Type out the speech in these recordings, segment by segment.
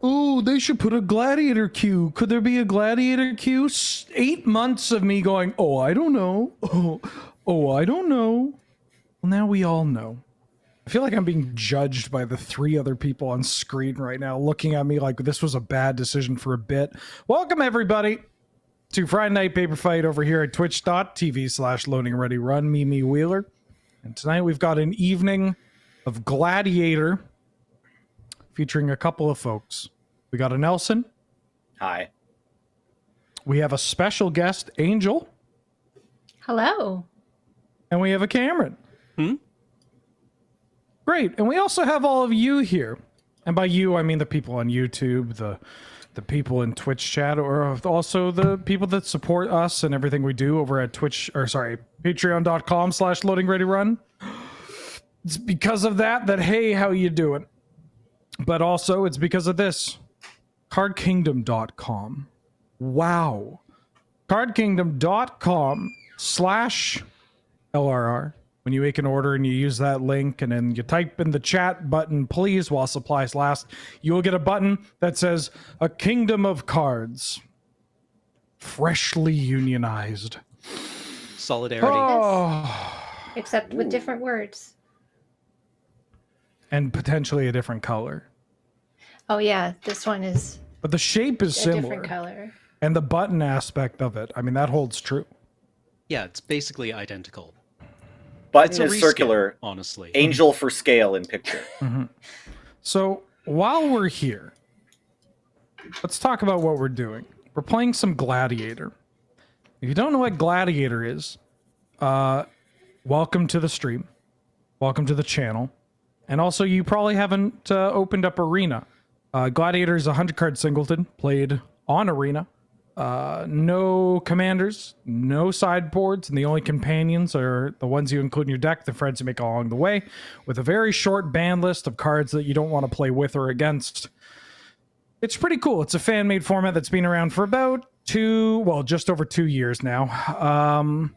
Oh, they should put a Gladiator queue. Could there be a Gladiator queue? 8 months of me going, oh, I don't know. Oh, I don't know. Well, now we all know. I feel like I'm being judged by the 3 other people on screen right now, looking at me like this was a bad decision for a bit. Welcome, everybody, to Friday Night Paper Fight over here at twitch.tv/loadingreadyrun. Me Wheeler. And tonight we've got an evening of Gladiator featuring a couple of folks. We got a Nelson. Hi. We have a special guest, Angel. Hello. And we have a Cameron. Great. And we also have all of you here. And by you, I mean the people on YouTube, the people in Twitch chat, or also the people that support us and everything we do over at patreon.com/loadingreadyrun. It's because of that, hey, how you doing? But also it's because of this. cardkingdom.com. Wow. cardkingdom.com/LRR. When you make an order and you use that link and then you type in the chat button, please, while supplies last, you will get a button that says a kingdom of cards. Freshly unionized. Solidarity. Oh. Except with different words. And potentially a different color. Oh yeah, this one is But the shape is a similar. different color. And the button aspect of it, I mean, that holds true. Yeah, it's basically identical. Button It's a is reskin, circular. honestly. Angel for scale in picture. So while we're here, let's talk about what we're doing. We're playing some Gladiator. If you don't know what Gladiator is, welcome to the stream. Welcome to the channel. And also, you probably haven't opened up Arena. Gladiator is a 100-card singleton played on Arena. No commanders, no sideboards, and the only companions are the ones you include in your deck, the friends you make along the way, with a very short ban list of cards that you don't want to play with or against. It's pretty cool. It's a fan-made format that's been around for about just over 2 years now.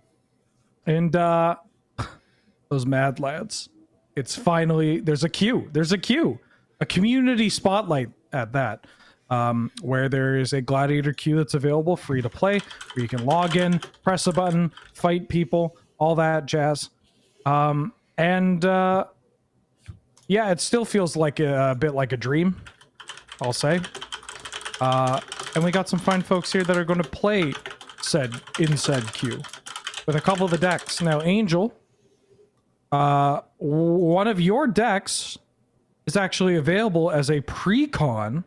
Those mad lads. It's finally, there's a queue, a community spotlight at that. Where there is a Gladiator queue that's available, free to play, where you can log in, press a button, fight people, all that jazz. Yeah, it still feels like a bit like a dream, I'll say. And we got some fine folks here that are going to play said queue with a couple of the decks. Now, Angel, one of your decks is actually available as a pre-con,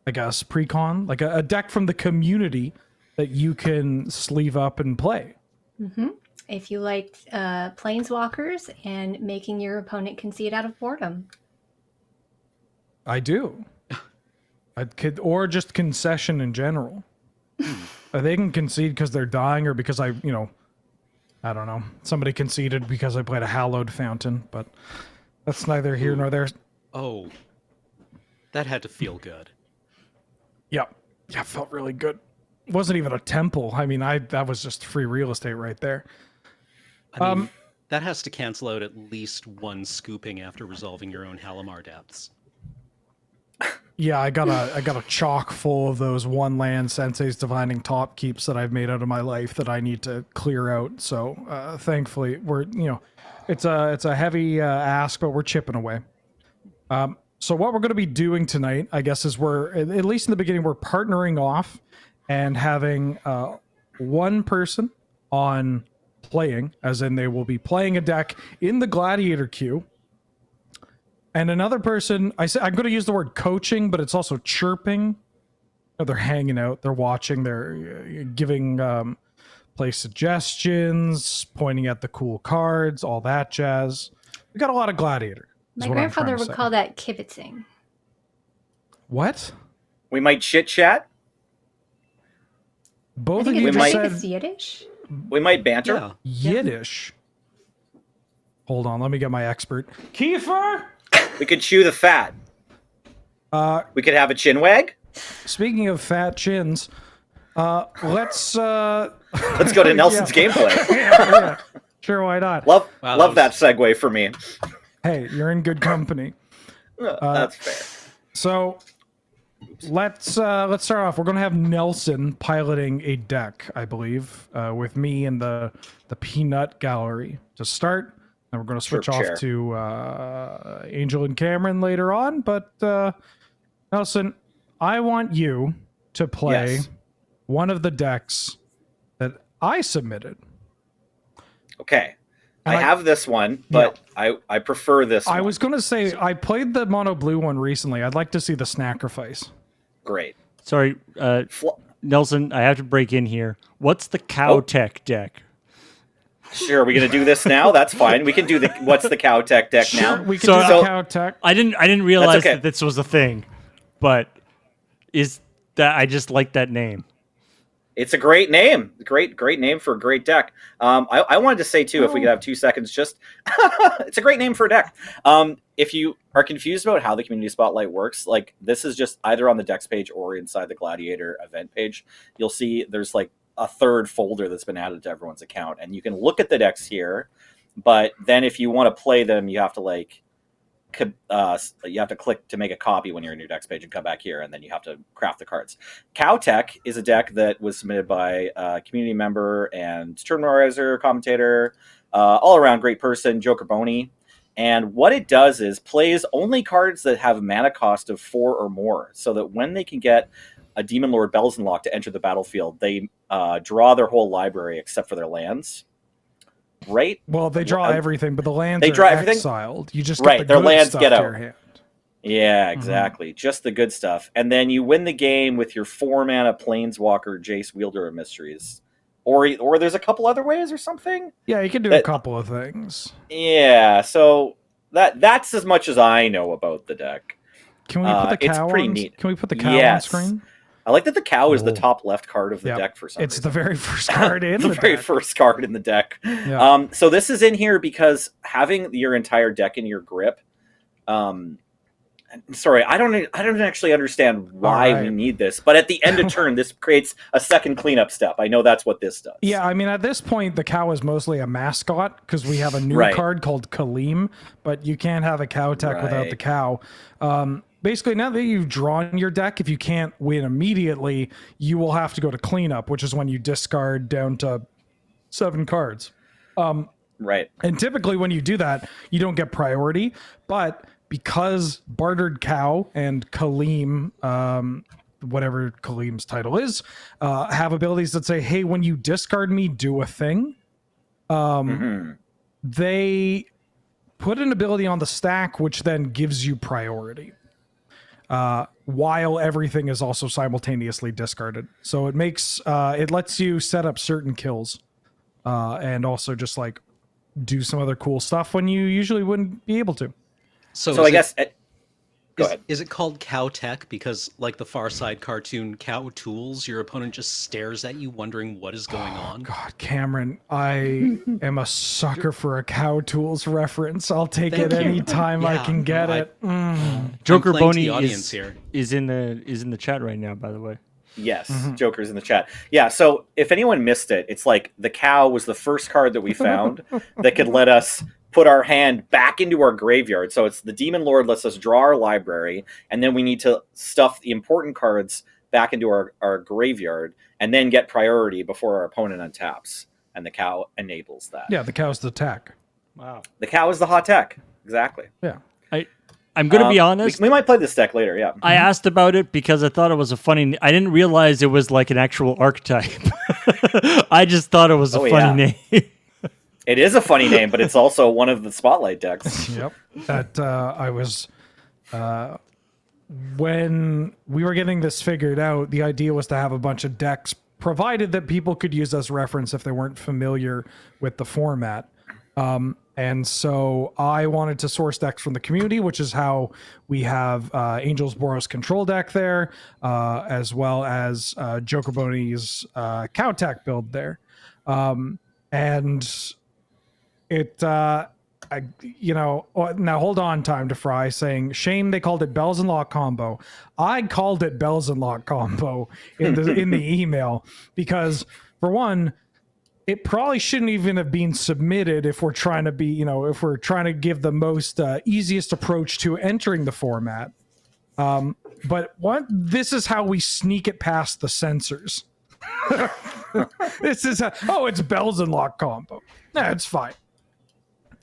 I guess, like a deck from the community that you can sleeve up and play. Mm-hmm. If you liked Planeswalkers and making your opponent concede out of boredom. I do. Or just concession in general. They can concede because they're dying or because I don't know. Somebody conceded because I played a Hallowed Fountain, but that's neither here nor there. Oh, that had to feel good. Yeah, it felt really good. It wasn't even a temple. I mean, that was just free real estate right there. I mean, that has to cancel out at least one scooping after resolving your own Halimar depths. Yeah, I got a chock full of those one land Sensei's Divining Top keeps that I've made out of my life that I need to clear out. So thankfully, it's a heavy ask, but we're chipping away. So what we're going to be doing tonight, I guess, is we're, at least in the beginning, we're partnering off and having one person on playing, as in they will be playing a deck in the Gladiator queue, and another person, I'm going to use the word coaching, but it's also chirping. They're hanging out, they're watching, they're giving play suggestions, pointing at the cool cards, all that jazz. We got a lot of Gladiator. My grandfather would call that kibitzing. What? We might chit chat. Both of you just said it's Yiddish. We might banter. Yeah. Yiddish. Hold on, let me get my expert. Kiefer! We could chew the fat. We could have a chin wag. Speaking of fat chins, let's go to Nelson's gameplay. Yeah. Sure, why not? Love that segue for me. Hey, you're in good company. That's fair. So let's start off. We're going to have Nelson piloting a deck, I believe, with me in the peanut gallery to start. And we're going to switch off to Angel and Cameron later on. But Nelson, I want you to play one of the decks that I submitted. Okay. I have this one, but I prefer this one. I was going to say, I played the mono blue one recently. I'd like to see the Sacrifice. Great. Sorry, Nelson, I have to break in here. What's the Cow Tech deck? Sure, are we going to do this now? That's fine. We can do the what's the Cow Tech deck now. We can do the Cow Tech. I didn't realize that this was a thing, but I just like that name. It's a great name. Great name for a great deck. I wanted to say, too, if we could have 2 seconds, just it's a great name for a deck. If you are confused about how the Community Spotlight works, like this is just either on the decks page or inside the Gladiator event page. You'll see there's like a third folder that's been added to everyone's account. And you can look at the decks here. But then if you want to play them, you have to click to make a copy when you're in your decks page and come back here, and then you have to craft the cards. Cow Tech is a deck that was submitted by a community member and tournament organizer, commentator, all around great person, Joker Boney. And what it does is plays only cards that have mana cost of 4 or more, so that when they can get a Demon Lord Belzenlock to enter the battlefield, they draw their whole library except for their lands. Right? Well, they draw everything, but the lands they draw everything? Exiled. You just get the their good lands stuff get to out. your hand. Yeah, exactly. Just the good stuff. And then you win the game with your 4-mana Planeswalker, Jace, Wielder of Mysteries. Or there's a couple other ways or something? Yeah, you can do a couple of things. Yeah, so that's as much as I know about the deck. Can we put the cow it's pretty on? neat. Can we put the cow on screen? I like that the cow is the top left card of the deck for some reason. It's the very first card in the very deck. first card in the deck. Yeah. So this is in here because having your entire deck in your grip. Sorry, I don't actually understand why we need this, but at the end of turn, this creates a second cleanup step. I know that's what this does. Yeah, I mean, at this point, the cow is mostly a mascot because we have a new card called Kaleem, but you can't have a cow tech without the cow. Basically, now that you've drawn your deck, if you can't win immediately, you will have to go to cleanup, which is when you discard down to 7 cards. Right. And typically when you do that, you don't get priority, but because Bartered Cow and Kaleem, whatever Kaleem's title is, have abilities that say, hey, when you discard me, do a thing. They put an ability on the stack, which then gives you priority. While everything is also simultaneously discarded. So it makes, it lets you set up certain kills, and also just like do some other cool stuff when you usually wouldn't be able to. So I guess, go ahead. Is it called Cow Tech because, like the Far Side cartoon Cow Tools, your opponent just stares at you wondering what is going on? God, Cameron, I am a sucker for a Cow Tools reference. I'll take it any time I can get it. Joker Boney is in the chat right now, by the way. Yes, Joker's in the chat. Yeah, so if anyone missed it, it's like the cow was the first card that we found that could let us put our hand back into our graveyard. So it's the Demon Lord lets us draw our library, and then we need to stuff the important cards back into our graveyard and then get priority before our opponent untaps. And the cow enables that. Yeah, the cow's the tech. Wow. The cow is the hot tech. Exactly. Yeah. I'm going to be honest. We might play this deck later, yeah. I asked about it because I thought it was a funny... I didn't realize it was like an actual archetype. I just thought it was a funny name. It is a funny name, but it's also one of the Spotlight decks. Yep. That I was... when we were getting this figured out, the idea was to have a bunch of decks provided that people could use as reference if they weren't familiar with the format. And so I wanted to source decks from the community, which is how we have Angel's Boros control deck there, as well as Joker Boney's Cow Tech build there. And it, now hold on, Time to Fry, saying, shame they called it Bells and Lock combo. I called it Bells and Lock combo in the email because, for one, it probably shouldn't even have been submitted if we're trying to be, if we're trying to give the most easiest approach to entering the format. But this is how we sneak it past the sensors. This is it's bells and lock combo. Nah, it's fine.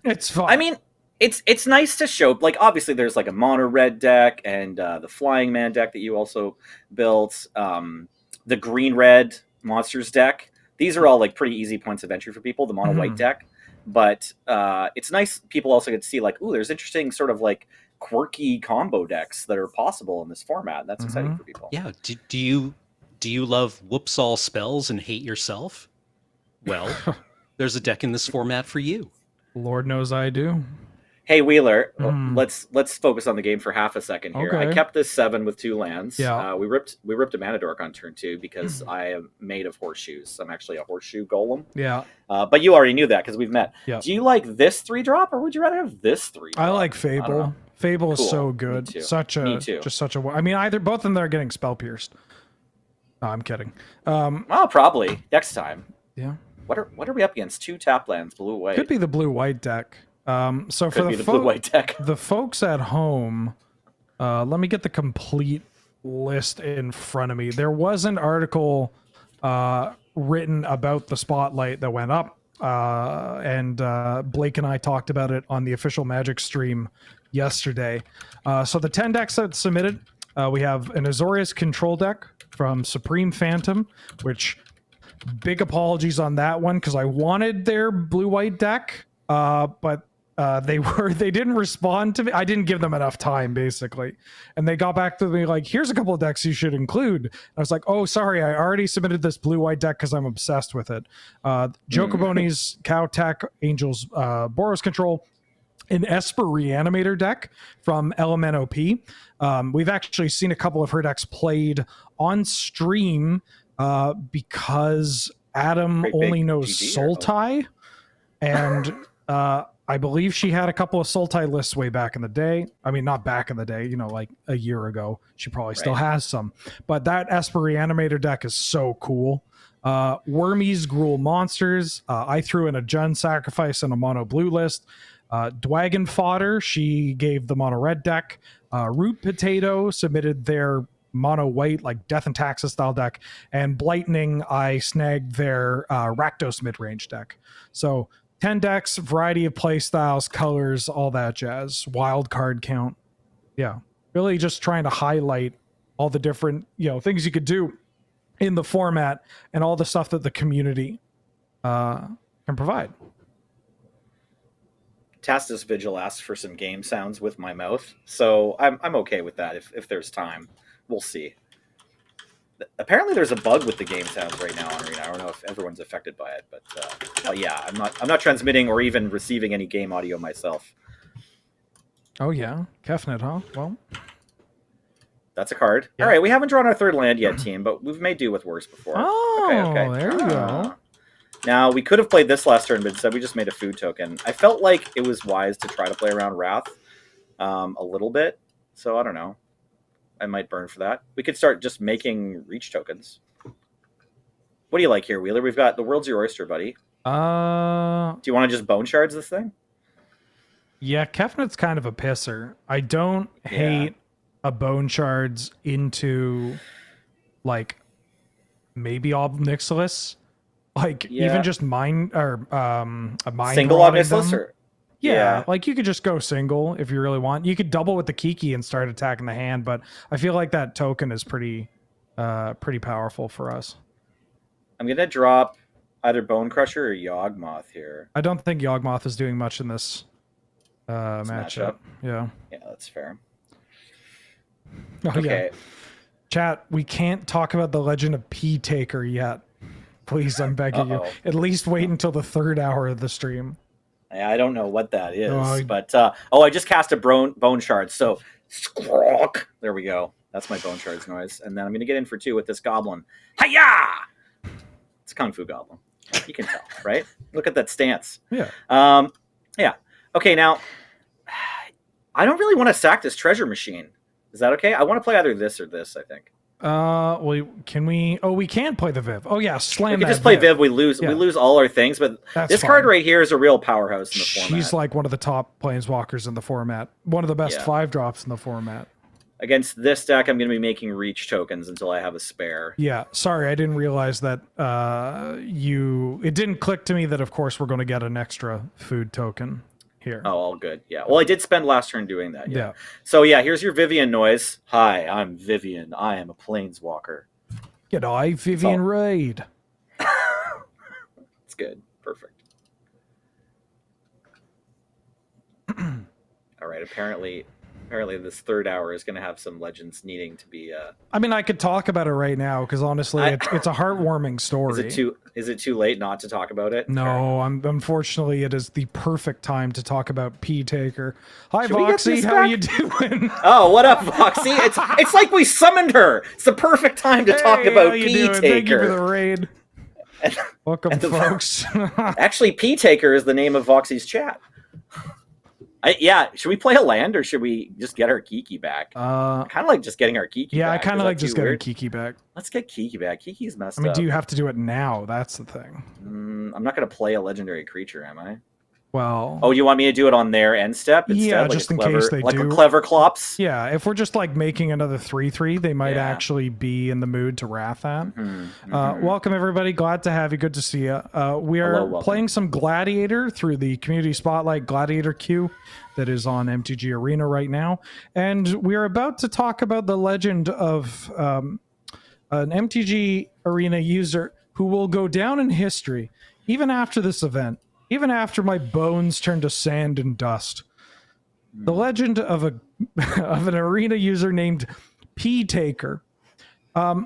It's fine. I mean, it's nice to show, like, obviously there's like a mono red deck and the Flying Man deck that you also built, the green red monsters deck. These are all like pretty easy points of entry for people, the mono white deck. But it's nice people also get to see like, ooh, there's interesting sort of like quirky combo decks that are possible in this format. That's exciting for people. Yeah. Do you love whoops all spells and hate yourself? Well, there's a deck in this format for you. Lord knows I do. Hey Wheeler, let's focus on the game for half a second here. Okay. I kept this 7 with 2 lands. Yeah. We ripped a Mana Dork on turn 2 because I am made of horseshoes. I'm actually a horseshoe golem. Yeah. But you already knew that because we've met. Yeah. Do you like this 3-drop or would you rather have this 3-drop? I like Fable. Fable is Cool. so Me good. too. Me too. Just such a. I mean, both of them are getting spell pierced. No, I'm kidding. Well, probably next time. Yeah. What are we up against? 2 tap lands, blue white. Could be the blue white deck. So Could for be the blue white deck. the folks at home, let me get the complete list in front of me. There was an article written about the spotlight that went up, and Blake and I talked about it on the official Magic stream yesterday. So the 10 decks that submitted, we have an Azorius control deck from Supreme Phantom, which big apologies on that one because I wanted their blue white deck, but they didn't respond to me. I didn't give them enough time, basically, and they got back to me like, "Here's a couple of decks you should include." I was like, "Oh, sorry, I already submitted this blue white deck because I'm obsessed with it." Jokoboni's Cow Tech, Angels, Boros Control, an Esper Reanimator deck from LMNOP. We've actually seen a couple of her decks played on stream because Adam only knows Sultai, and I believe she had a couple of Sultai lists way back in the day. I mean, not back in the day, like a year ago. She probably still has some. But that Esper Reanimator deck is so cool. Wormies, Gruul Monsters. I threw in a Jund Sacrifice and a mono blue list. Dwagon Fodder, she gave the mono red deck. Root Potato submitted their mono white, like Death and Taxes style deck. And Blightning, I snagged their Rakdos mid-range deck. So 10 decks, variety of play styles, colors, all that jazz. Wild card count. Yeah. Really just trying to highlight all the different, things you could do in the format and all the stuff that the community can provide. Tastus Vigil asked for some game sounds with my mouth, so I'm okay with that if there's time. We'll see. Apparently there's a bug with the game sounds right now on Arena. I don't know if everyone's affected by it, but yeah, I'm not transmitting or even receiving any game audio myself. Oh yeah, Kefnet, huh? Well, that's a card. Yeah. All right, we haven't drawn our 3rd land yet, team, but we've made do with worse before. Oh, okay. There you go. Now, we could have played this last turn, but instead we just made a food token. I felt like it was wise to try to play around Wrath a little bit, so I don't know. I might burn for that. We could start just making reach tokens. What do you like here, Wheeler? We've got the world's your oyster, buddy. Do you want to just bone shards this thing? Yeah, Kefnet's kind of a pisser. I don't hate a bone shards into like maybe Obnixilis. Like even just mine or a mind single Obnixilis or yeah, like you could just go single if you really want. You could double with the Kiki and start attacking the hand, but I feel like that token is pretty powerful for us. I'm gonna drop either Bone Crusher or Yawgmoth here. I don't think Yawgmoth is doing much in this matchup. Yeah, that's fair. Oh, okay, Chat. We can't talk about the Legend of P Taker yet. Please, I'm begging you. At least wait until the 3rd hour of the stream. I don't know what that is, but I just cast a bone shard. So squawk. There we go. That's my bone shards noise. And then I'm gonna get in for 2 with this goblin. Hiya! It's a Kung Fu goblin. You can tell, right? Look at that stance. Yeah. Yeah. Okay, now I don't really want to sack this treasure machine. Is that okay? I want to play either this or this, I think. Well, can we? Oh, we can play the Viv. Oh yeah, slam. We can just play Viv. We lose. Yeah. We lose all our things, but this card right here is a real powerhouse in the format. She's like one of the top planeswalkers in the format. One of the best 5-drops in the format. Against this deck, I'm going to be making reach tokens until I have a spare. Yeah, sorry, I didn't realize that it didn't click to me that, of course, we're going to get an extra food token here. Oh, all good. Yeah. Well, I did spend last turn doing that. Yeah. Yeah. So, yeah, here's your Vivian noise. Hi, I'm Vivian. I am a planeswalker. G'day, Vivian Reid. It's good. Perfect. All right. Apparently this third hour is going to have some legends needing to be. I mean, I could talk about it right now because honestly, it's a heartwarming story. Is it too late not to talk about it? No, unfortunately, it is the perfect time to talk about P Taker. Hi, Should we get Voxy. this How back? you doing? Oh, what up, Voxy? It's like we summoned her. It's the perfect time to talk Hey, about how you P doing? Taker. Thank you for the raid. Welcome, and the- folks. Actually, P Taker is the name of Voxy's chat. Should we play a land or should we just get our Kiki back? I kind of like just getting our Kiki yeah, back. I kind Is of that like just too getting weird? Kiki back. Let's get Kiki back. Kiki's messed I mean, up. do you have to do it now? That's the thing. I'm not going to play a legendary creature, am I? Well, Oh, you want me to do it on their end step instead? yeah, like just a in clever, case they like do. a clever Clops? Yeah, if we're just like making another 3/3, they might Yeah. actually be in the mood to wrath that. Mhm. Welcome, everybody. Glad to have you. Good to see you. We are Hello, welcome. playing some Gladiator through the Community Spotlight Gladiator queue that is on MTG Arena right now. And we are about to talk about the legend of an MTG Arena user who will go down in history even after this event, even after my bones turn to sand and dust. The legend of a of an arena user named P Taker. Ooh.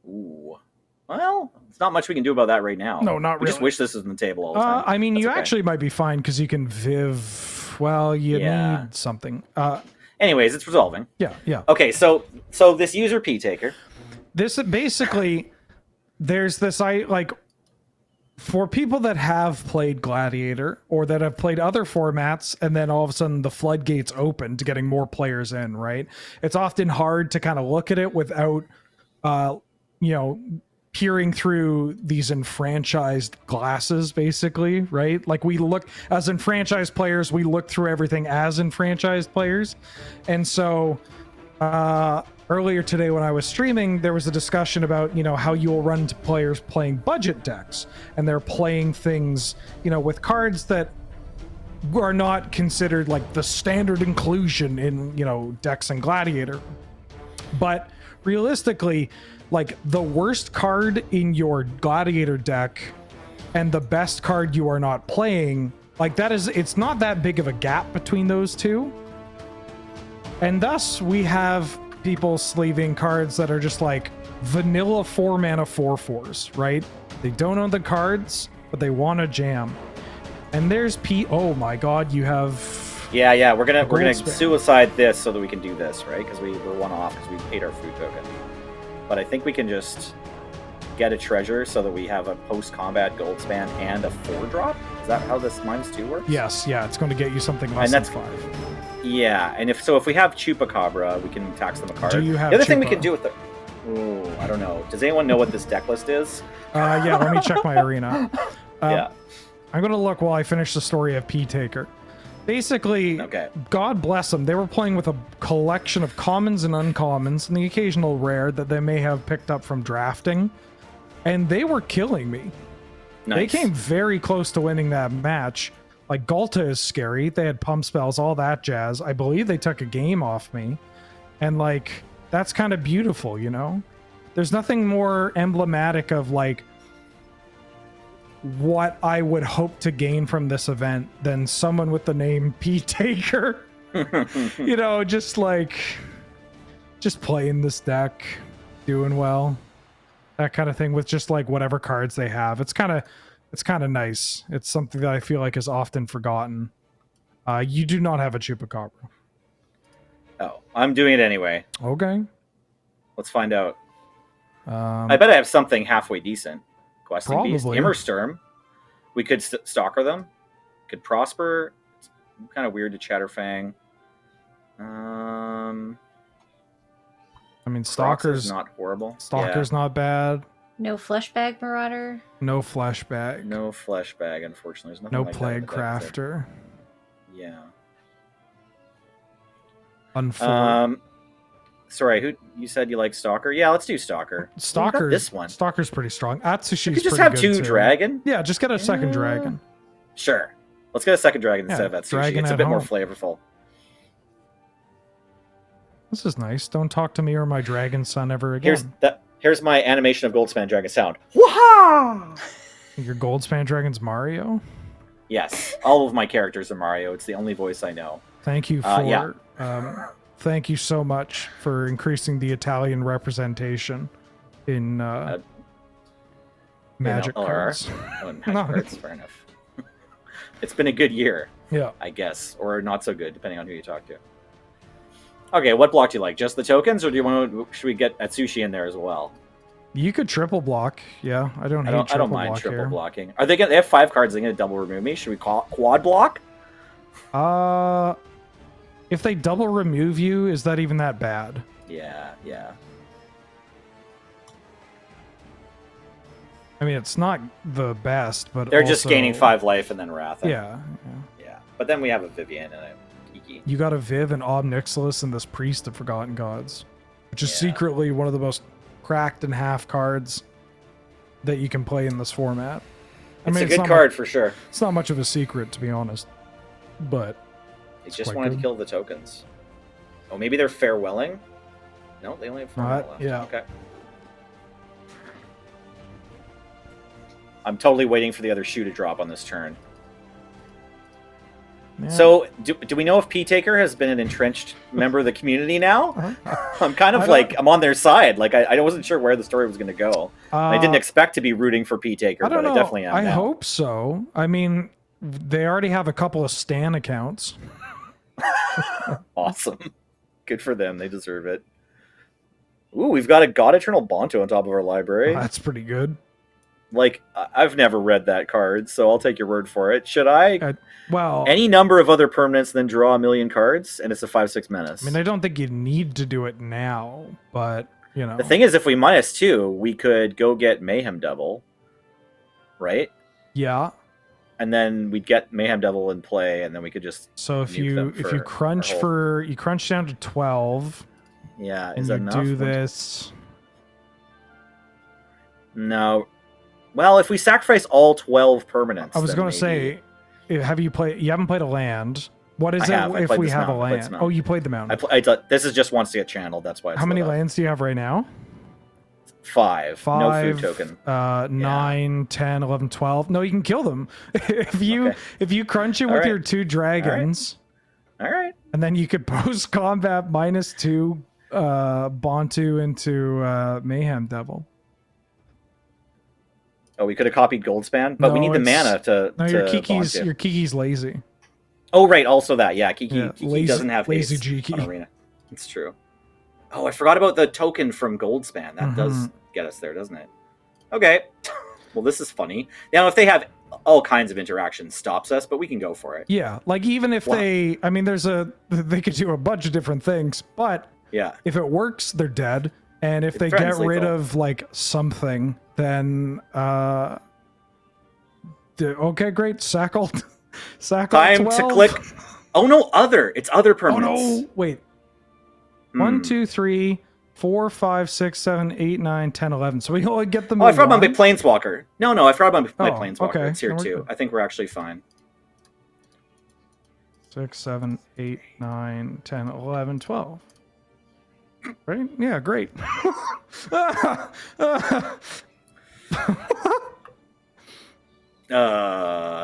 Well, it's not much we can do about that right now. No, not We just really. wish this was on the table all the time. I mean, That's you okay. actually might be fine because you can Viv. Well, you Yeah. need something. Anyways, it's resolving. Yeah. Okay, so this user P Taker. This basically, there's this for people that have played Gladiator or that have played other formats, and then all of a sudden the floodgates open to getting more players in, right? It's often hard to kind of look at it without, peering through these enfranchised glasses, basically, right? Like we look as enfranchised players, we look through everything as enfranchised players. And so, earlier today when I was streaming, there was a discussion about, how you will run into players playing budget decks, and they're playing things, with cards that are not considered like the standard inclusion in, decks and Gladiator. But realistically, like the worst card in your Gladiator deck and the best card you are not playing, like it's not that big of a gap between those two. And thus we have people sleeving cards that are just like vanilla 4-mana 4/4s, right? They don't own the cards, but they want to jam. And there's oh my god, you have Yeah, we're gonna Goldspan. suicide this so that we can do this, right? Because we're one off because we paid our food token. But I think we can just get a treasure so that we have a post-combat Goldspan and a 4-drop. Is that how this -2 works? Yes, yeah, it's going to get you something less than 5. Yeah, and if we have Chupacabra, we can tax them a card. Do you have the other thing we Chupa? can do with the... Ooh, I don't know. Does anyone know what this deck list is? Yeah, let me check my arena. Yeah. I'm going to look while I finish the story of P Taker. Basically, Okay. God bless them, they were playing with a collection of commons and uncommons and the occasional rare that they may have picked up from drafting, and they were killing me. Nice. They came very close to winning that match. Like, Galta is scary. They had pump spells, all that jazz. I believe they took a game off me. And, like, that's kind of beautiful, There's nothing more emblematic of, like, what I would hope to gain from this event than someone with the name P Taker. Just playing this deck, doing well. That kind of thing with just like whatever cards they have. It's kind of nice. It's something that I feel like is often forgotten. You do not have a Chupacabra. Oh, I'm doing it anyway. Okay. Let's find out. I bet I have something halfway decent. Questing Beast, Probably. Immersturm. We could Stalker them. Could Prosper. It's kind of weird to Chatterfang. I mean, Crocs Stalker's is not horrible. Stalker's not bad. No Fleshbag Marauder. No flashback. Yeah. No Flesh Bag, unfortunately. There's nothing No like Plague that in the deck, is there? Crafter. Yeah. Sorry, who you said you like Stalker? Yeah, let's do Stalker. Stalker. This one. Stalker's pretty strong. Atsushi's You could just pretty have good, two too. dragon. Yeah, just get a second dragon. Sure. Let's get a second dragon Yeah, instead of Atsushi. dragon It's a at bit more home. flavorful. This is nice. Don't talk to me or my dragon son ever again. Here's my animation of Goldspan Dragon sound. Waha! Your Goldspan dragon's Mario. Yes, all of my characters are Mario. It's the only voice I know. Thank you for. Yeah. Thank you so much for increasing the Italian representation in Magic LRR? cards. Oh, in Magic cards, fair enough. It's been a good year, Yeah. I guess, or not so good, depending on who you talk to. Okay, what block do you like? Just the tokens, or do you want? Should we get Atsushi in there as well? You could triple block. Yeah, I don't mind block triple here. blocking. Are they gonna? They have 5 cards. Are they gonna double remove me? Should we call quad block? If they double remove you, is that even that bad? Yeah. I mean, it's not the best, but They're just also- gaining 5 life and then Wrath. Yeah. But then we have a Vivian and a Kiki. You got a Viv and Ob Nixilis and this Priest of Forgotten Gods, which is Yeah. secretly one of the most cracked in half cards that you can play in this format. It's a it's good not card for sure. It's not much of a secret, to be honest. But They just quite wanted good. to kill the tokens. Oh, maybe they're farewelling? No, they only have 4 Not- left. yeah. Okay. I'm totally waiting for the other shoe to drop on this turn. yeah. So, do we know if P-Taker has been an entrenched member of the community now? I'm kind of I like, don't- I'm on their side. Like, I wasn't sure where the story was going to go. I didn't expect to be rooting for P-Taker, I but don't know. I definitely am I now. hope so. I mean, they already have a couple of Stan accounts. Awesome. Good for them. They deserve it. Ooh, we've got a God Eternal Bonto on top of our library. That's pretty good. Like, I've never read that card, so I'll take your word for it. Should I? Well, Any number of other permanents, then draw a million cards, and it's a 5/6 menace. I mean, I don't think you need to do it now, but, you know. The thing is, if we -2, we could go get Mayhem Devil, right? Yeah. And then we'd get Mayhem Devil in play, and then we could just So if nuke you them if you for crunch our whole- you crunch down to 12 yeah, and is you that enough? do this. No. Well, if we sacrifice all 12 permanents, I was then going to maybe- say, have you played? You haven't played a land. What is I it have. I if played we this have a mountain. I played this land? mountain. Oh, you played the mountain. this is just wants to get channeled. That's why. It's How many lit up. lands do you have right now? 5. No 5. food token. 9, 10, 11, 12. No, you can kill them if you crunch it All with right. your 2 dragons, All right. and then you could post combat -2 Bontu into Mayhem Devil. Oh, we could have copied Goldspan, but we No, need the it's- mana to. No, your to Kiki's bond to. your Kiki's lazy. Oh, right. Also that. Yeah, Kiki, Yeah, Kiki lazy- doesn't have lazy haste Kiki. on Arena. It's true. Oh, I forgot about the token from Goldspan. That does Mm-hmm. get us there, doesn't it? Okay. Well, this is funny. Now, if they have all kinds of interactions, stops us, but we can go for it. Yeah, like even if Wow. they they could do a bunch of different things, but Yeah. if it works, they're dead. And if It they get threatens rid lethal. of like something, then okay, great, Sackle. Sackle Time 12. to click. Oh no, other. It's other Oh permanents. no, wait. Hmm. 1, 2, 3, 4, 5, 6, 7, 8, 9, 10, 11. So we only get them. Oh, I forgot about my one? Planeswalker. No, I forgot about my Oh, Planeswalker. okay. It's here Then we're too. good. I think we're actually fine. 6, 7, 8, 9, 10, 11, 12. Right? Yeah, great.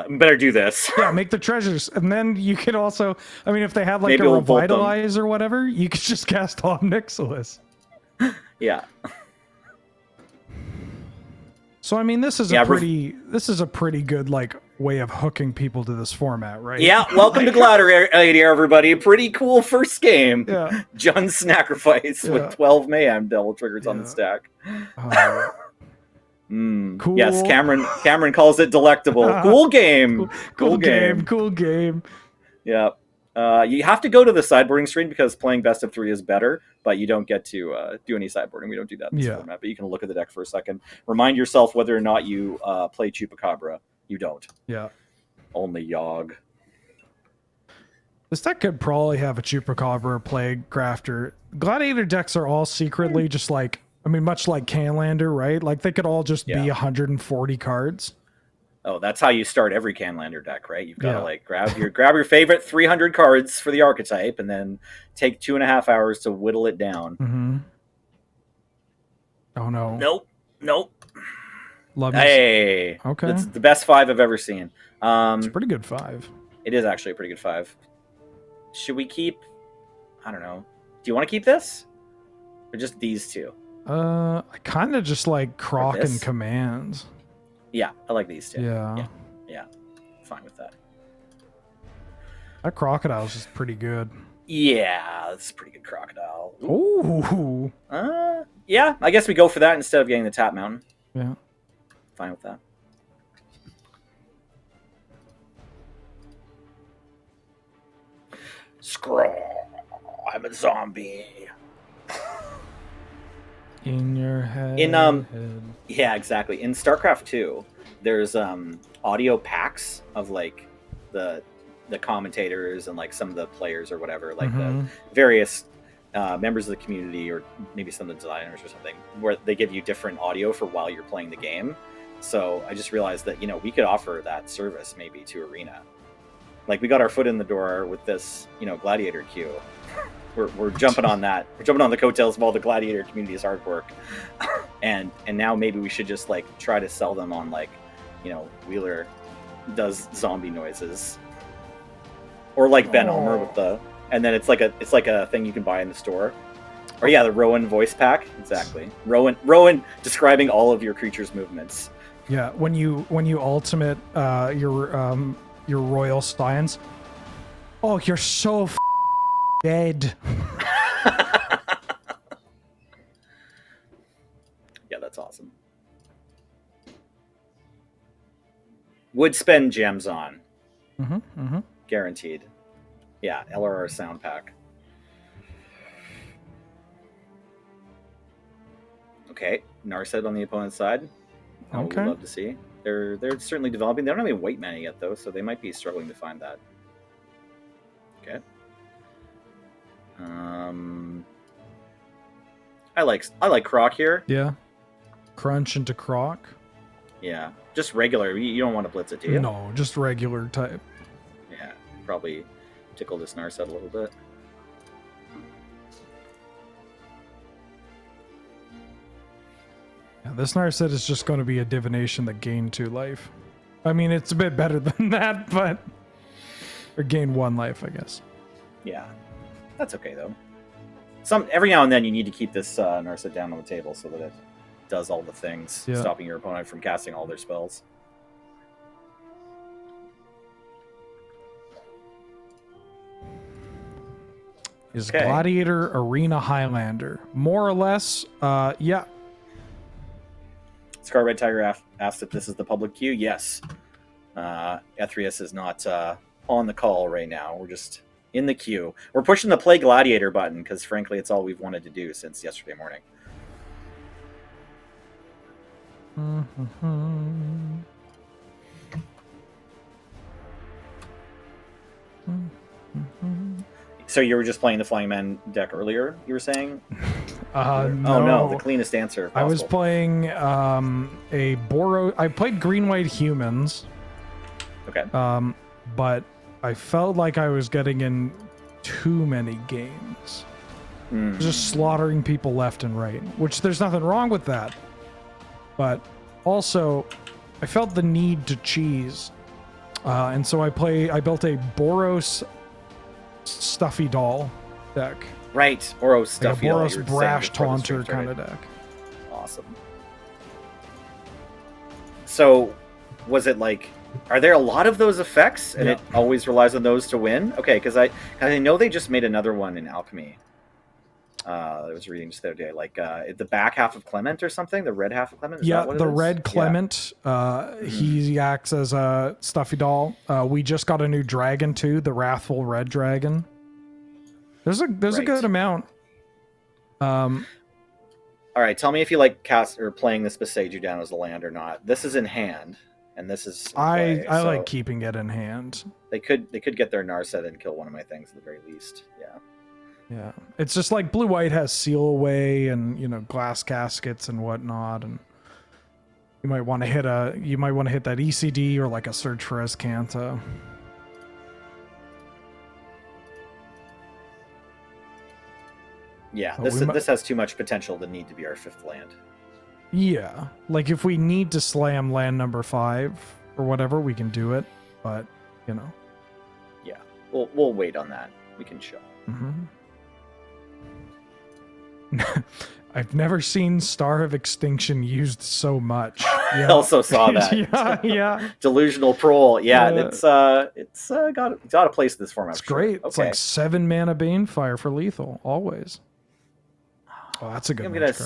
Better do this. Yeah, make the treasures. And then you could also, I mean, if they have like Maybe a we'll bolt them. revitalize or whatever, you could just cast Ob Nixilis. Yeah. So I mean, this is Yeah, this is a pretty good like way of hooking people to this format, right? Yeah, welcome to Gladiator, everybody. Pretty cool first game. Yeah. John's Sacrifice Yeah. with 12 Mayhem Devil triggers on the Yeah. stack. Uh, Cool. Yes, Cameron calls it delectable. Cool game. cool game. Cool game. Yeah. You have to go to the sideboarding screen because playing best of 3 is better, but you don't get to do any sideboarding. We don't do that in this Yeah. format, but you can look at the deck for a second. Remind yourself whether or not you play Chupacabra. You don't. Yeah. Only Yogg. This deck could probably have a Chupacabra, Plague, Crafter. Gladiator decks are all secretly just like, I mean, much like Canlander, right? Like they could all just be 140 cards. Oh, that's how you start every Canlander deck, right? You've got to like grab your favorite 300 cards for the archetype, and then take 2.5 hours to whittle it down. Mm-hmm. Oh no! Nope. Love me. Hey, okay. It's the best 5 I've ever seen. It's a pretty good 5. It is actually a pretty good 5. Should we keep? I don't know. Do you want to keep this, or just these two? I kind of just like Croc and Commands. Yeah, I like these two. Yeah. Fine with that. That Crocodile's just pretty good. Yeah, that's a pretty good Crocodile. Ooh. Yeah, I guess we go for that instead of getting the Tap Mountain. Yeah. Fine with that. Scroll. I'm a zombie. In your head. Yeah, exactly. In StarCraft 2, there's audio packs of like the commentators and like some of the players or whatever, like the various members of the community, or maybe some of the designers or something, where they give you different audio for while you're playing the game. So I just realized that, you know, we could offer that service maybe to Arena. Like we got our foot in the door with this, you know, Gladiator queue. We're jumping on that. We're jumping on the coattails of all the Gladiator community's hard work. and now maybe we should just like try to sell them on, like, you know, Wheeler does zombie noises. Or like Ben Ulmer with the, and then it's like a thing you can buy in the store. Or yeah, the Rowan voice pack. Exactly. Rowan describing all of your creature's movements. Yeah, when you ultimate your Royal Steins. Oh, you're so dead. Yeah, that's awesome. Would spend gems on. Guaranteed. Yeah, LRR sound pack. Okay, Narset on the opponent's side. Okay. We'd love to see. They're certainly developing. They don't have any white mana yet, though, so they might be struggling to find that. Okay. I like Croc here. Yeah. Crunch into Croc. Yeah, just regular. You don't want to blitz it, do you? No, just regular type. Yeah, probably tickle this Narset a little bit. Yeah, this Narset is just going to be a divination that gained 2 life. I mean, it's a bit better than that, but... Or gain 1 life, I guess. Yeah, that's okay, though. Every now and then you need to keep this Narset down on the table so that it does all the things, stopping your opponent from casting all their spells. Is Gladiator Arena Highlander? More or less, yeah. Scar Red Tiger asked if this is the public queue. Yes. Ethrius is not on the call right now. We're just in the queue. We're pushing the Play Gladiator button because, frankly, it's all we've wanted to do since yesterday morning. So you were just playing the Flying Man deck earlier, you were saying? No. Oh no, the cleanest answer possible. I was playing a Boros. I played Green-White Humans. Okay. But I felt like I was getting in too many games. Just slaughtering people left and right, which there's nothing wrong with that. But also, I felt the need to cheese. And so I built a Boros Stuffy Doll deck. Right, Boros Stuffy Doll. Like a Boros Brash Taunter kind of deck. Awesome. So, was it like... Are there a lot of those effects, and it always relies on those to win? Okay, because I know they just made another one in Alchemy. I was reading just the other day, like the back half of Clement or something, the red half of Clement. Is that what it is? Red Clement. He acts as a Stuffy Doll. We just got a new dragon too, the Wrathful Red Dragon. There's a good amount. All right, tell me if you like cast or playing this Besage You down as a land or not. This is in hand. and this is in I play, so like keeping it in hand. they could get their Narset and kill one of my things at the very least. Yeah. Yeah, it's just like blue white has seal away and glass caskets and whatnot, and you might want to hit that ECD or like a search for Escanta. Yeah, Oh, this has too much potential to need to be our 5th land. Yeah, like if we need to slam land number 5 or whatever, we can do it, but Yeah, we'll wait on that. We can show. Mm-hmm. I've never seen Star of Extinction used so much. I also saw that. yeah. Delusional Prowl. Yeah, it's got a place in this format. It's great. It's like 7 mana Banefire for lethal, always. Oh, that's a good card.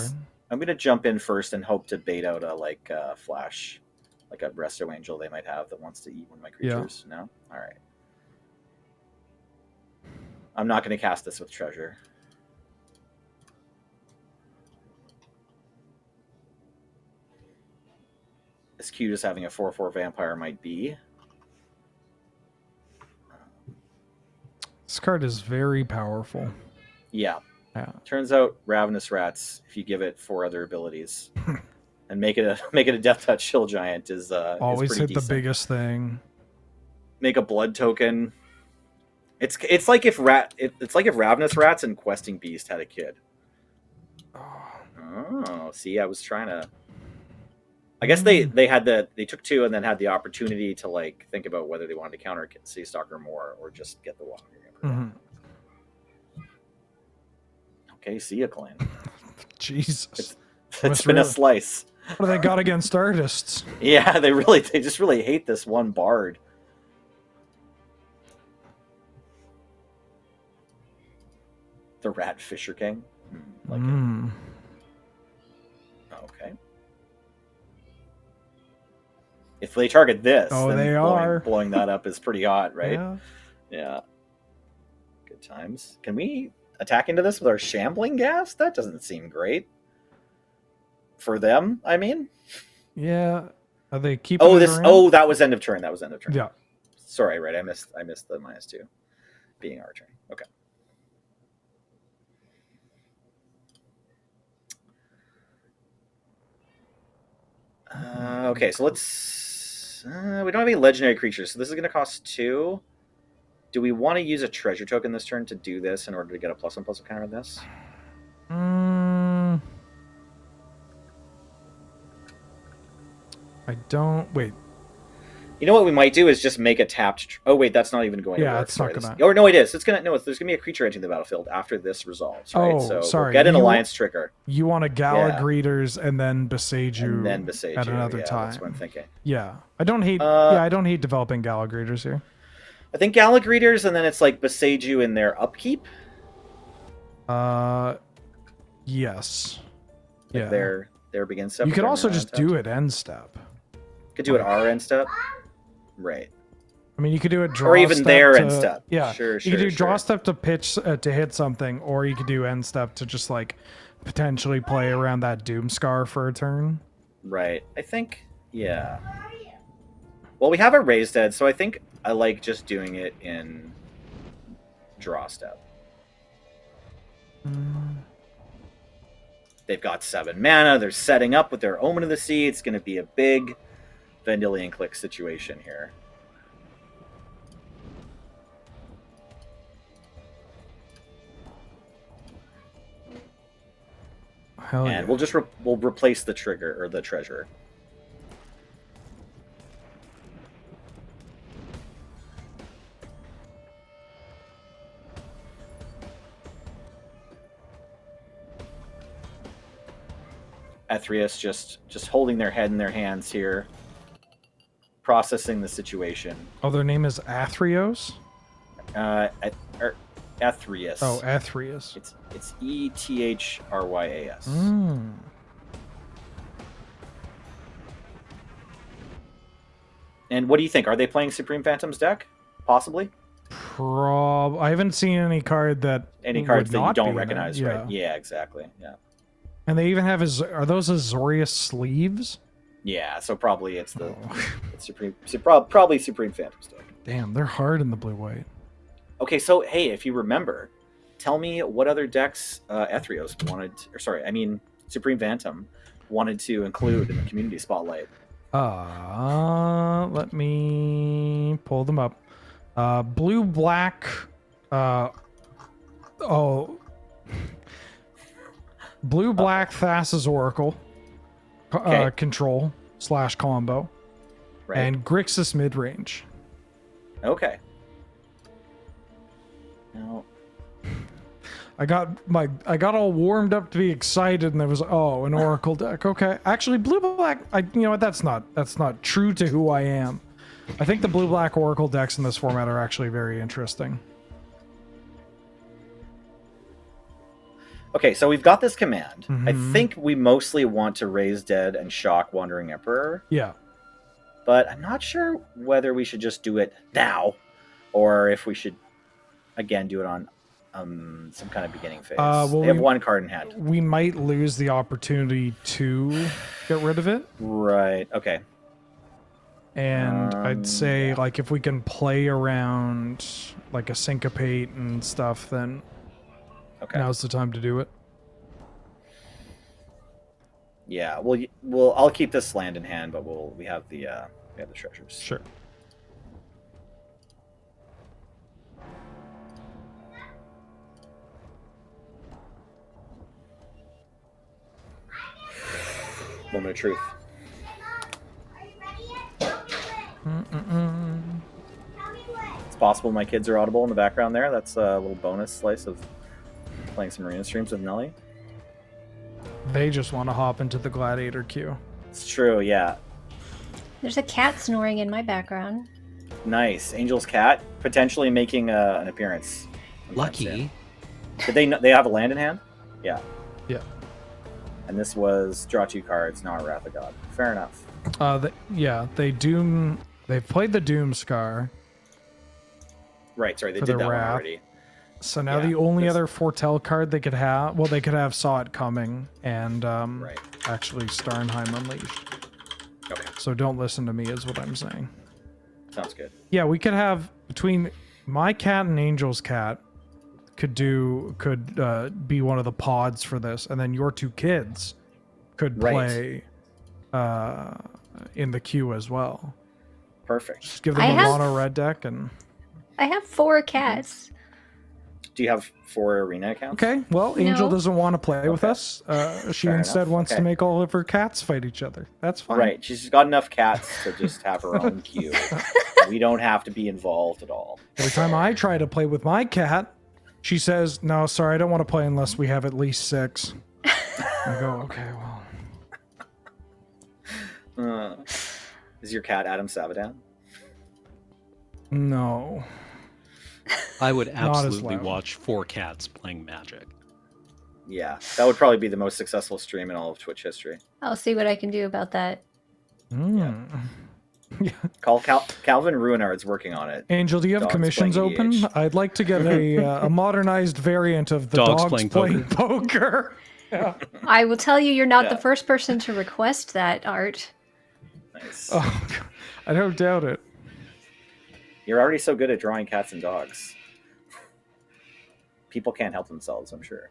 I'm gonna jump in first and hope to bait out a flash, like a Resto Angel they might have that wants to eat one of my creatures. Yeah. No? Alright. I'm not gonna cast this with treasure. As cute as having a 4/4 vampire might be. This card is very powerful. Yeah. Yeah. Turns out Ravenous Rats, if you give it 4 other abilities and make it a Death Touch Shield Giant is always is hit decent. The biggest thing. Make a blood token. It's like if Ravenous Rats and Questing Beast had a kid. Oh, see, I was trying to. I guess they took 2 and then had the opportunity to think about whether they wanted to counter Sea Stalker more or just get the Walker. Mm-hmm. Okay, see ya, Clan. Jesus, it's been a slice. What do they got against artists? Yeah, they just really hate this one bard. The Rat Fisher King. It. Okay. If they target this, then blowing that up is pretty hot, right? Yeah. Good times. Can we attack into this with our Shambling Gas? That doesn't seem great. For them, I mean. Yeah. Are they keeping that was end of turn. Yeah. Sorry, right. I missed the -2 being our turn. Okay. Okay, so let's... we don't have any legendary creatures, so this is going to cost 2. Do we want to use a treasure token this turn to do this in order to get a +1/+1 counter on this? I don't... Wait. You know what we might do is just make a tapped... Oh, wait, that's not even going to work. Yeah, it's not going to... Oh, no, it is. There's going to be a creature entering the battlefield after this resolves, right? Oh, so sorry. We'll get an Alliance trigger. You want a Gala Greeters and then Beseiju at another time. That's what I'm thinking. Yeah. I don't hate developing Gala Greeters here. I think Gala Greeters, and then it's like Beseiju in their upkeep? Yes. Like their begin step. You could also just do it end step. Could do it our end step? Right. I mean, you could do it draw or even step their to, end step. Yeah, sure. You could do draw step to pitch to hit something, or you could do end step to just potentially play around that Doomscar for a turn. Right. I think, yeah. Well, we have a raised head, so I think I like just doing it in draw step. They've got 7 mana. They're setting up with their Omen of the Sea. It's going to be a big Vendilion Click situation here. Hell and we'll replace the trigger or the treasure. Athreus just holding their head in their hands here, processing the situation. Oh, their name is Athreos? Athreus. Oh, Athreus. It's ETHRYAS. And what do you think? Are they playing Supreme Phantom's deck? Possibly? I haven't seen any card that you don't recognize, right? Yeah, exactly. Yeah. And they even have are those Azorius sleeves? Yeah, so probably it's the Oh. probably Supreme Phantom Stick. Damn, they're hard in the blue-white. Okay, so hey, if you remember, tell me what other decks Ethrios wanted, Supreme Phantom wanted to include in the community spotlight. Let me pull them up. Blue black. Oh, blue black Thassa's Oracle. Okay. Control / combo, Right. and Grixis midrange. Okay. Now, I got all warmed up to be excited, and there was an Oracle deck. Okay, actually, blue black. You know what? That's not true to who I am. I think the blue black Oracle decks in this format are actually very interesting. okay, so we've got this command. I Mhm. think we mostly want to raise dead and shock Wandering Emperor, Yeah. but I'm not sure whether we should just do it now, or if we should again do it on some kind of beginning phase. Well, they have we- one card in hand. We might lose the opportunity to get rid of it. Right. Okay. And I'd say, yeah. like, if we can play around, like, a syncopate and stuff, then Okay. now's the time to do it. Yeah. Well, I'll keep this land in hand, but we have the treasures. Sure. Moment of truth. It's possible my kids are audible in the background there. That's a little bonus slice of playing some arena streams with Nelly. They just want to hop into the Gladiator queue. It's true, yeah. There's a cat snoring in my background. Nice. Angel's cat potentially making an appearance. sometime soon. Lucky. Did they have a land in hand? Yeah. Yeah. And this was draw 2 cards, not Wrath of God. Fair enough. They've played the Doom Scar. Right, sorry, they For did the that one Wrath. already. So now Yeah, the only this- other foretell card they could have, they could have Saw It Coming and Right. actually Starnheim Unleashed. Okay. So don't listen to me is what I'm saying. Sounds good. Yeah, we could have between my cat and Angel's cat could be one of the pods for this, and then your 2 kids could Right. play in the queue as well. Perfect. Just give them I a have- mono red deck and I have 4 cats. Do you have 4 arena accounts? okay. Well, Angel No. doesn't want to play with Okay. us. She Fair instead enough. wants to Okay. make all of her cats fight each other. That's fine. Right. She's got enough cats to just have her own queue. We don't have to be involved at all. Every time I try to play with my cat, she says, "No, sorry, I don't want to play unless we have at least 6." I go, "Okay, well, Is your cat Adam Sabadan? no." I would as absolutely loud. watch 4 cats playing Magic. Yeah, that would probably be the most successful stream in all of Twitch history. I'll see what I can do about that. Yeah. Call Calvin Ruinard's working on it. Angel, do you have Dogs commissions playing open? EDH. I'd like to get a modernized variant of the Dogs dogs, playing playing poker. Yeah. I will tell you, you're not Yeah. the first person to request that, Art. Nice. Oh, God. I don't doubt it. You're already so good at drawing cats and dogs. People can't help themselves, I'm sure.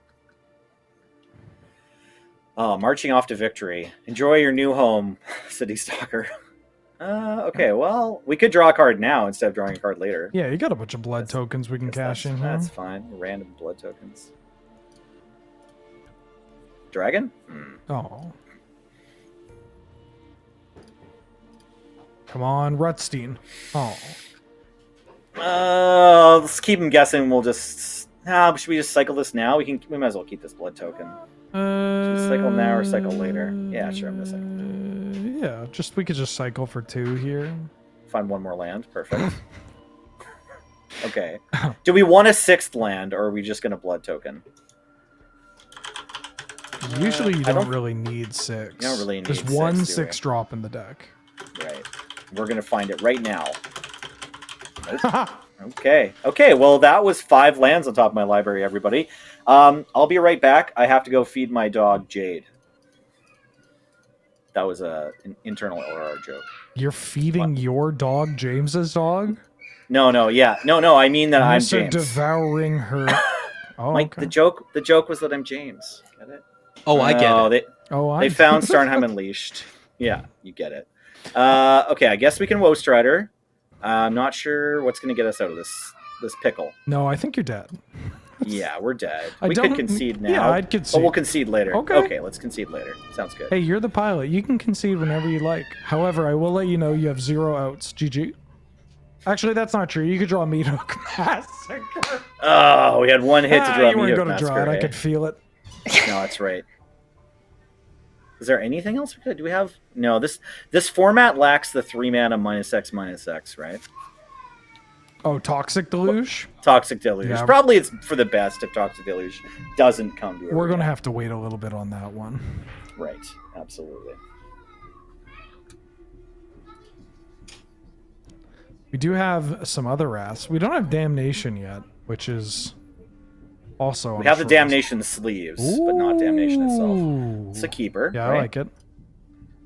Oh, marching off to victory. Enjoy your new home, City Stalker. Okay, well, we could draw a card now instead of drawing a card later. Yeah, you got a bunch of blood tokens we can cash in here. That's fine. Random blood tokens. Dragon? Oh. Come on, Rutstein. Oh. Let's keep him guessing. We'll just... should we just cycle this now? We might as well keep this blood token. Should we cycle now or cycle later? Yeah, sure, I'm gonna cycle. Yeah, we could just cycle for 2 here. Find one more land. Perfect. Okay. Do we want a 6th land, or are we just going to blood token? Usually you I don't don't- really need 6. You don't really There's need one 6, do 6 drop in the deck. Right. We're going to find it right now. Nope. Okay, well, that was 5 lands on top of my library, everybody. I'll be right back. I have to go feed my dog, Jade. That was an internal LRR joke. You're feeding your dog James's dog? No, yeah. No, I mean that You I'm said James. devouring her. Oh, Mike, okay. the joke was that I'm James. Get it? Oh, I get it. They found Starnheim Unleashed. Yeah, you get it. Okay, I guess we can Woe Strider. I'm not sure what's going to get us out of this pickle. No, I think you're dead. Yeah, we're dead. I We could don't- concede now. yeah, I'd concede. But we'll concede later. Okay. Okay, let's concede later. Sounds good. Hey, you're the pilot. You can concede whenever you like. However, I will let you know you have 0 outs. GG. Actually, that's not true. You could draw a Meat Hook Massacre. Oh, we had one hit to draw you Meat weren't Hook going to draw Massacre, it. I eh? could feel it. No, that's right. Is there anything else we could? Do we have? No, this format lacks the 3-mana -X/-X, right? Oh, Toxic Deluge? Toxic Deluge. Yeah. Probably it's for the best if Toxic Deluge doesn't come to We're going to Arena. have to wait a little bit on that one. Right, absolutely. We do have some other wraths. We don't have Damnation yet, which is also We on have the short list. Damnation sleeves, but not Damnation itself. Ooh. It's a keeper. Yeah, right? I like it.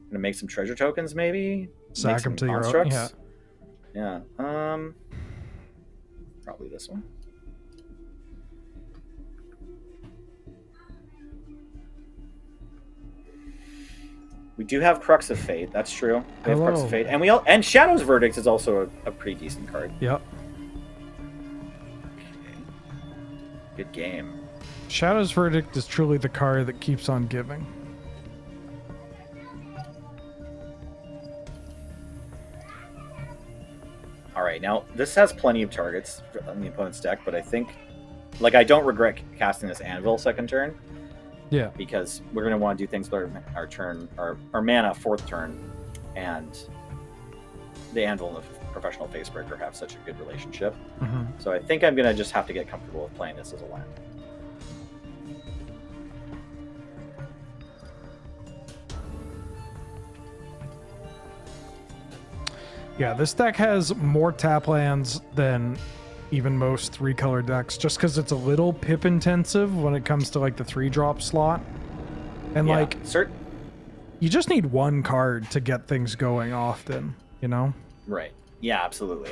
Gonna make some treasure tokens, maybe. Sack Make some them to your own. constructs? Yeah. Yeah. Probably this one. We do have Crux of Fate. That's true. We have Crux Hello. of Fate, and Shadow's Verdict is also a pretty decent card. Yep. Good game. Shadow's Verdict is truly the card that keeps on giving. All right, now this has plenty of targets on the opponent's deck, but I think, like, I don't regret casting this Anvil second turn Yeah. because we're going to want to do things with our turn, our mana fourth turn, and the Anvil and the Professional Facebreaker have such a good relationship. hmm So I think I'm going to just have to get comfortable with playing this as a land. Yeah, this deck has more tap lands than even most 3-color decks, just because it's a little pip intensive when it comes to like the 3-drop slot. And Yeah, like, you just need one card to get things going often, you know? Right. Yeah, absolutely.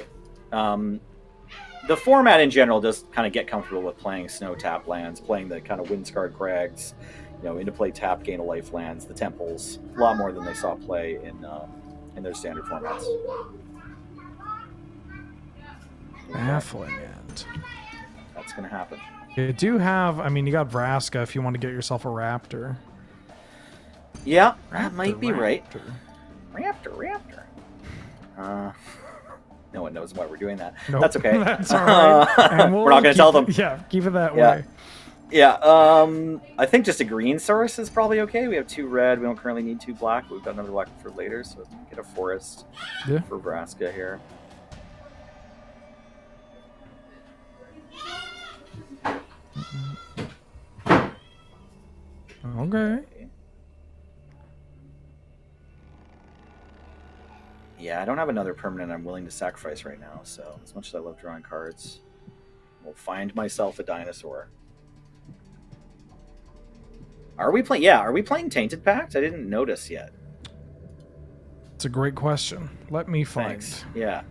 The format in general does kind of get comfortable with playing snow tap lands, playing the kind of Windscarred Crags, into play tap, gain a life lands, the temples, a lot more than they saw play in their standard formats. Baffling End. That's going to happen. You do have, I mean, you got Vraska if you want to get yourself a Raptor. Yeah, that might be right. Raptor. Raptor. No one knows why we're doing that. Nope. That's okay. That's all right. And We're not going to tell them. Yeah, keep it that Yeah. way. Yeah, I think just a green source is probably okay. We have 2 red. We don't currently need 2 black. We've got another black for later, so get a forest Yeah. for Vraska here. Okay. Yeah, I don't have another permanent I'm willing to sacrifice right now, so as much as I love drawing cards, I'll find myself a dinosaur. Are we playing? Yeah, are we playing Tainted Pact? I didn't notice yet. It's a great question. Let me find. Thanks. Yeah.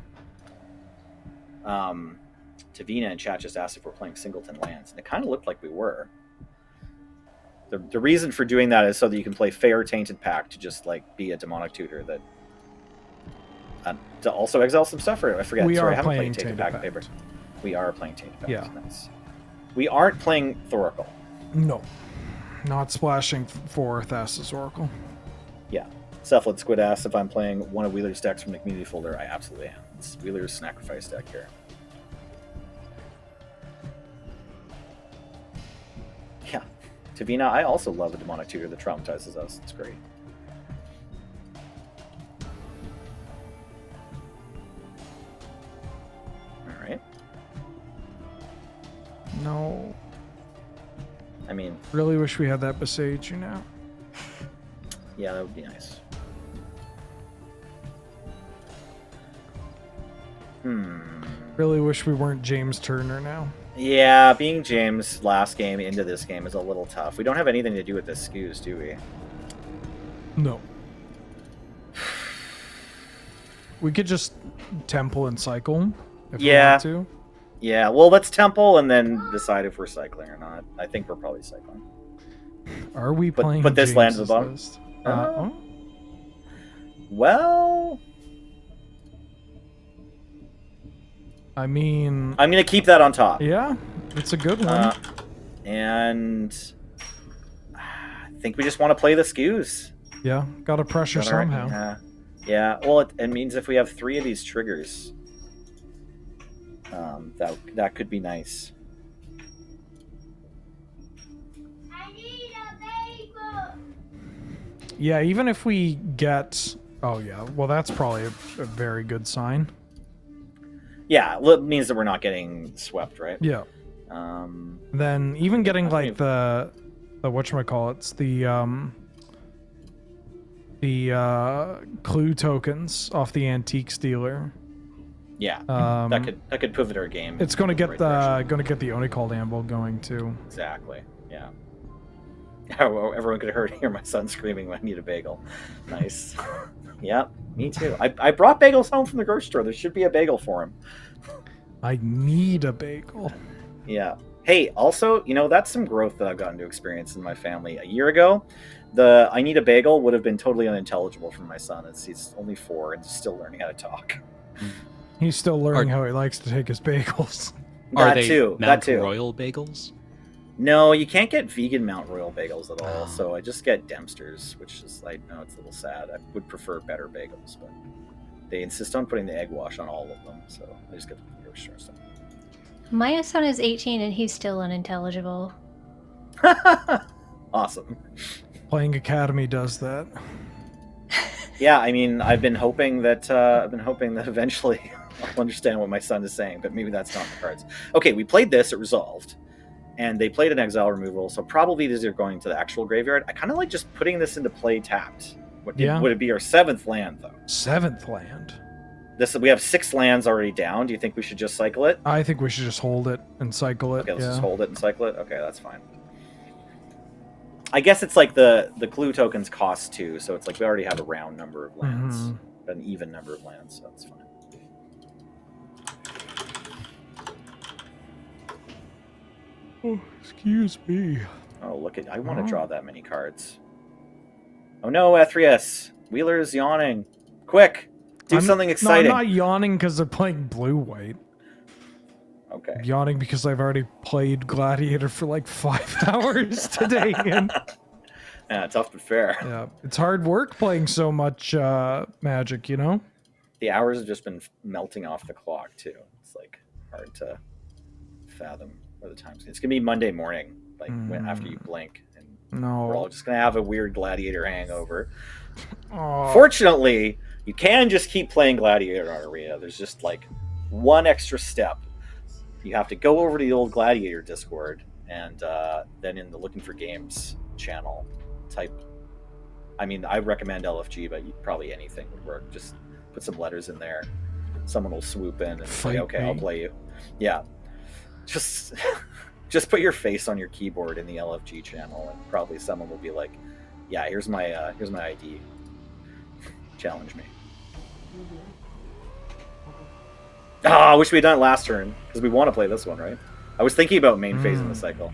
Tavina in chat just asked if we're playing Singleton Lands, and it kind of looked like we were. The reason for doing that is so that you can play Fair Tainted Pact to just like be a demonic tutor that to also exile some stuff. Or I forget. We Sorry, are I haven't playing played Tainted Tainted Pact paper. Pact. We are playing Tainted Pact. Yeah. Nice. We aren't playing Thoracle. No. Not splashing for Thassa's Oracle. Yeah. Cephalid Squid asks if I'm playing one of Wheeler's decks from the community folder. I absolutely am. It's Wheeler's Sacrifice deck here. Yeah. Tavina, I also love a demonic tutor that traumatizes us. It's great. Alright. No. I mean, Really wish we had that Besage you now. yeah, that would be nice. Really wish we weren't James Turner now. Yeah, being James last game into this game is a little tough. We don't have anything to do with the skews, do we? No. We could just temple and cycle if Yeah. we want to. Yeah, well, let's temple and then decide if we're cycling or not. I think we're probably cycling. Are we But- playing but this land at the James's bottom? list? Oh. Well, I mean, I'm going to keep that on top. yeah, it's a good one. And I think we just want to play the skews. Yeah, gotta pressure somehow. Yeah. Well, it means if we have 3 of these triggers, that could be nice. Yeah, even if we get... Oh, yeah. Well, that's probably a very good sign. Yeah, well, it means that we're not getting swept, right? Yeah. Um, Then even getting, I like, think- the whatchamacallits, the clue tokens off the Antiques dealer. yeah, Um, that could pivot our game. It's going to in get right the direction. Onicalled Amble going, too. Exactly. Yeah. Everyone could hear my son screaming, "I need a bagel." Nice. Yeah, me too. I brought bagels home from the grocery store. There should be a bagel for him. I need a bagel. Yeah. Hey, also, that's some growth that I've gotten to experience in my family. A year ago, the "I need a bagel" would have been totally unintelligible for my son, as he's only 4 and still learning how to talk. He's still learning how he likes to take his bagels. Are That they too. Mount That too. Royal bagels? No, you can't get vegan Mount Royal bagels at all. So I just get Dempster's, which is like, no, it's a little sad. I would prefer better bagels, but they insist on putting the egg wash on all of them. So I just get the grocery store My son is 18 and he's still unintelligible. stuff. Awesome. Playing Academy does that. Yeah, I mean, I've been hoping that eventually I'll understand what my son is saying, but maybe that's not in the cards. Okay, we played this, it resolved, and they played an exile removal, so probably these are going to the actual graveyard. I kind of like just putting this into play tapped. Yeah. Would it be our 7th land, though? 7th land. We have 6 lands already down. Do you think we should just cycle it? I think we should just hold it and cycle it. Okay, let's yeah. just hold it and cycle it. Okay, that's fine. I guess it's like the clue tokens cost 2, so it's like we already have a round number of lands, an even number of lands, so that's fine. Oh, excuse me. Oh, look at! I want to draw that many cards. Oh no, Ethereus! Wheeler's yawning. Quick, do something exciting. No, I'm not yawning because they're playing blue-white. Okay. I'm yawning because I've already played Gladiator for like 5 hours today. And Yeah, tough but fair. yeah, it's hard work playing so much Magic, you know? The hours have just been melting off the clock too. It's like hard to fathom where the time's. It's gonna be Monday morning, like after you blink, and we're all No. just gonna have a weird Gladiator hangover. Oh, Fortunately, you can just keep playing Gladiator on Arena. There's just like one extra step. You have to go over to the old Gladiator Discord, and then in the Looking for Games channel, type. I mean, I recommend LFG, but probably anything would work. Just put some letters in there. Someone will swoop in and say, Fight "Okay, me. I'll play you." Yeah, just put your face on your keyboard in the LFG channel, and probably someone will be like, "Yeah, here's my ID. Challenge me." I wish we had done it last turn, because we want to play this one, right? I was thinking about main phase in the cycle.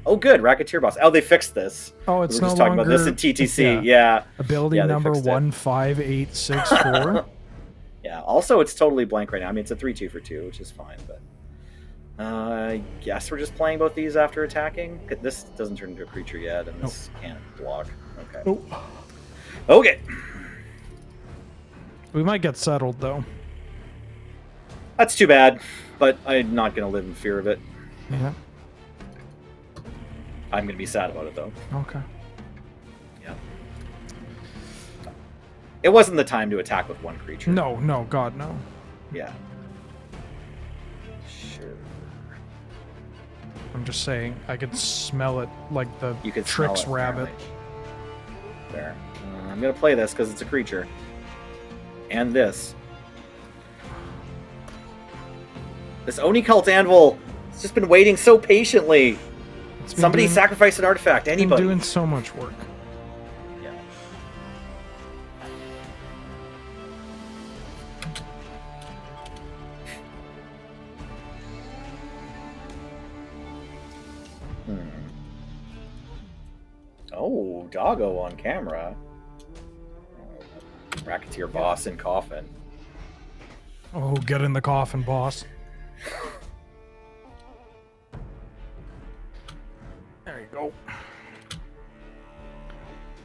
Oh, good, Racketeer Boss. Oh, they fixed this. oh, We it's were no just talking longer about this in TTC. Yeah. Ability Yeah, they number fixed it. 15864. Yeah. Also, it's totally blank right now. I mean, it's a 3/2 for 2, which is fine, but I guess we're just playing both these after attacking. This doesn't turn into a creature yet, and this can't block. Okay. Oh, Okay. we might get settled though. That's too bad, but I'm not going to live in fear of it. Yeah. I'm going to be sad about it, though. Okay. Yeah. It wasn't the time to attack with one creature. No, God, no. Yeah. Sure. I'm just saying, I could smell it like the You could smell Trix it, rabbit. apparently. There. I'm going to play this because it's a creature. And this. This Oni Cult Anvil has just been waiting so patiently. It's been Somebody doing- sacrifice an artifact. been Anybody. doing so much work. Yeah. Oh, doggo on camera. Racketeer boss in coffin. Oh, get in the coffin, boss. There you go.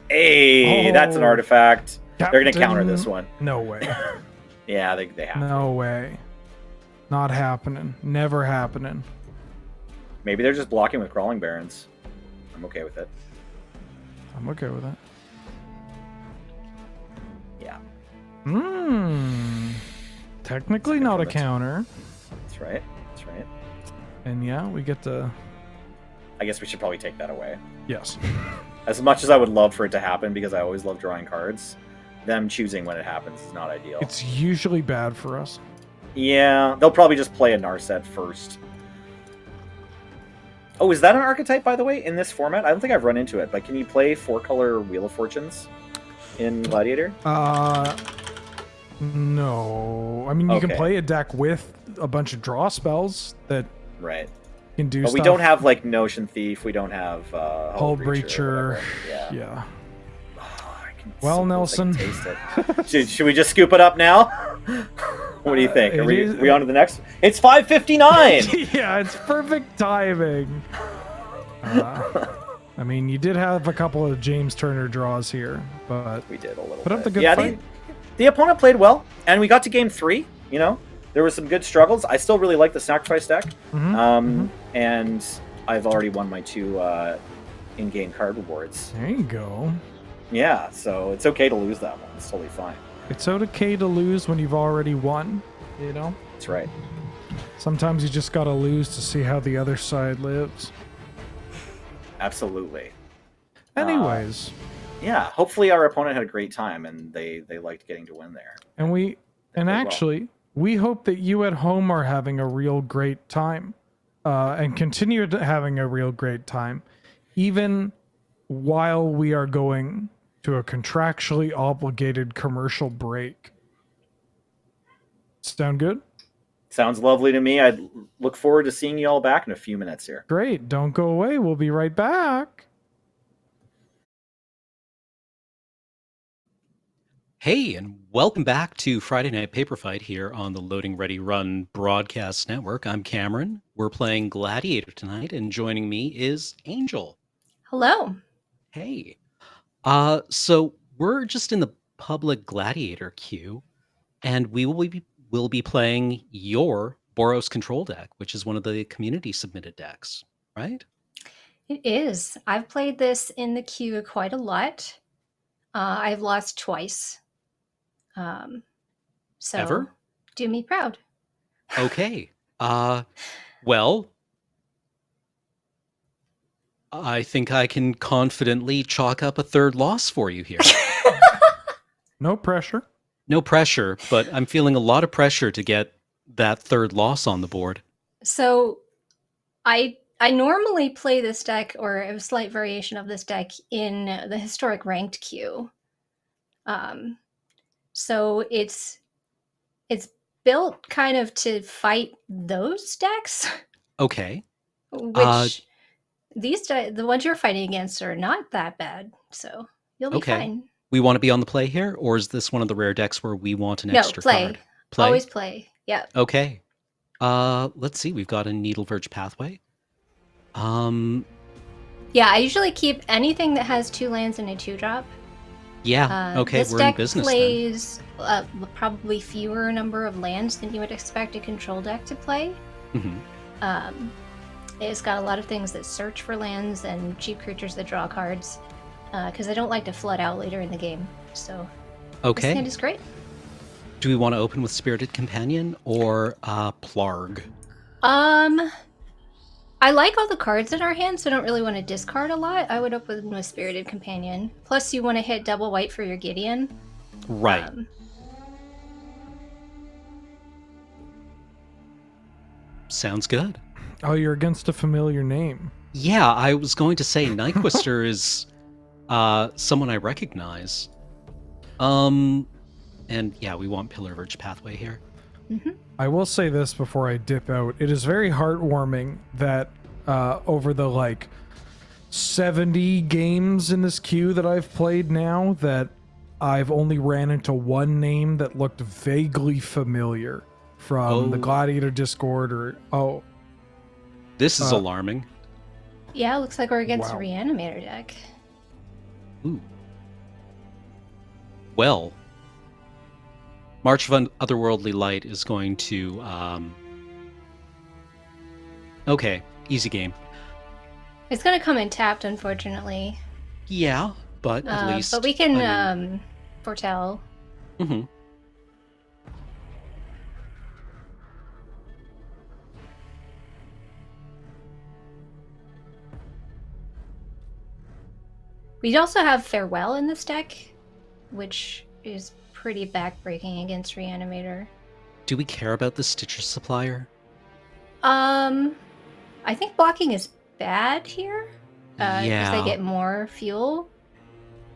Hey, that's an artifact. They're going to counter Captain- this one. No way. Yeah, they have. No way. Not happening. Never happening. Maybe they're just blocking with crawling barons. I'm okay with it. I'm okay with that. Yeah, Technically not a counter. that's right. That's right. And yeah, we get to... I guess we should probably take that away. Yes. As much as I would love for it to happen, because I always love drawing cards, them choosing when it happens is not ideal. It's usually bad for us. Yeah, they'll probably just play a Narset first. Oh, is that an archetype, by the way, in this format? I don't think I've run into it, but can you play 4-color Wheel of Fortunes in Gladiator? No. I mean, you can Okay. play a deck with a bunch of draw spells that Right. can do But stuff. we don't have, like, Notion Thief, we don't have Hull Breacher. or Breacher. whatever. Yeah. Yeah. Oh, I can Well, so Nelson. taste it. should we just scoop it up now? What do you think? Are it we, is- we on to the next? It's 5:59! Yeah, it's perfect timing. I mean, you did have a couple of James Turner draws here, but We did a little put up bit. the good Yeah, fight. the opponent played well, and we got to game 3, you know? There were some good struggles. I still really like the sacrifice deck. And I've already won my 2 in-game card rewards. There you go. Yeah, so it's okay to lose that one. It's totally fine. It's okay to lose when you've already won, you know? That's right. Sometimes you just gotta lose to see how the other side lives. Absolutely. Anyways, Yeah, hopefully our opponent had a great time, and they liked getting to win there. and played well. actually, we hope that you at home are having a real great time, and continue having a real great time, even while we are going to a contractually obligated commercial break. Sound good? Sounds lovely to me. I look forward to seeing you all back in a few minutes here. Great. Don't go away. We'll be right back. Hey, and welcome back to Friday Night Paper Fight here on the Loading Ready Run Broadcast Network. I'm Cameron. We're playing Gladiator tonight, and joining me is Angel. Hello. Hey. So we're just in the public Gladiator queue, and we will be playing your Boros control deck, which is one of the community submitted decks, right? It is. I've played this in the queue quite a lot. I've lost twice. So Ever? do me proud. Okay. Well, I think I can confidently chalk up a third loss for you here. No pressure. No pressure, but I'm feeling a lot of pressure to get that third loss on the board. So I normally play this deck or a slight variation of this deck in the historic ranked queue. So it's built kind of to fight those decks, Okay. which the ones you're fighting against are not that bad. So you'll be Okay. fine. We want to be on the play here, or is this one of the rare decks where we want an No, extra play. card? Play. Always play. Yeah. Okay. Let's see. We've got a Needle Verge Pathway. Yeah, I usually keep anything that has 2 lands and a 2-drop. Yeah. Okay, This we're in deck business then. plays probably fewer number of lands than you would expect a control deck to play. Mhm. It's got a lot of things that search for lands and cheap creatures that draw cards, because I don't like to flood out later in the game. So this Okay. hand is great. Do we want to open with Spirited Companion or Plarg? I like all the cards in our hand, so I don't really want to discard a lot. I would open with Spirited Companion. Plus, you want to hit double white for your Gideon. Right. Sounds good. Oh, you're against a familiar name. Yeah, I was going to say Nyquist is someone I recognize. And yeah, we want Pillar Verge Pathway here. I will say this before I dip out. It is very heartwarming that over the 70 games in this queue that I've played now that I've only ran into one name that looked vaguely familiar from the Gladiator Discord or This is alarming. Yeah, looks like we're against Wow. a Reanimator deck. Ooh. Well, March of Otherworldly Light is going to okay, easy game. It's gonna come in tapped, unfortunately. Yeah, but at least. But we can foretell. Mm-hmm. We also have Farewell in this deck, which is pretty backbreaking against Reanimator. Do we care about the Stitcher Supplier? I think blocking is bad here. Because they get more fuel.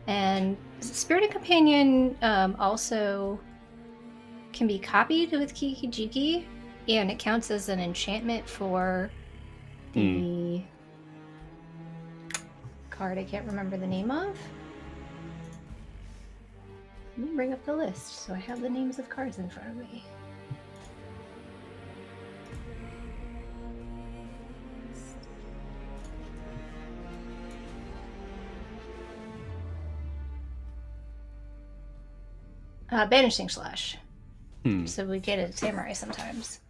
And Spirited Companion also can be copied with Kiki-Jiki, and it counts as an enchantment for the card I can't remember the name of. Let me bring up the list so I have the names of cards in front of me. Banishing Slash. So we get a Samurai sometimes.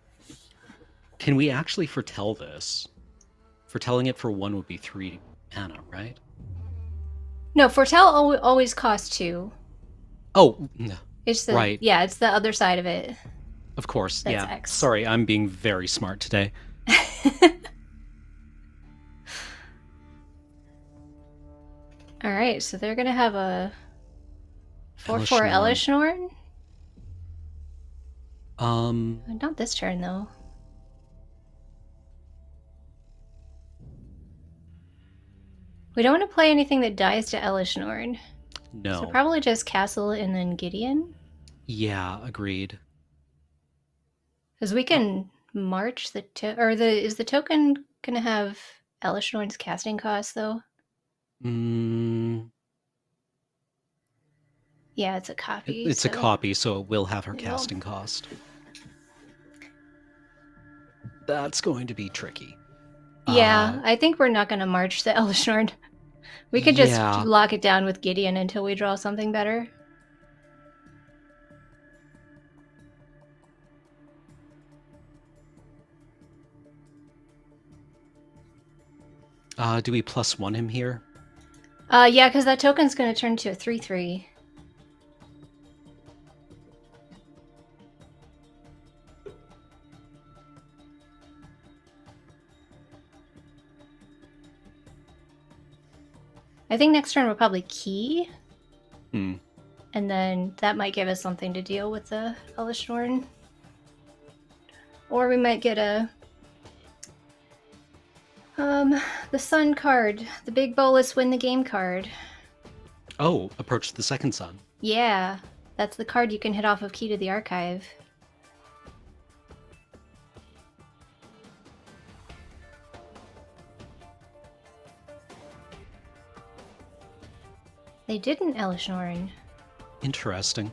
Can we actually foretell this? Foretelling it for 1 would be 3 mana, right? No, foretell always costs 2. Oh, no. It's the right. Yeah, it's the other side of it. Of course, That's yeah. X. Sorry, I'm being very smart today. All right, so they're gonna have a 4/4 Elishnorn. Elishnorn. Not this turn though. We don't want to play anything that dies to Elishnorn. No. So probably just Castle and then Gideon. Yeah, agreed. Because we can march the is the token gonna have Elishnorn's casting cost though? Yeah, it's a copy. It's a copy, so it will have her casting cost. That's going to be tricky. Yeah, I think we're not going to march the Elishnorn. We could just lock it down with Gideon until we draw something better. Do we +1 him here? Yeah, because that token's going to turn to a 3/3. I think next turn we'll probably key. And then that might give us something to deal with the Elishnorn. Or we might get a... the Sun card. The Big Bolus Win the Game card. Oh, Approach the Second Sun. Yeah, that's the card you can hit off of Key to the Archive. They didn't Elishnorn. Interesting.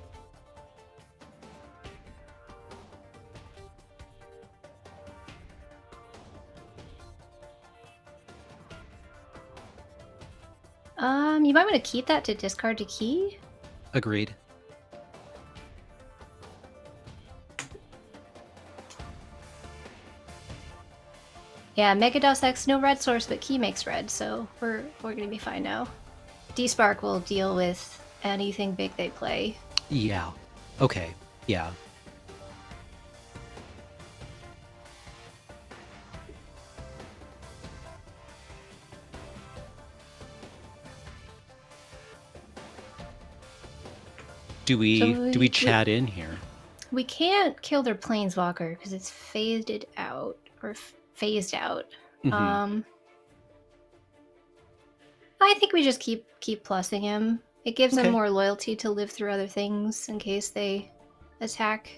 You might want to keep that to discard to key. Agreed. Yeah, Megados X, no red source, but key makes red, so we're gonna be fine now. D-Spark will deal with anything big they play. Yeah. Okay. Yeah. Do we chat in here? We can't kill their Planeswalker because it's phased out. Mm-hmm. I think we just keep plussing him. It gives them more loyalty to live through other things in case they attack.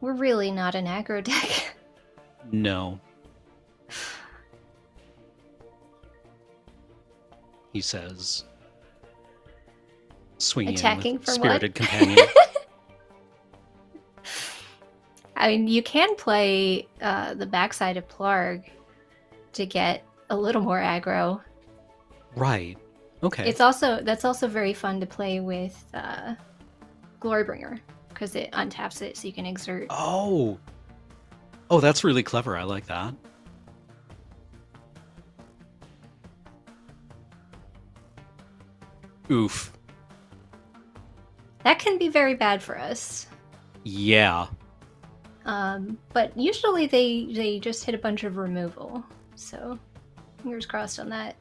We're really not an aggro deck. No. he says, swinging Attacking in with for Spirited what? Companion. I mean, you can play the backside of Plarg to get a little more aggro. Right. Okay. That's also very fun to play with Glorybringer, because it untaps it so you can exert. Oh, that's really clever. I like that. Oof. That can be very bad for us. Yeah. But usually they just hit a bunch of removal, so fingers crossed on that.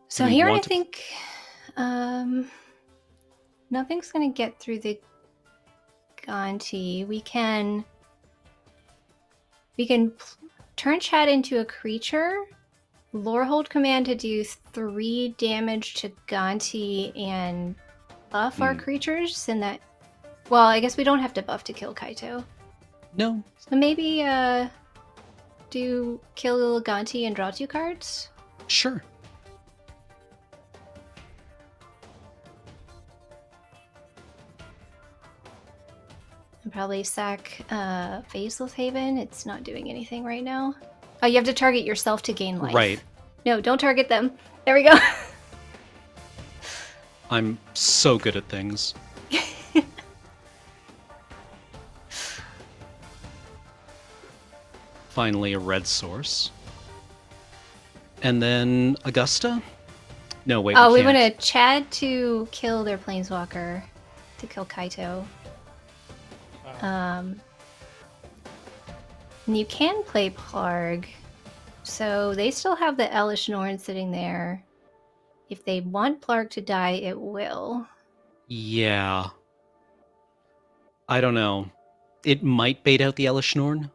So here I think nothing's gonna get through the Gonti. We can turn Chad into a creature, Lorehold command to do 3 damage to Gonti and buff our creatures, and that. Well, I guess we don't have to buff to kill Kaito. No. So maybe do kill Gonti and draw 2 cards? Sure. And probably sack Faceless Haven. It's not doing anything right now. Oh, you have to target yourself to gain life. Right. No, don't target them. There we go. I'm so good at things. Finally, a red source. And then Augusta? No, wait. Oh, we want to Chad to kill their Planeswalker, to kill Kaito. And you can play Plarg, so they still have the Elish Norn sitting there. If they want Plarg to die, it will. Yeah. I don't know. It might bait out the Elish Norn.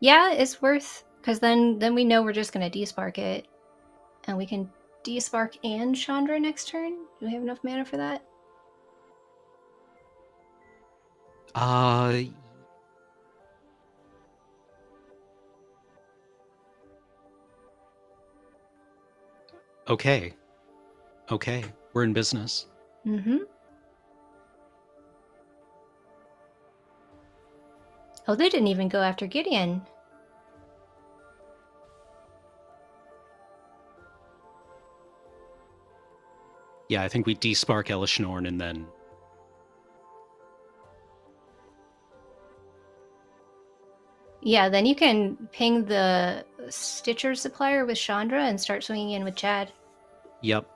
Yeah, it's worth, because then we know we're just going to despark it. And we can despark and Chandra next turn. Do we have enough mana for that? Okay. We're in business. Mm-hmm. Oh, they didn't even go after Gideon. Yeah, I think we despark Elish Norn and then... Yeah, then you can ping the Stitcher supplier with Chandra and start swinging in with Chad. Yep.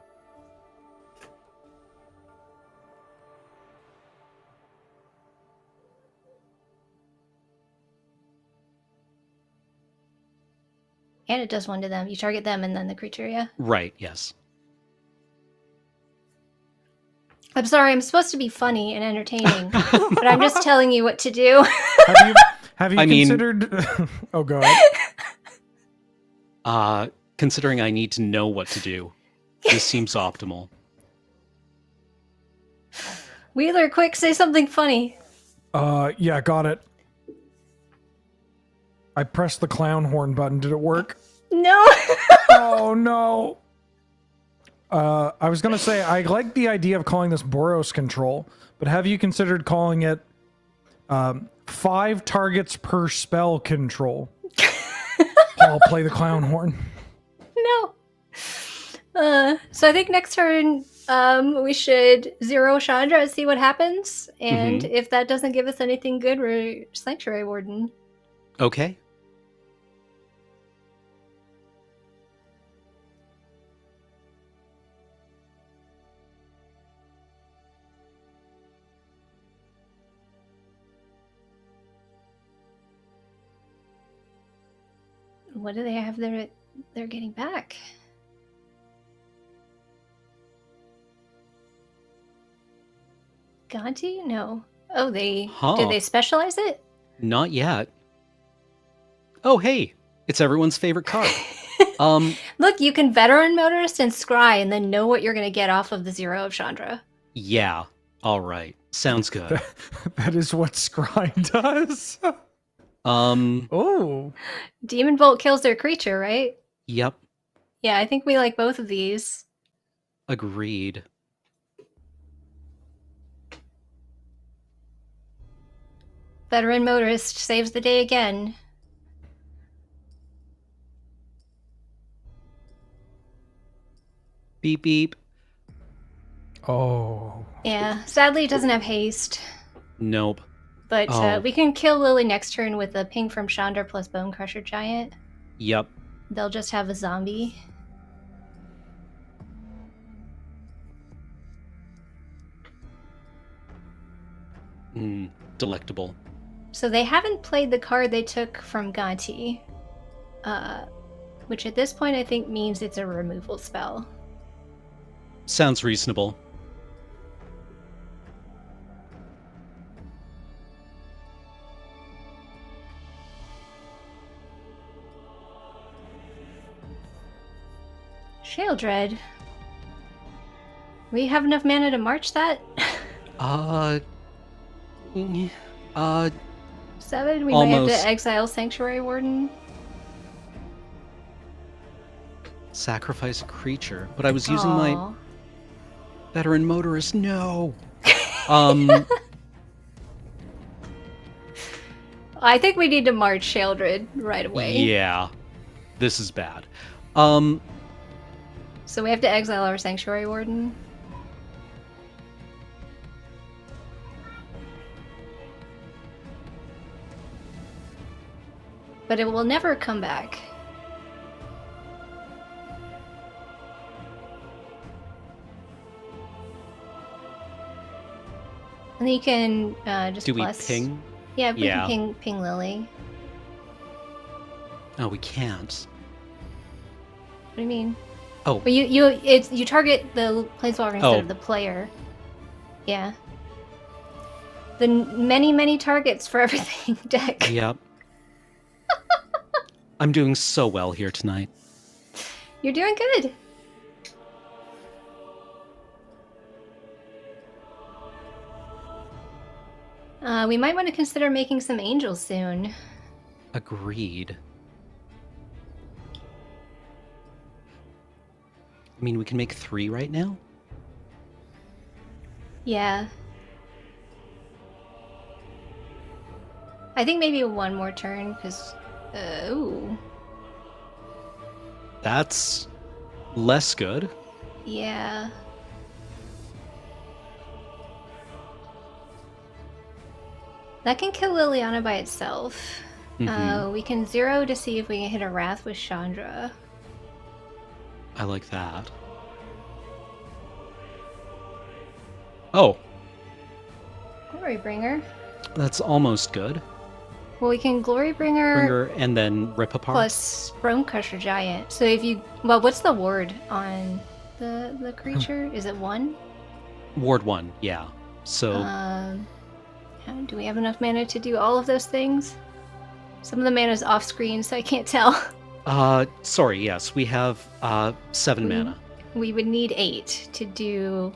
And it does 1 to them. You target them and then the creature, yeah? Right, yes. I'm sorry, I'm supposed to be funny and entertaining, but I'm just telling you what to do. Have you I mean- considered... Oh, go ahead. Considering I need to know what to do, this seems optimal. Wheeler, quick, say something funny. Yeah, got it. I pressed the clown horn button. Did it work? No! Oh, no. I was going to say, I like the idea of calling this Boros Control, but have you considered calling it 5 targets per spell control? I'll play the clown horn. No. So I think next turn we should 0 Chandra and see what happens. And if that doesn't give us anything good, we're Sanctuary Warden. Okay. What do they have they're getting back? Gonti? No. Oh, did they specialize it? Not yet. Oh, hey, it's everyone's favorite card. Look, you can Veteran Motorist and Scry and then know what you're going to get off of the 0 of Chandra. Yeah, All right. Sounds good. That is what Scry does. Oh. Demon Bolt kills their creature, right? Yep. Yeah, I think we like both of these. Agreed. Veteran Motorist saves the day again. Beep beep. Oh. Yeah, sadly it doesn't have haste. Nope. But we can kill Lily next turn with a ping from Chandra plus Bone Crusher Giant. Yep. They'll just have a zombie. Delectable. So they haven't played the card they took from Ganti, which at this point I think means it's a removal spell. Sounds reasonable. Sheoldred. We have enough mana to march that? 7? We might have Almost. to exile Sanctuary Warden. Sacrifice a creature. But I was using my Veteran Motorist. No. I think we need to march Sheoldred right away. Yeah. This is bad. So we have to exile our Sanctuary Warden. But it will never come back. And then you can just Do we plus... ping? Yeah, we can ping Lily. Oh, we can't. What do you mean? Oh. But you target the planeswalker instead of the player. Yeah. The many targets for everything deck. Yep. I'm doing so well here tonight. You're doing good. We might want to consider making some angels soon. Agreed. I mean, we can make 3 right now? Yeah. I think maybe one more turn, because... ooh. That's less good. Yeah. That can kill Liliana by itself. Mm-hmm. We can 0 to see if we can hit a Wrath with Chandra. I like that. Oh. Glorybringer. That's almost good. Well, we can Glorybringer and then rip apart. plus Bone Crusher Giant. So if you... Well, what's the ward on the creature? Is it 1? Ward 1, yeah. So... do we have enough mana to do all of those things? Some of the mana's off screen, so I can't tell. Sorry, yes. We have 7 mana. We would need 8 to do...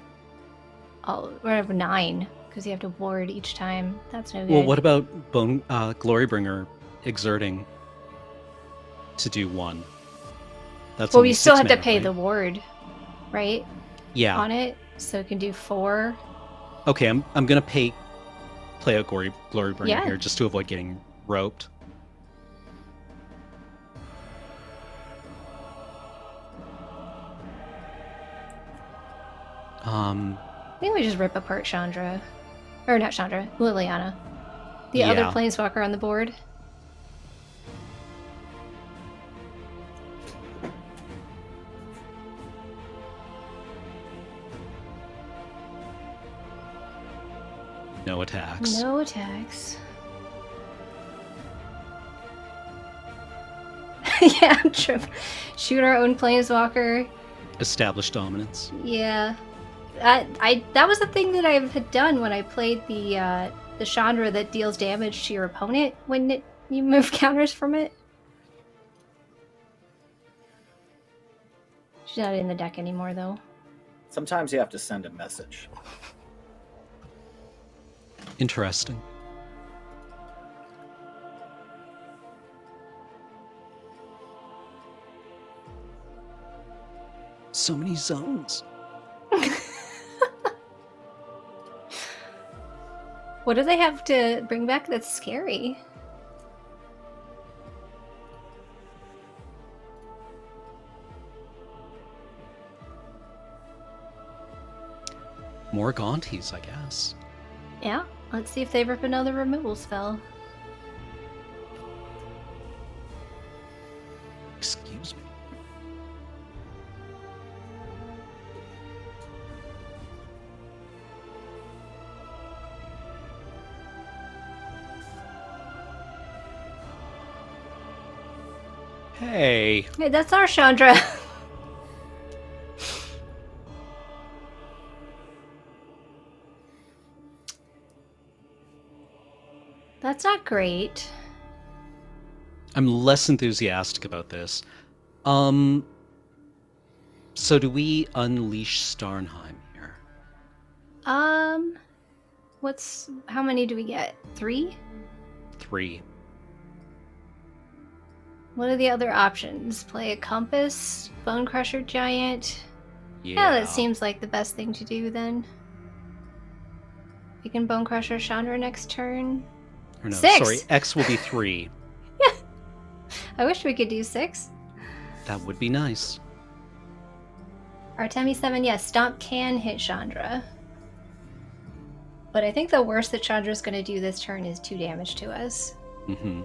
or 9, because you have to ward each time. That's no good. Well, what about Glorybringer exerting to do 1? That's well, we still have to mana, pay right? the ward, right? Yeah. On it, so it can do 4. Okay, I'm gonna play out Glorybringer here just to avoid getting roped. I think we just rip apart Chandra. Or not Chandra, Liliana. The other planeswalker on the board. No attacks. No attacks. Yeah, shoot our own planeswalker. Establish dominance. Yeah. That was the thing that I had done when I played the Chandra that deals damage to your opponent when you move counters from it. She's not in the deck anymore, though. Sometimes you have to send a message. Interesting. So many zones. What do they have to bring back that's scary? More Gaunties, I guess. Yeah, let's see if they rip another removal spell. Excuse me. Hey. Hey, that's our Chandra. That's not great. I'm less enthusiastic about this. So do we unleash Starnheim here? How many do we get? 3? 3. What are the other options? Play a Compass, Bone Crusher Giant. Yeah. That seems like the best thing to do then. We can Bone Crusher Chandra next turn. Or no, 6! sorry, X will be 3. I wish we could do 6. That would be nice. Artemi 7, yes, Stomp can hit Chandra. But I think the worst that Chandra's going to do this turn is 2 damage to us. Mm-hmm.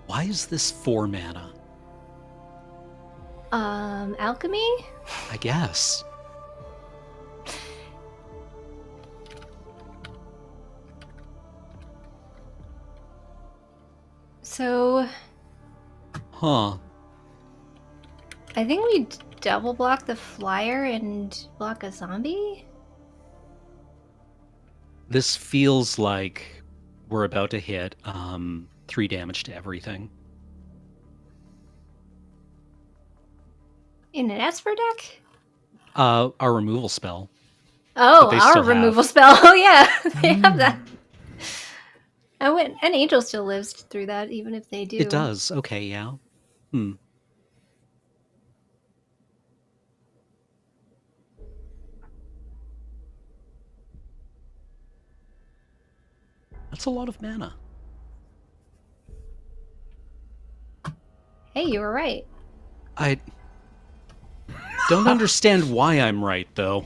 Why is this 4 mana? Alchemy? I guess. So, Huh. I think we double block the flyer and block a zombie? This feels like we're about to hit 3 damage to everything. In an Esper deck? Our removal spell. Oh, they our still removal have. spell. Oh, yeah, they have that. And Angel still lives through that, even if they do. It does. Okay, yeah. That's a lot of mana. Hey, you were right. I don't understand why I'm right, though.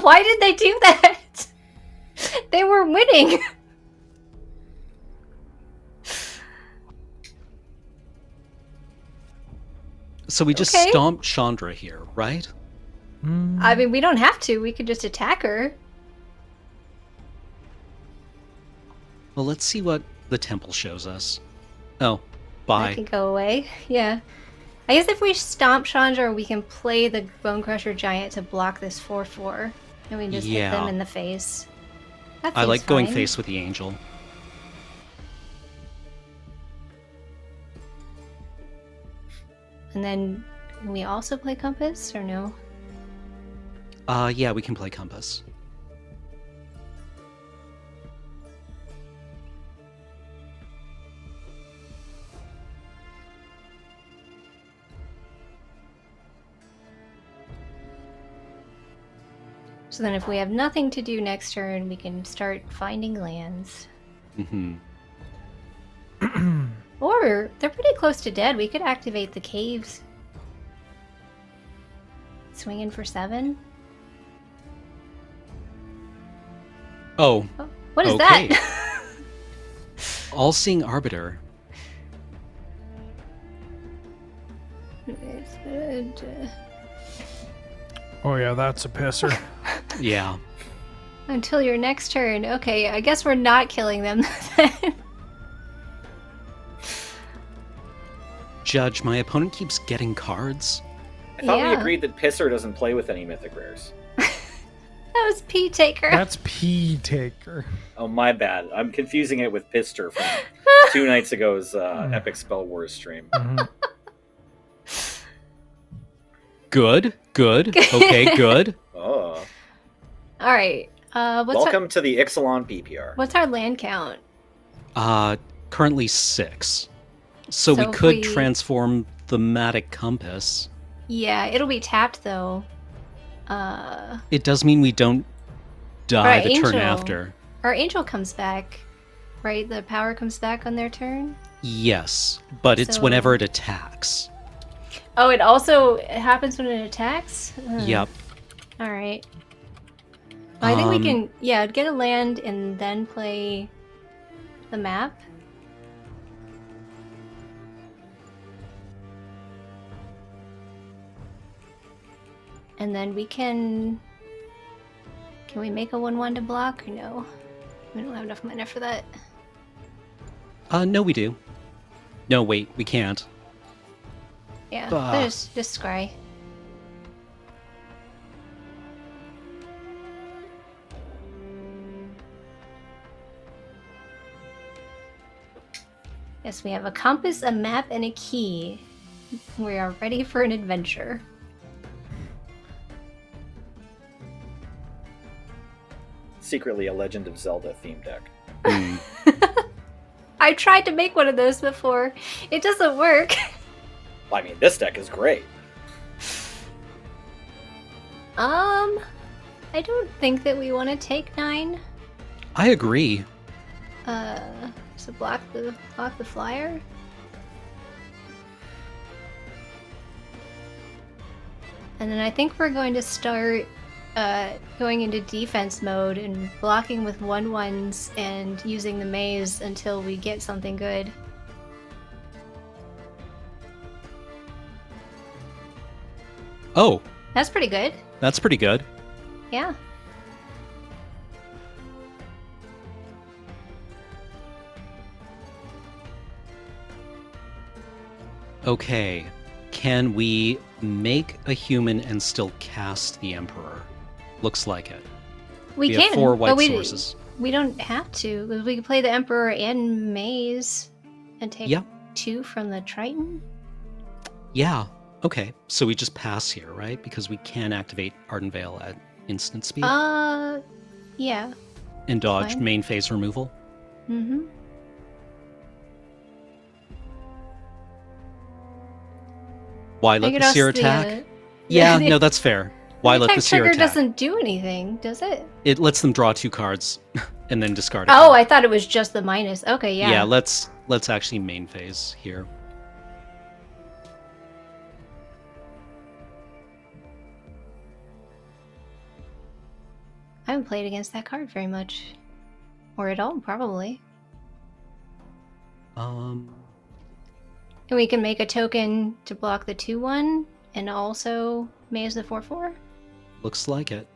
Why did they do that? They were winning. So we just Okay. stomped Chandra here, right? I mean, we don't have to. We could just attack her. Well, let's see what the temple shows us. Oh, bye. That can go away. Yeah. I guess if we stomp Chandra, we can play the Bone Crusher Giant to block this 4/4. And we can just hit them Yeah. in the face. That I seems like going fine. face with the angel. And then can we also play Compass or no? Yeah, we can play Compass. So then if we have nothing to do next turn, we can start finding lands. Mm-hmm. Or they're pretty close to dead. We could activate the caves. Swing in for 7. Oh, Oh, what is Okay. that? All-Seeing Arbiter. Oh yeah, that's a pisser. Yeah. Until your next turn. Okay, I guess we're not killing them then. Judge, my opponent keeps getting cards. I thought we Yeah. agreed that Pisser doesn't play with any mythic rares. That was P Taker. That's P Taker. Oh, my bad. I'm confusing it with Pister from 2 nights ago's Epic Spell Wars stream. Mhm. Good. Okay, good. Oh. All right. Welcome to the Ixalan PPR. What's our land count? Currently 6. So we So if could we- transform Thematic Compass. Yeah, it'll be tapped though. It does mean we don't die Our the turn angel. after. Our angel comes back, right? The power comes back on their turn. Yes, but it's So- whenever it attacks. Oh, it also happens when it attacks? Yep. All right. I think we Um, can, get a land and then play the map. And then we can we make a 1/1 to block or no? We don't have enough mana for that. No, we do. No, wait, we can't. Yeah, Ah. just scry. Yes, we have a compass, a map, and a key. We are ready for an adventure. Secretly a Legend of Zelda theme deck. Hmm. I tried to make one of those before. It doesn't work. I mean, this deck is great. I don't think that we want to take 9. I agree. So block the flyer. And then I think we're going to start going into defense mode and blocking with 1/1s and using the maze until we get something good. Oh, That's pretty good. that's pretty good. Yeah. Okay. Can we make a human and still cast the Emperor? Looks like it. We have can. 4 but white we, sources. We don't have to, because we can play the Emperor and Maze and take Yeah. 2 from the Triton. Yeah. Okay. So we just pass here, right? Because we can activate Arden Veil at instant speed Yeah. and dodge fine. main phase removal. Mm-hmm. Why let the Seer attack? Yeah, no, that's fair. Why let the Seer trigger attack? doesn't do anything, does it? It lets them draw 2 cards and then discard it. Oh, I thought it was just the minus. Okay, yeah. Yeah, let's actually main phase here. I haven't played against that card very much. Or at all, probably. Um And we can make a token to block the 2/1 and also maze the 4/4. looks like it.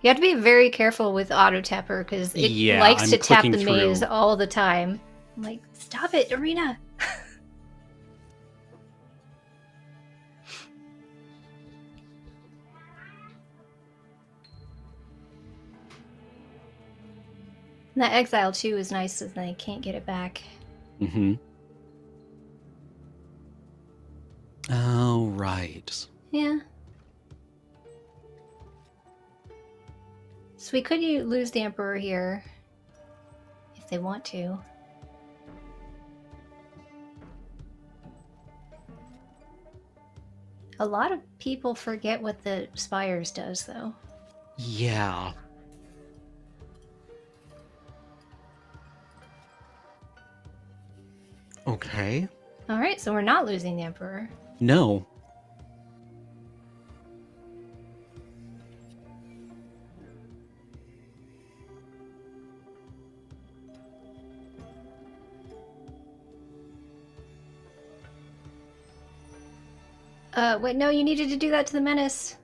You have to be very careful with Auto Tapper because it Yeah, likes I'm to tap the clicking maze through. all the time. I'm like, stop it, Arena! And that exile too is nice because then they can't get it back. Mm-hmm. Oh, right. Yeah. So we could lose the Emperor here if they want to. A lot of people forget what the Spires does, though. Yeah. Okay. Alright, so we're not losing the Emperor. No. Wait, no, you needed to do that to the menace.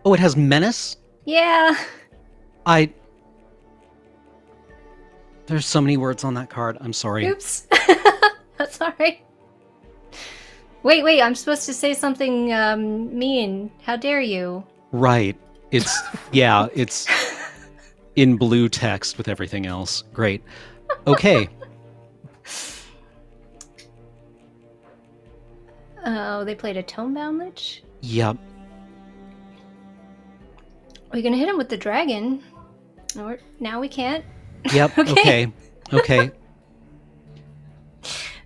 Oh, it has menace? Yeah. There's so many words on that card. I'm sorry. Oops. That's alright. Wait, I'm supposed to say something mean. How dare you? Right. It's it's in blue text with everything else. Great. Okay. Oh, they played a Tonebound Lich? Yep. We're gonna hit him with the dragon. Or now we can't. Yep. Okay.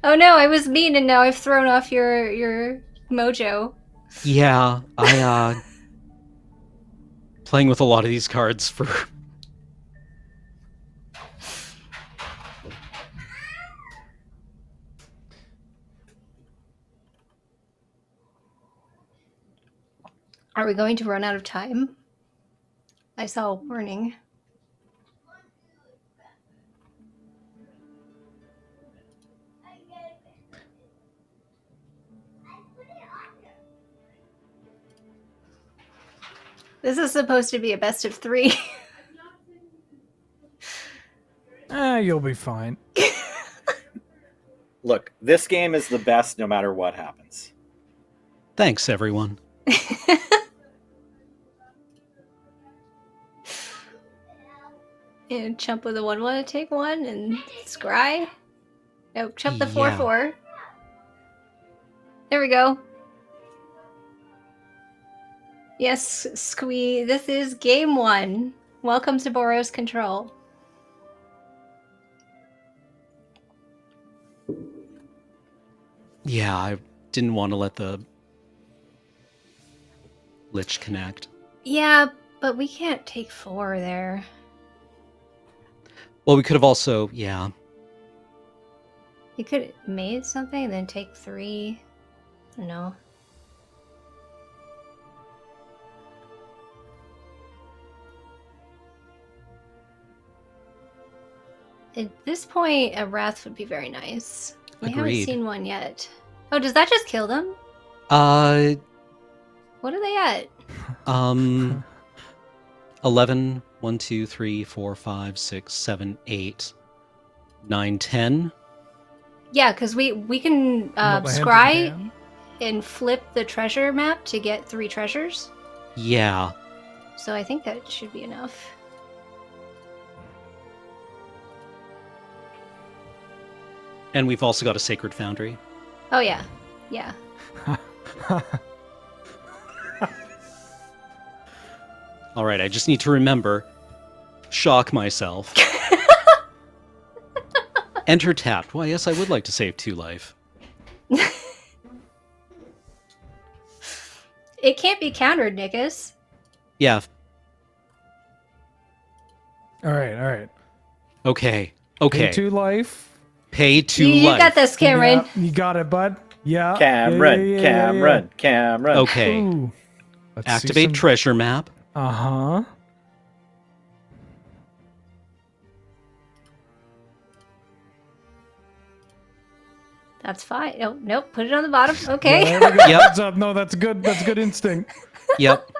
Oh no, I was mean and now I've thrown off your mojo. Yeah, I playing with a lot of these cards for Are we going to run out of time? I saw a warning. This is supposed to be a best of 3. You'll be fine. Look, this game is the best no matter what happens. Thanks, everyone. And chump with the 1/1 to take 1 and scry. Nope, chump the 4/4. There we go. Yes, Squee, this is game 1. Welcome to Boros Control. Yeah, I didn't want to let the Lich connect. Yeah, but we can't take 4 there. Well, we could have also, yeah. You could have made something and then take 3. I don't know. At this point, a Wrath would be very nice. We haven't Agreed. seen one yet. Oh, does that just kill them? What are they at? 11, 1, 2, 3, 4, 5, 6, 7, 8, 9, 10. Yeah, because we can scry and flip the treasure map to get 3 treasures. Yeah. So I think that should be enough. And we've also got a Sacred Foundry. Oh yeah, yeah. All right, I just need to remember, shock myself. Enter tapped. Well, yes, I would like to save 2 life. It can't be countered, Nickus. Yeah. All right. Okay. Pay 2 life. Pay 2 You life. got this, Cameron. Yeah, you got it, bud. Yeah. Cameron. Okay. Ooh. Let's see Activate some- treasure map. Uh-huh. That's fine. Oh, nope. Put it on the bottom. Okay. Yeah, there we go. Yep. Heads up. No, that's good. That's good instinct. Yep.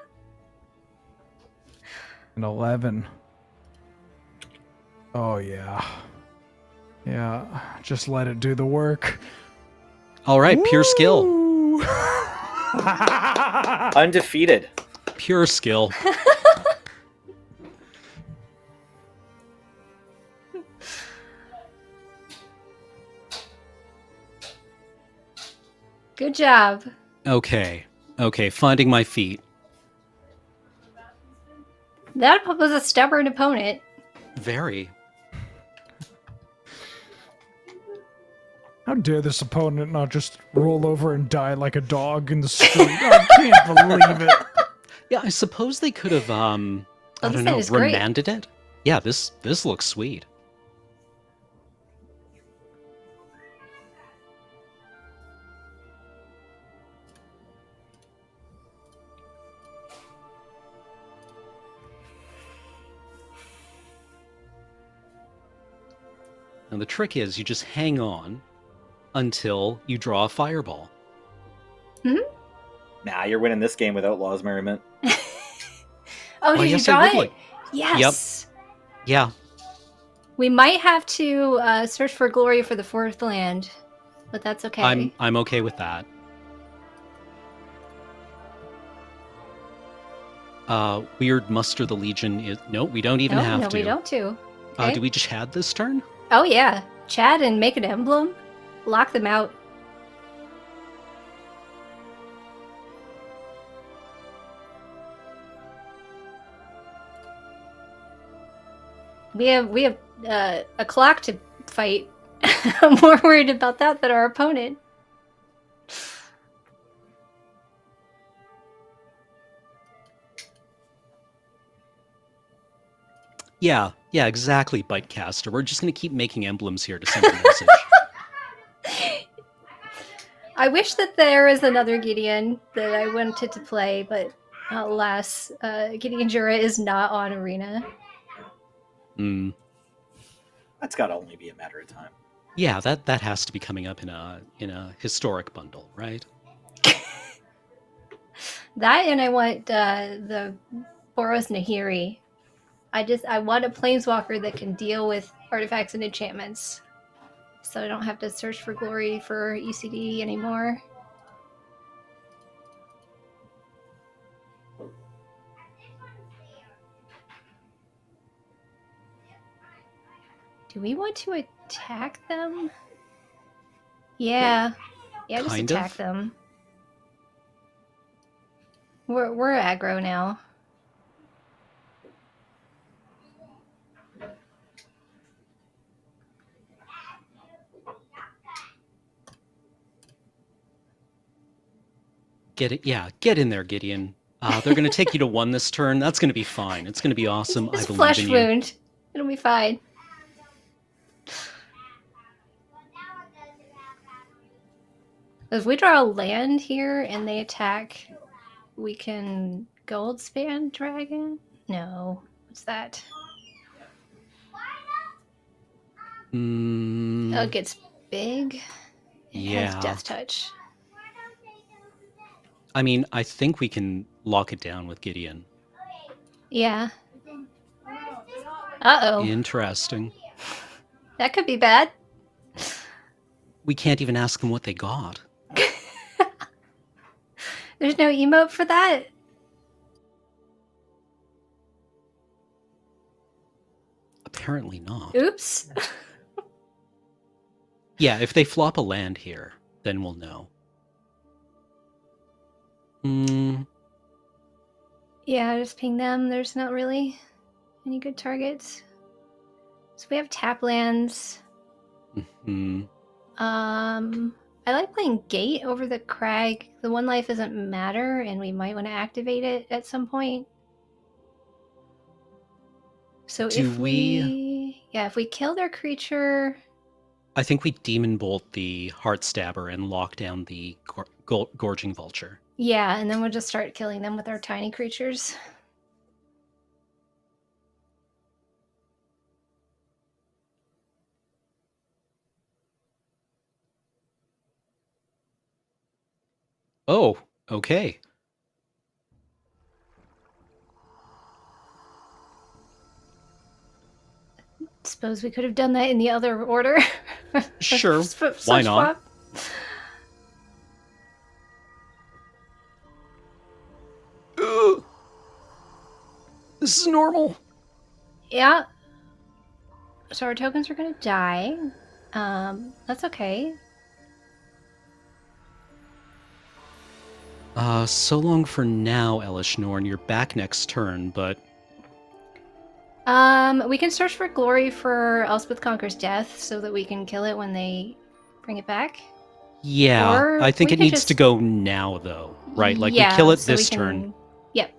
An 11. Oh, yeah. Yeah. Just let it do the work. All right, pure skill. Woo! Undefeated. Pure skill. Good job. Okay, finding my feet. That was a stubborn opponent. Very. How dare this opponent not just roll over and die like a dog in the street? I can't believe it. Yeah, I suppose they could have, I this don't thing know, is great. remanded it? Yeah, this looks sweet. Now the trick is you just hang on until you draw a fireball. Hmm? Nah, you're winning this game with Outlaws Merriment. Oh, did you draw it? Like... Yes. Yep. Yeah. We might have to search for glory for the 4th land, but that's okay. I'm okay with that. Weird muster the Legion is... No, we don't even have to. No, we don't too. Okay. Do we Chad this turn? Oh, yeah. Chad and make an emblem. Lock them out. We have a clock to fight. I'm more worried about that than our opponent. Yeah, exactly, Bitecaster. We're just going to keep making emblems here to send a message. I wish that there was another Gideon that I wanted to play, but alas, Gideon Jura is not on Arena. That's got to only be a matter of time. Yeah, that has to be coming up in a historic bundle, right? That, and I want the Boros Nahiri. I want a planeswalker that can deal with artifacts and enchantments, so I don't have to search for glory for ECD anymore. Do we want to attack them? Yeah, just attack them. We're aggro now. Get in there, Gideon. They're going to take you to 1 this turn. That's going to be fine. It's going to be awesome. It's I believe flesh in you. wound. It'll be fine. If we draw a land here and they attack, we can Goldspan Dragon? No. What's that? Oh, it gets big. It has Death Touch. I mean, I think we can lock it down with Gideon. Yeah. Uh-oh. Interesting. That could be bad. We can't even ask them what they got. There's no emote for that? Apparently not. Oops. Yeah, if they flop a land here, then we'll know. Yeah, just ping them. There's not really any good targets. So we have tap lands. I like playing Gate over the Crag. The 1 life doesn't matter, and we might want to activate it at some point. So if we kill their creature... I think we Demon Bolt the Heartstabber and lock down the Gorging Vulture. Yeah, and then we'll just start killing them with our tiny creatures. Oh, okay. Suppose we could have done that in the other order. Sure, why not? This is normal. Yeah. So our tokens are going to die. That's okay. So long for now, Elishnorn. You're back next turn, but... We can search for glory for Elspeth Conquers Death so that we can kill it when they bring it back. Yeah, or I think it needs to go now, though. Right? Like, we kill it this turn. Yep.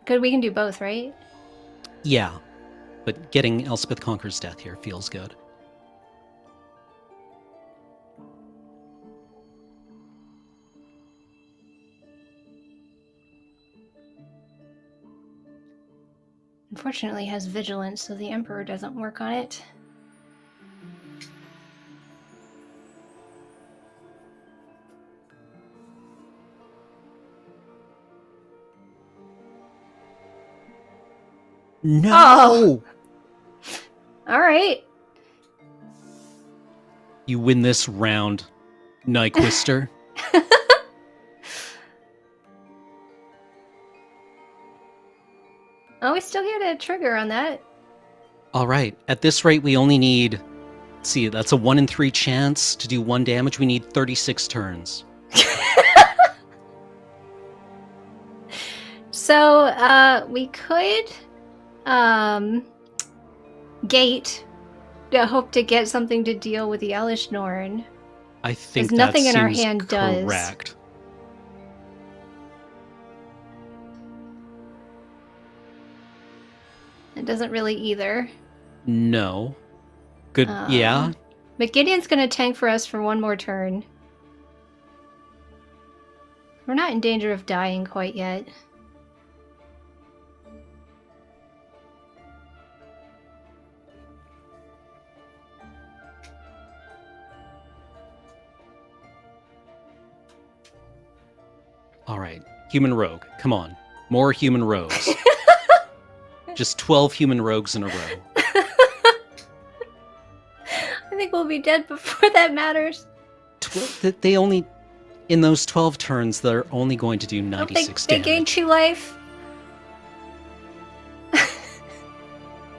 Good, we can do both, right? Yeah, but getting Elspeth Conquers Death here feels good. Unfortunately, it has Vigilance, so the Emperor doesn't work on it. No! Oh. All right. You win this round, Nyquist. Oh, we still get a trigger on that. All right. At this rate, we only need... Let's see, that's a 1 in 3 chance to do 1 damage. We need 36 turns. So, we could gate to hope to get something to deal with the Elish Norn. I think There's nothing that in our seems hand does. correct. It doesn't really either. No. Good, yeah. But Gideon's gonna tank for us for one more turn. We're not in danger of dying quite yet. All right. Human rogue. Come on. More human rogues. Just 12 human rogues in a row. I think we'll be dead before that matters. They only... In those 12 turns, they're only going to do 96 They damage. gain 2 life.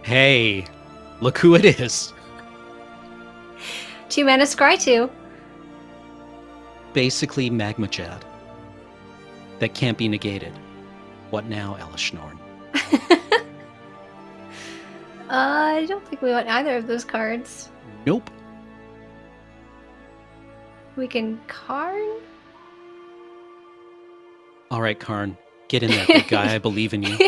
Hey, look who it is. 2 mana scry 2. Basically Magma Jad. That can't be negated. What now, Elish Norn? I don't think we want either of those cards. Nope. We can Karn? All right, Karn. Get in there, big guy. I believe in you.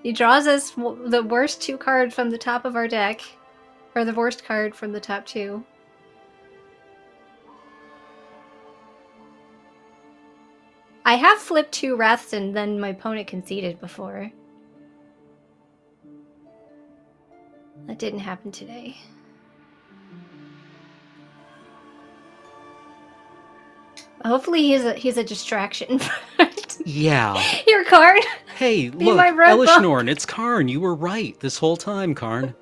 He draws us the worst 2 cards from the top of our deck. Or the worst card from the top 2. I have flipped 2 Wraths and then my opponent conceded before. That didn't happen today. Hopefully he's a distraction. Yeah. Your card. Hey, Be look, my red Elish book. Norn, it's Karn. You were right this whole time, Karn.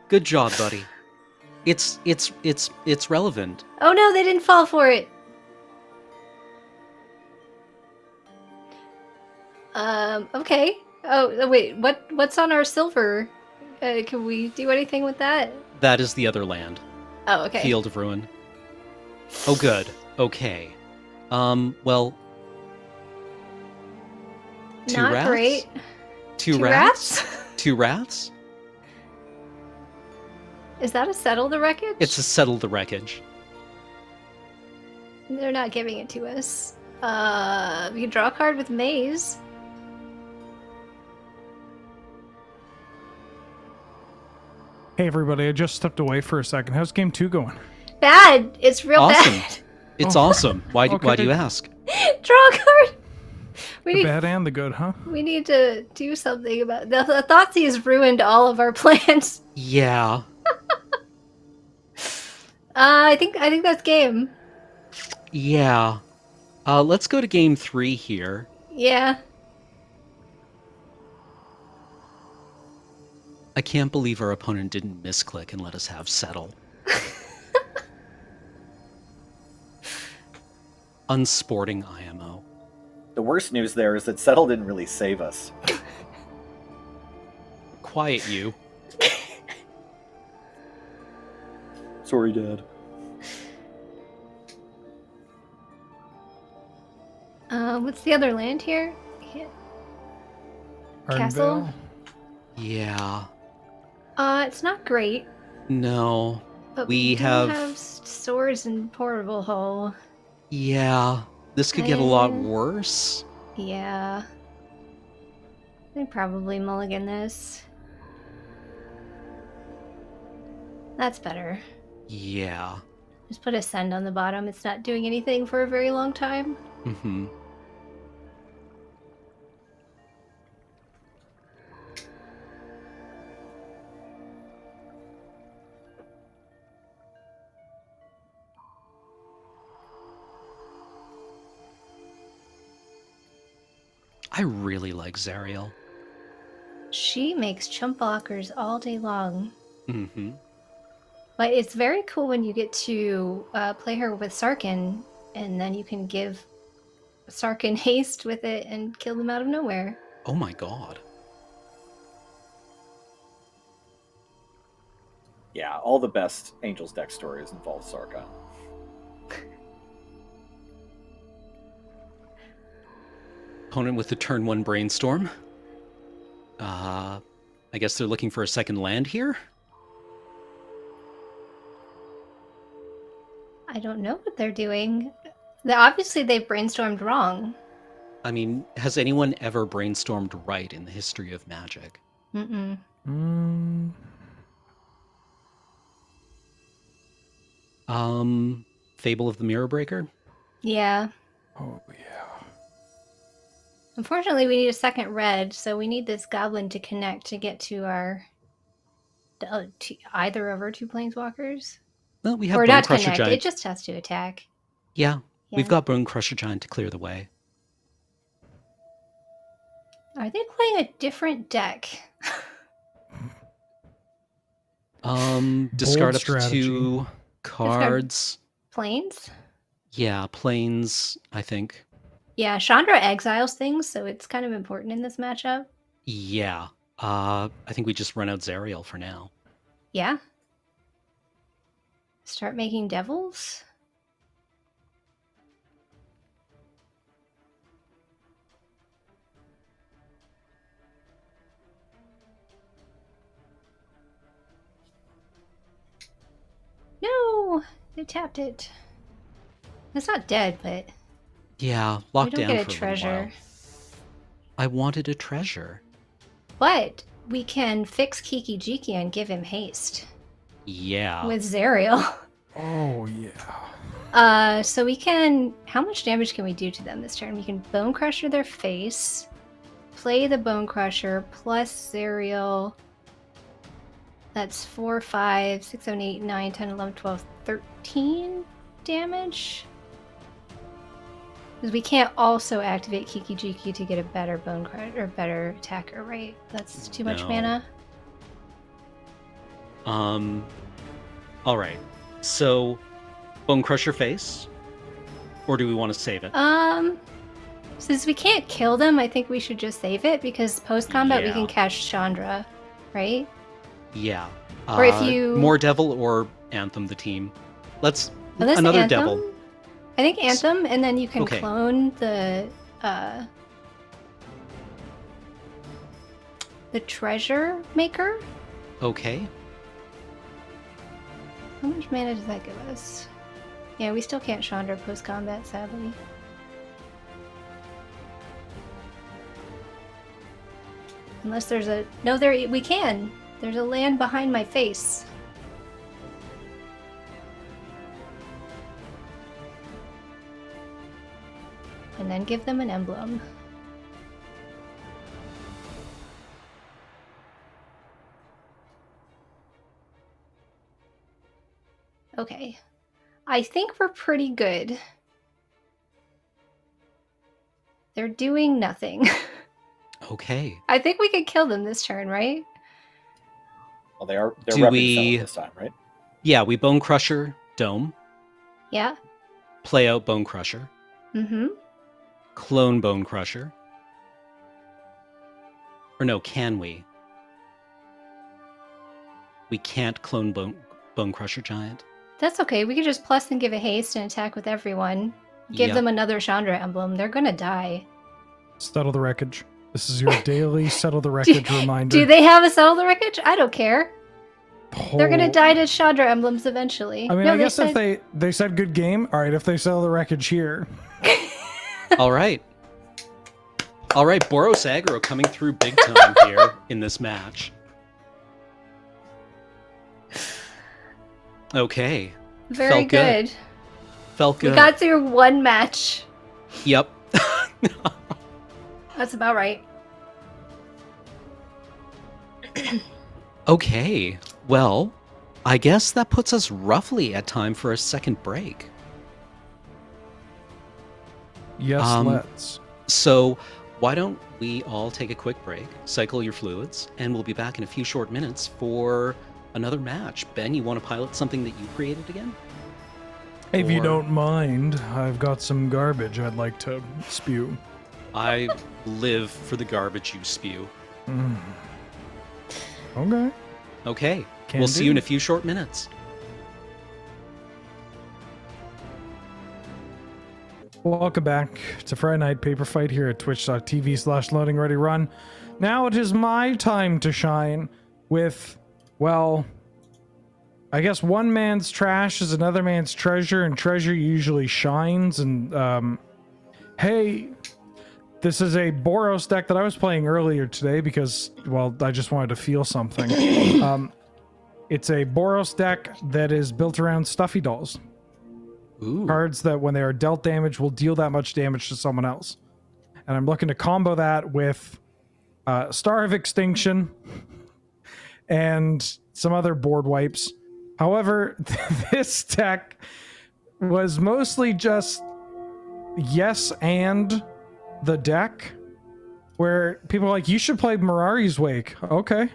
Good job, buddy. It's relevant. Oh no, they didn't fall for it. Okay. Oh wait, what's on our silver? Can we do anything with that? That is the other land. Oh, okay. Field of Ruin. Oh, good. Okay. Well... 2 Not wraths? great. 2 2 wraths? wraths? 2 wraths? Is that a settle the wreckage? It's a settle the wreckage. They're not giving it to us. We can draw a card with Maze. Hey everybody, I just stepped away for a second. How's game 2 going? Bad. It's real Awesome. bad. It's Oh. awesome. Why do Okay. you ask? Draw a card. The bad and the good, huh? We need to do something about the Thoughtsy has ruined all of our plans. Yeah. I think that's game. Yeah. Let's go to game 3 here. Yeah. I can't believe our opponent didn't misclick and let us have settle. Unsporting IMO. The worst news there is that Settle didn't really save us. Quiet you. Sorry, Dad. What's the other land here? Castle? Ardenvale? Yeah. It's not great. No. But We do have- swords and portable hull. Yeah. This could get a lot worse. Yeah. I'd probably mulligan this. That's better. Yeah. Just put a send on the bottom. It's not doing anything for a very long time. Mm-hmm. I really like Zariel. She makes chump blockers all day long. Mm-hmm. But it's very cool when you get to play her with Sarkin, and then you can give Sarkin haste with it and kill them out of nowhere. Oh my god. Yeah, all the best Angels deck stories involve Sarka. Opponent with the turn 1 brainstorm. I guess they're looking for a second land here. I don't know what they're doing. Obviously, they've brainstormed wrong. I mean, has anyone ever brainstormed right in the history of Magic? Mm-mm. Fable of the Mirror Breaker? Yeah. Oh, yeah. Unfortunately, we need a second red, so we need this goblin to connect to get to our either of our 2 planeswalkers. Well, we have or Bone not Crusher connect. Giant. It just has to attack. Yeah, we've got Bone Crusher Giant to clear the way. Are they playing a different deck? Discard up to strategy. 2 cards. Planes? Yeah, planes, I think. Yeah, Chandra exiles things, so it's kind of important in this matchup. Yeah. I think we just run out Zariel for now. Yeah. Start making devils? No! They tapped it. It's not dead, but... Yeah, locked we don't down get for a a treasure. little while. I wanted a treasure. But we can fix Kiki Jiki and give him haste. Yeah. With Zariel. Oh, yeah. So we can... How much damage can we do to them this turn? We can Bone Crusher their face, play the Bone Crusher, plus Zariel. That's 4, 5, 6, 7, 8, 9, 10, 11, 12, 13 damage. Because we can't also activate Kiki Jiki to get a better Bone Crusher, or better attacker, right? That's too much mana. Alright. So, Bone Crusher face? Or do we want to save it? Since we can't kill them, I think we should just save it, because post-combat we can cast Chandra, right? Yeah. Or if you... More Devil or Anthem the team. Let's... Unless another Anthem? Devil. I think Anthem, and then you can clone the Treasure Maker. Okay. How much mana does that give us? Yeah, we still can't Chandra post-combat, sadly. Unless there's a... No, we can! There's a land behind my face. And then give them an emblem. Okay. I think we're pretty good. They're doing nothing. Okay. I think we could kill them this turn, right? Well, they're repping this time, right? Yeah, we Bone Crusher Dome. Yeah. Play out Bone Crusher. Mm-hmm. Clone Bone Crusher. Or no, can we? We can't clone Bone Crusher Giant. That's okay. We could just plus and give a haste and attack with everyone. Give them another Chandra emblem. They're gonna die. Settle the wreckage. This is your daily Settle the Wreckage reminder. Do they have a Settle the Wreckage? I don't care. They're gonna die to Chandra emblems eventually. I mean, I guess if they said good game, all right, if they Settle the Wreckage here. All right. All right, Boros aggro coming through big time here in this match. Okay. Very good. Felt good. We got through one match. Yep. That's about right. Okay. Well, I guess that puts us roughly at time for a second break. Yes, let's. So why don't we all take a quick break, cycle your fluids, and we'll be back in a few short minutes for another match. Ben, you want to pilot something that you created again? If you don't mind, I've got some garbage I'd like to spew. I live for the garbage you spew. Okay. Okay, we'll see you in a few short minutes. Welcome back to Friday Night Paper Fight here at twitch.tv/loadingreadyrun. Now it is my time to shine with, well, I guess one man's trash is another man's treasure, and treasure usually shines. And hey, this is a Boros deck that I was playing earlier today because, well, I just wanted to feel something. It's a Boros deck that is built around stuffy dolls. Ooh. Cards that when they are dealt damage will deal that much damage to someone else. And I'm looking to combo that with Star of Extinction and some other board wipes. However, this deck was mostly just yes and the deck, where people are like, you should play Mirari's Wake. Okay.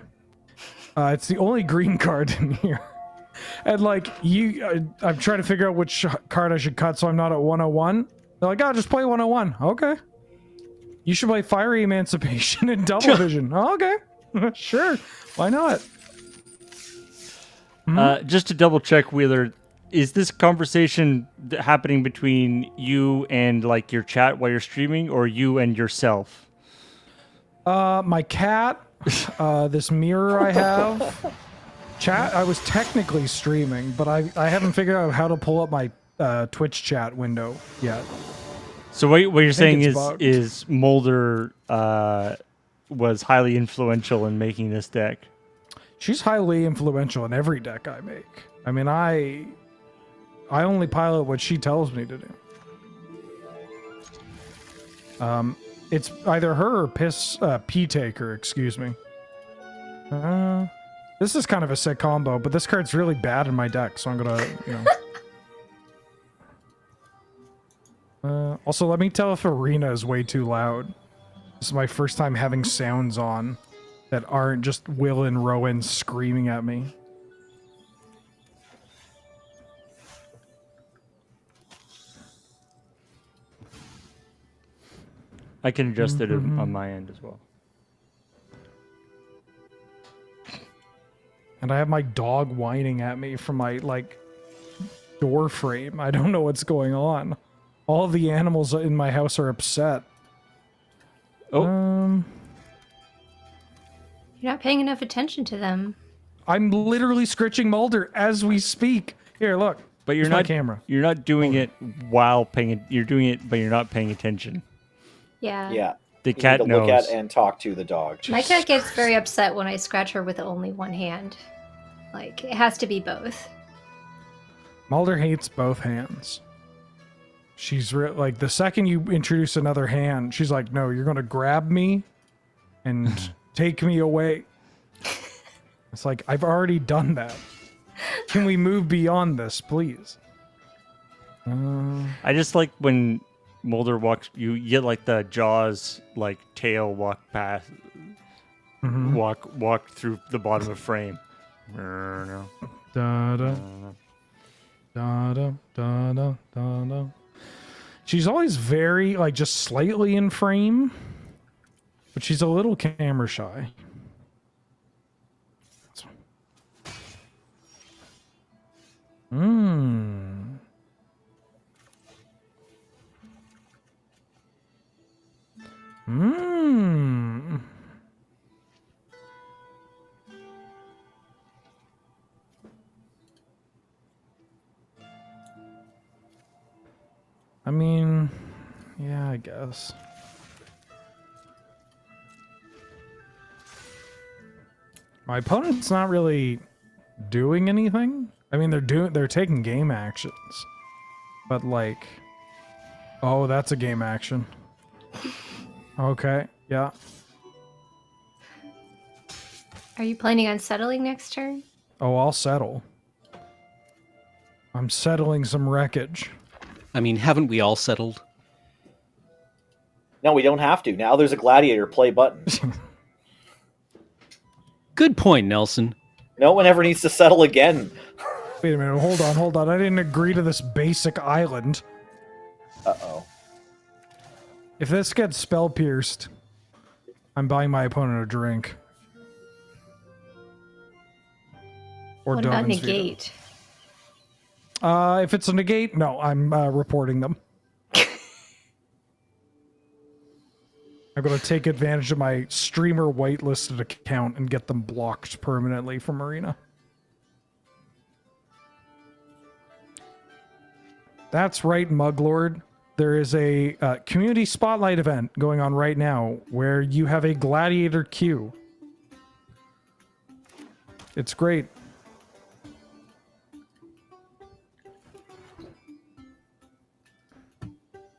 It's the only green card in here. And like, I'm trying to figure out which card I should cut so I'm not at 101. They're like, oh, just play 101. Okay. You should play Fiery Emancipation and Double Vision. Oh, okay. Sure. Why not? Just to double check, Wheeler, is this conversation happening between you and like your chat while you're streaming, or you and yourself? My cat, this mirror I have. Chat, I was technically streaming, but I haven't figured out how to pull up my Twitch chat window yet. So what you're saying is Mulder was highly influential in making this deck? She's highly influential in every deck I make. I mean, I only pilot what she tells me to do. It's either her or P-Taker, excuse me. This is kind of a sick combo, but this card's really bad in my deck, so I'm gonna, also, let me tell if Arena is way too loud. This is my first time having sounds on that aren't just Will and Rowan screaming at me. I can adjust it on my end as well. And I have my dog whining at me from my, like, door frame. I don't know what's going on. All the animals in my house are upset. Oh. You're not paying enough attention to them. I'm literally scritching Mulder as we speak. Here, look. But you're not not camera. You're not doing it while paying it. You're doing it, but you're not paying attention. Yeah. Yeah. The cat you need to knows. Look at and talk to the dog. My cat gets very upset when I scratch her with only one hand. Like, it has to be both. Mulder hates both hands. She's like, the second you introduce another hand, she's like, no, you're going to grab me and take me away. It's like, I've already done that. Can we move beyond this, please? I just like when Mulder walks, you get like the Jaws, like tail walk past, walk through the bottom of frame. Da da da da da da da. She's always very, like, just slightly in frame, but she's a little camera shy. I mean, yeah, I guess. My opponent's not really doing anything. I mean, they're taking game actions. But like, oh, that's a game action. Okay, yeah. Are you planning on settling next turn? Oh, I'll settle. I'm settling some wreckage. I mean, haven't we all settled? No, we don't have to. Now there's a gladiator play button. Good point, Nelson. No one ever needs to settle again. Wait a minute, hold on. I didn't agree to this basic island. Uh-oh. If this gets spell pierced, I'm buying my opponent a drink. Or What about Dovin's negate? veto. If it's a negate, no, I'm reporting them. I'm going to take advantage of my streamer whitelisted account and get them blocked permanently from Arena. That's right, Muglord. There is a community spotlight event going on right now where you have a gladiator queue. It's great.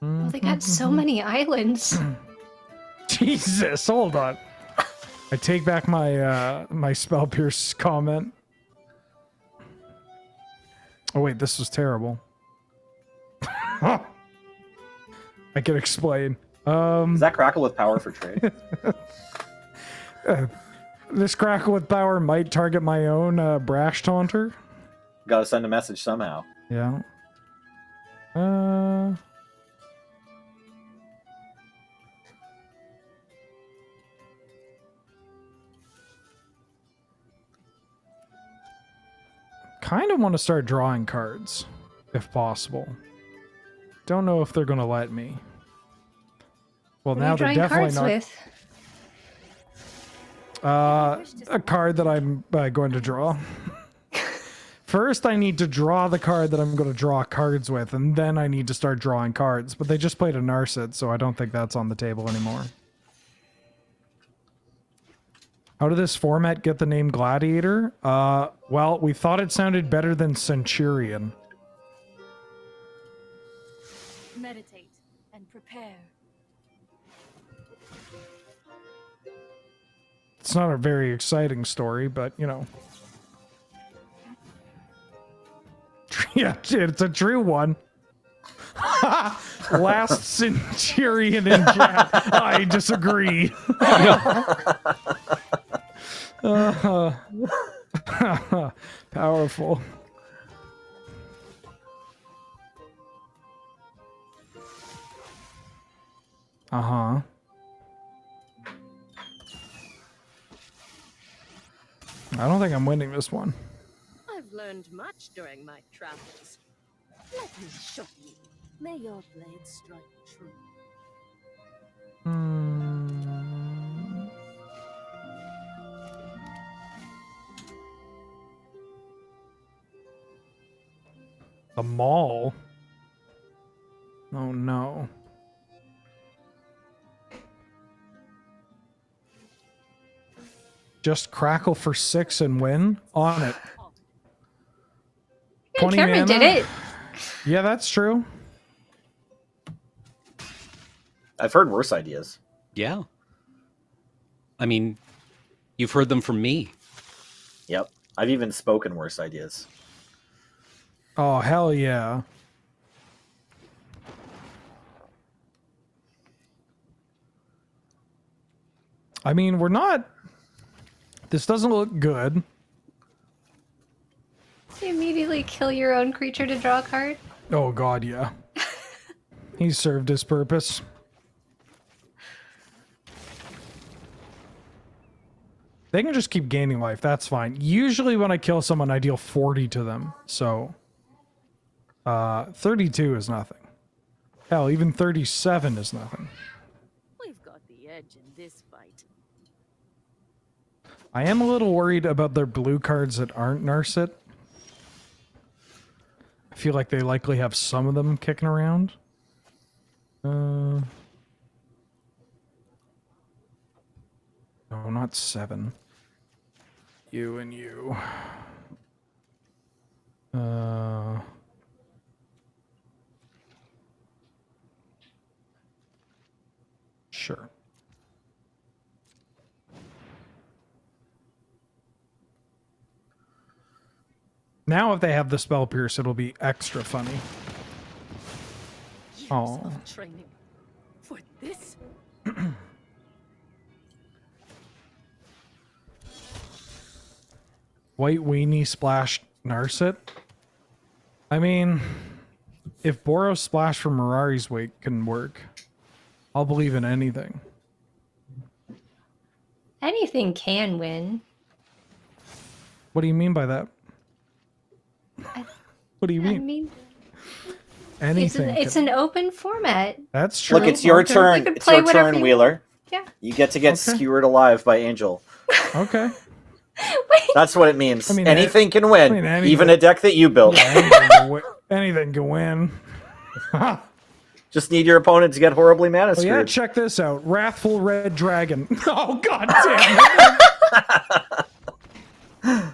Oh, they got so many islands. Jesus, hold on. I take back my my spell pierce comment. Oh wait, this was terrible. I can explain. Is that Crackle with power for trade? This Crackle with power might target my own brash taunter. Gotta send a message somehow. Yeah. Kind of want to start drawing cards, if possible. Don't know if they're going to let me. Well, What are now you they're drawing definitely cards not. with? A card that I'm going to draw. First, I need to draw the card that I'm going to draw cards with, and then I need to start drawing cards. But they just played a Narset, so I don't think that's on the table anymore. How did this format get the name Gladiator? Well, we thought it sounded better than Centurion. Meditate and prepare. It's not a very exciting story, but, you know. Yeah, it's a true one. Last Centurion in chat. I disagree. Powerful. Uh-huh. I don't think I'm winning this one. I've learned much during my travels. Let me show you. May your blade strike true. The mall? Oh no. Just Crackle for 6 and win? On it. Yeah, 20 Cameron mana? did it. Yeah, that's true. I've heard worse ideas. Yeah. I mean, you've heard them from me. Yep. I've even spoken worse ideas. Oh, hell yeah. I mean, we're not... This doesn't look good. You immediately kill your own creature to draw a card. Oh god, yeah. He served his purpose. They can just keep gaining life, that's fine. Usually when I kill someone, I deal 40 to them, so... 32 is nothing. Hell, even 37 is nothing. We've got the edge in this fight. I am a little worried about their blue cards that aren't Narset. I feel like they likely have some of them kicking around. No, not 7. You and you. Sure. Now if they have the spell pierce, it'll be extra funny. Years Oh. of training. For this? White weenie splash Narset. I mean, if Boros splash for Mirari's weight can work, I'll believe in anything. Anything can win. What do you mean by that? What do you I mean? mean, Anything. it's an open format. That's true. Look, it's your Okay. turn. You can It's play your whatever turn, you Wheeler. Yeah. You get to get Okay. skewered alive by Angel. Okay. Wait. That's what it means. I mean, anything can win, I mean, anything. even a deck that you built. Yeah, anything can win. Anything can win. Just need your opponent to get horribly mana Oh screwed. yeah, check this out. Wrathful Red Dragon. Oh god damn it.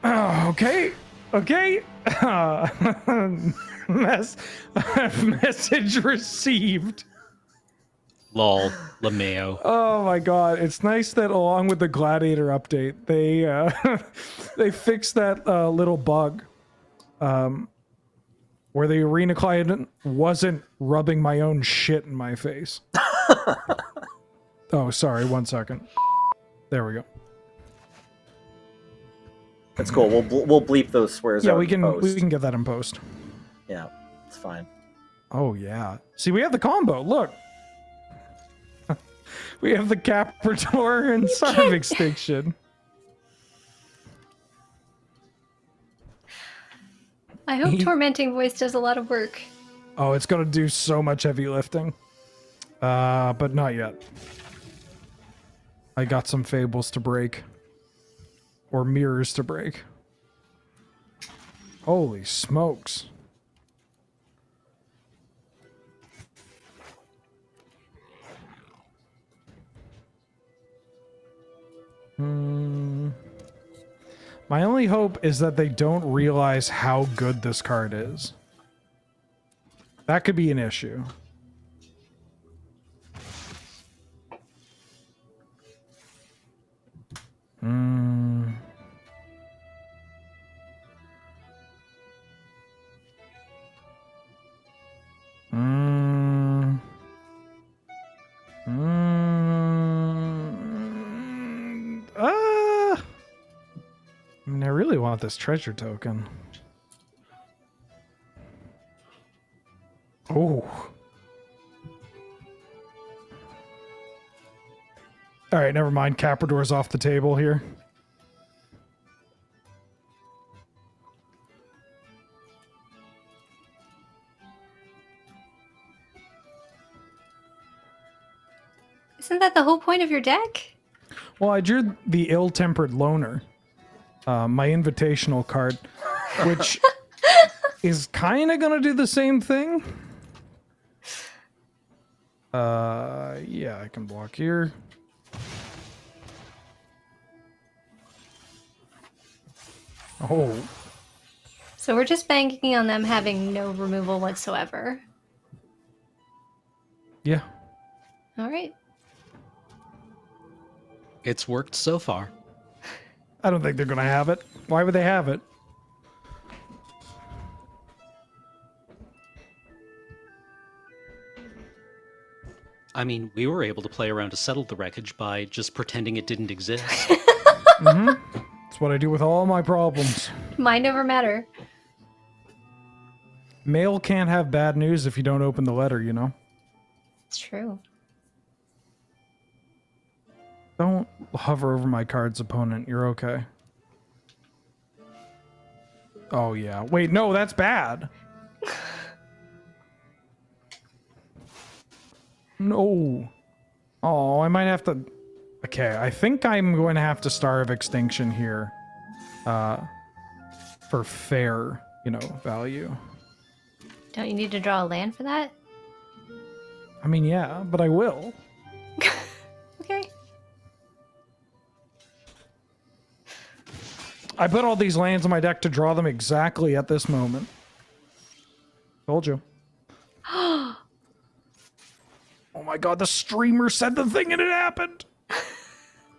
Oh, okay. Okay. Message received. Lol, LeMayo. Oh my god, it's nice that along with the Gladiator update, they they fixed that little bug where the arena client wasn't rubbing my own shit in my face. Oh, sorry, 1 second. There we go. That's cool. We'll bleep those swears Yeah, out we in can post. get that in post. Yeah, it's fine. Oh yeah. See, we have the combo. Look. We have the Capritor and Son of Extinction. I hope Tormenting Voice does a lot of work. Oh, it's gonna do so much heavy lifting. But not yet. I got some fables to break. Or mirrors to break. Holy smokes. My only hope is that they don't realize how good this card is. That could be an issue. I mean, I really want this treasure token. Oh. All right, never mind. Capricor's off the table here. Isn't that the whole point of your deck? Well, I drew the Ill-Tempered Loner, my invitational card, which is kind of going to do the same thing. Yeah, I can block here. Oh. So we're just banking on them having no removal whatsoever. Yeah. All right. It's worked so far. I don't think they're going to have it. Why would they have it? I mean, we were able to play around to settle the wreckage by just pretending it didn't exist. That's what I do with all my problems. Mind over matter. Mail can't have bad news if you don't open the letter, you know? It's true. Don't hover over my card's opponent. You're okay. Oh, yeah. Wait, no, that's bad. No. Oh, I might have to... Okay, I think I'm going to have to Star of Extinction here. For fair, value. Don't you need to draw a land for that? I mean, yeah, but I will. Okay. I put all these lands in my deck to draw them exactly at this moment. Told you. Oh my god, the streamer said the thing and it happened!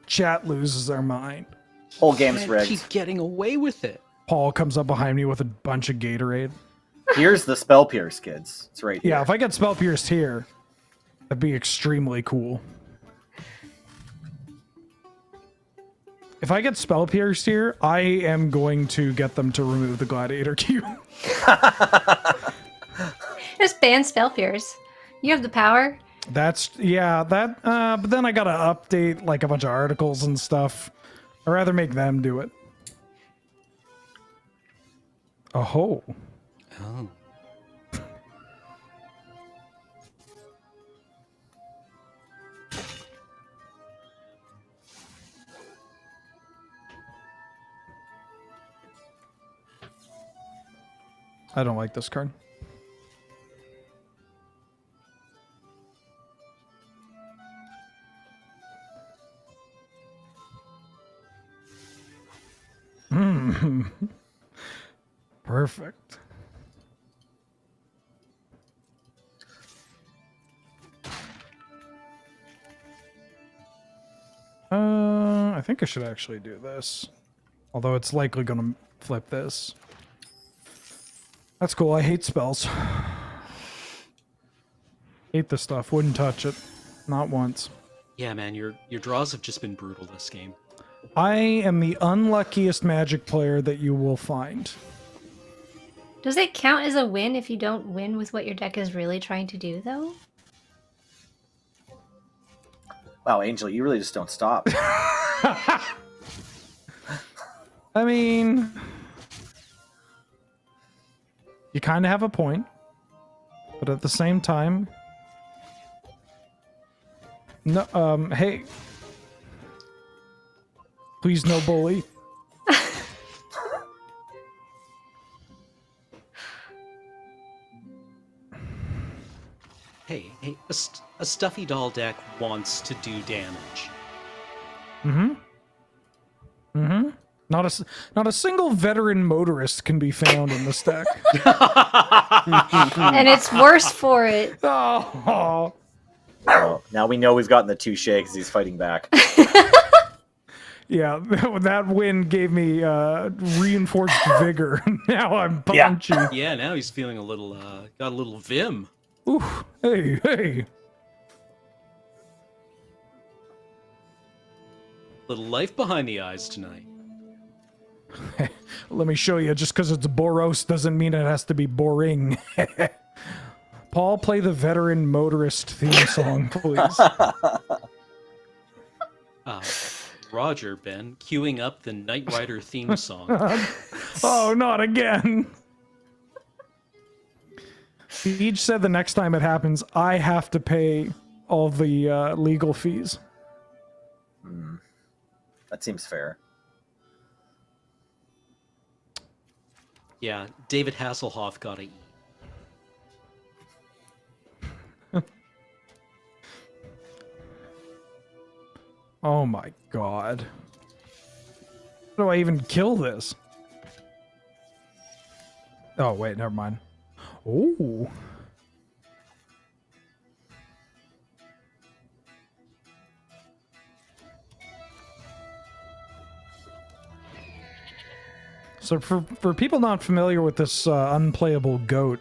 Chat loses their mind. Whole game's Can't rigged. keep getting away with it. Paul comes up behind me with a bunch of Gatorade. Here's the Spell Pierce, kids. It's right here. Yeah, if I get Spell Pierced here, That'd be extremely cool. If I get spell pierced here, I am going to get them to remove the gladiator cube. Just ban spell pierce. You have the power. That's but then I gotta update like a bunch of articles and stuff. I'd rather make them do it. Oh. Oh. I don't like this card. Perfect. I think I should actually do this. Although it's likely gonna flip this. That's cool. I hate spells. Hate this stuff. Wouldn't touch it. Not once. Yeah, man, your draws have just been brutal this game. I am the unluckiest Magic player that you will find. Does it count as a win if you don't win with what your deck is really trying to do, though? Wow, Angel, you really just don't stop. I mean, you kind of have a point, but at the same time, no. Hey, please, no bully. Hey, a stuffy doll deck wants to do damage. Not a single veteran motorist can be found in this deck. And it's worse for it. Oh. Oh, now we know we've gotten the touche because he's fighting back. Yeah, that win gave me reinforced vigor. Now I'm punchy. Yeah, now he's feeling a little, got a little vim. Ooh, hey. Little life behind the eyes tonight. Let me show you. Just because it's Boros doesn't mean it has to be boring. Paul, play the veteran motorist theme song, please. Roger, Ben, queuing up the Knight Rider theme song. Oh, not again. Each said the next time it happens, I have to pay all the legal fees. That seems fair. Yeah, David Hasselhoff got a E. Oh my god. How do I even kill this? Oh, wait, never mind. Oh. So for people not familiar with this unplayable goat,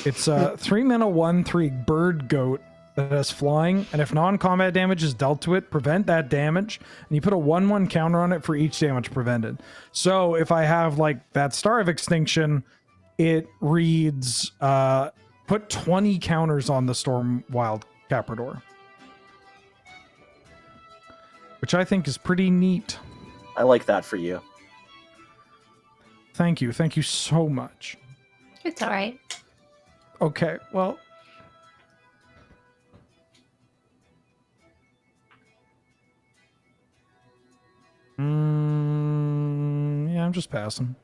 it's 3 mana 1/3 bird goat that has flying, and if non-combat damage is dealt to it, prevent that damage, and you put a 1/1 counter on it for each damage prevented. So if I have like that Star of Extinction, it reads put 20 counters on the Storm Wild Caprador, which I think is pretty neat. I like that for you. Thank you so much. It's all right. Okay, well, yeah, I'm just passing.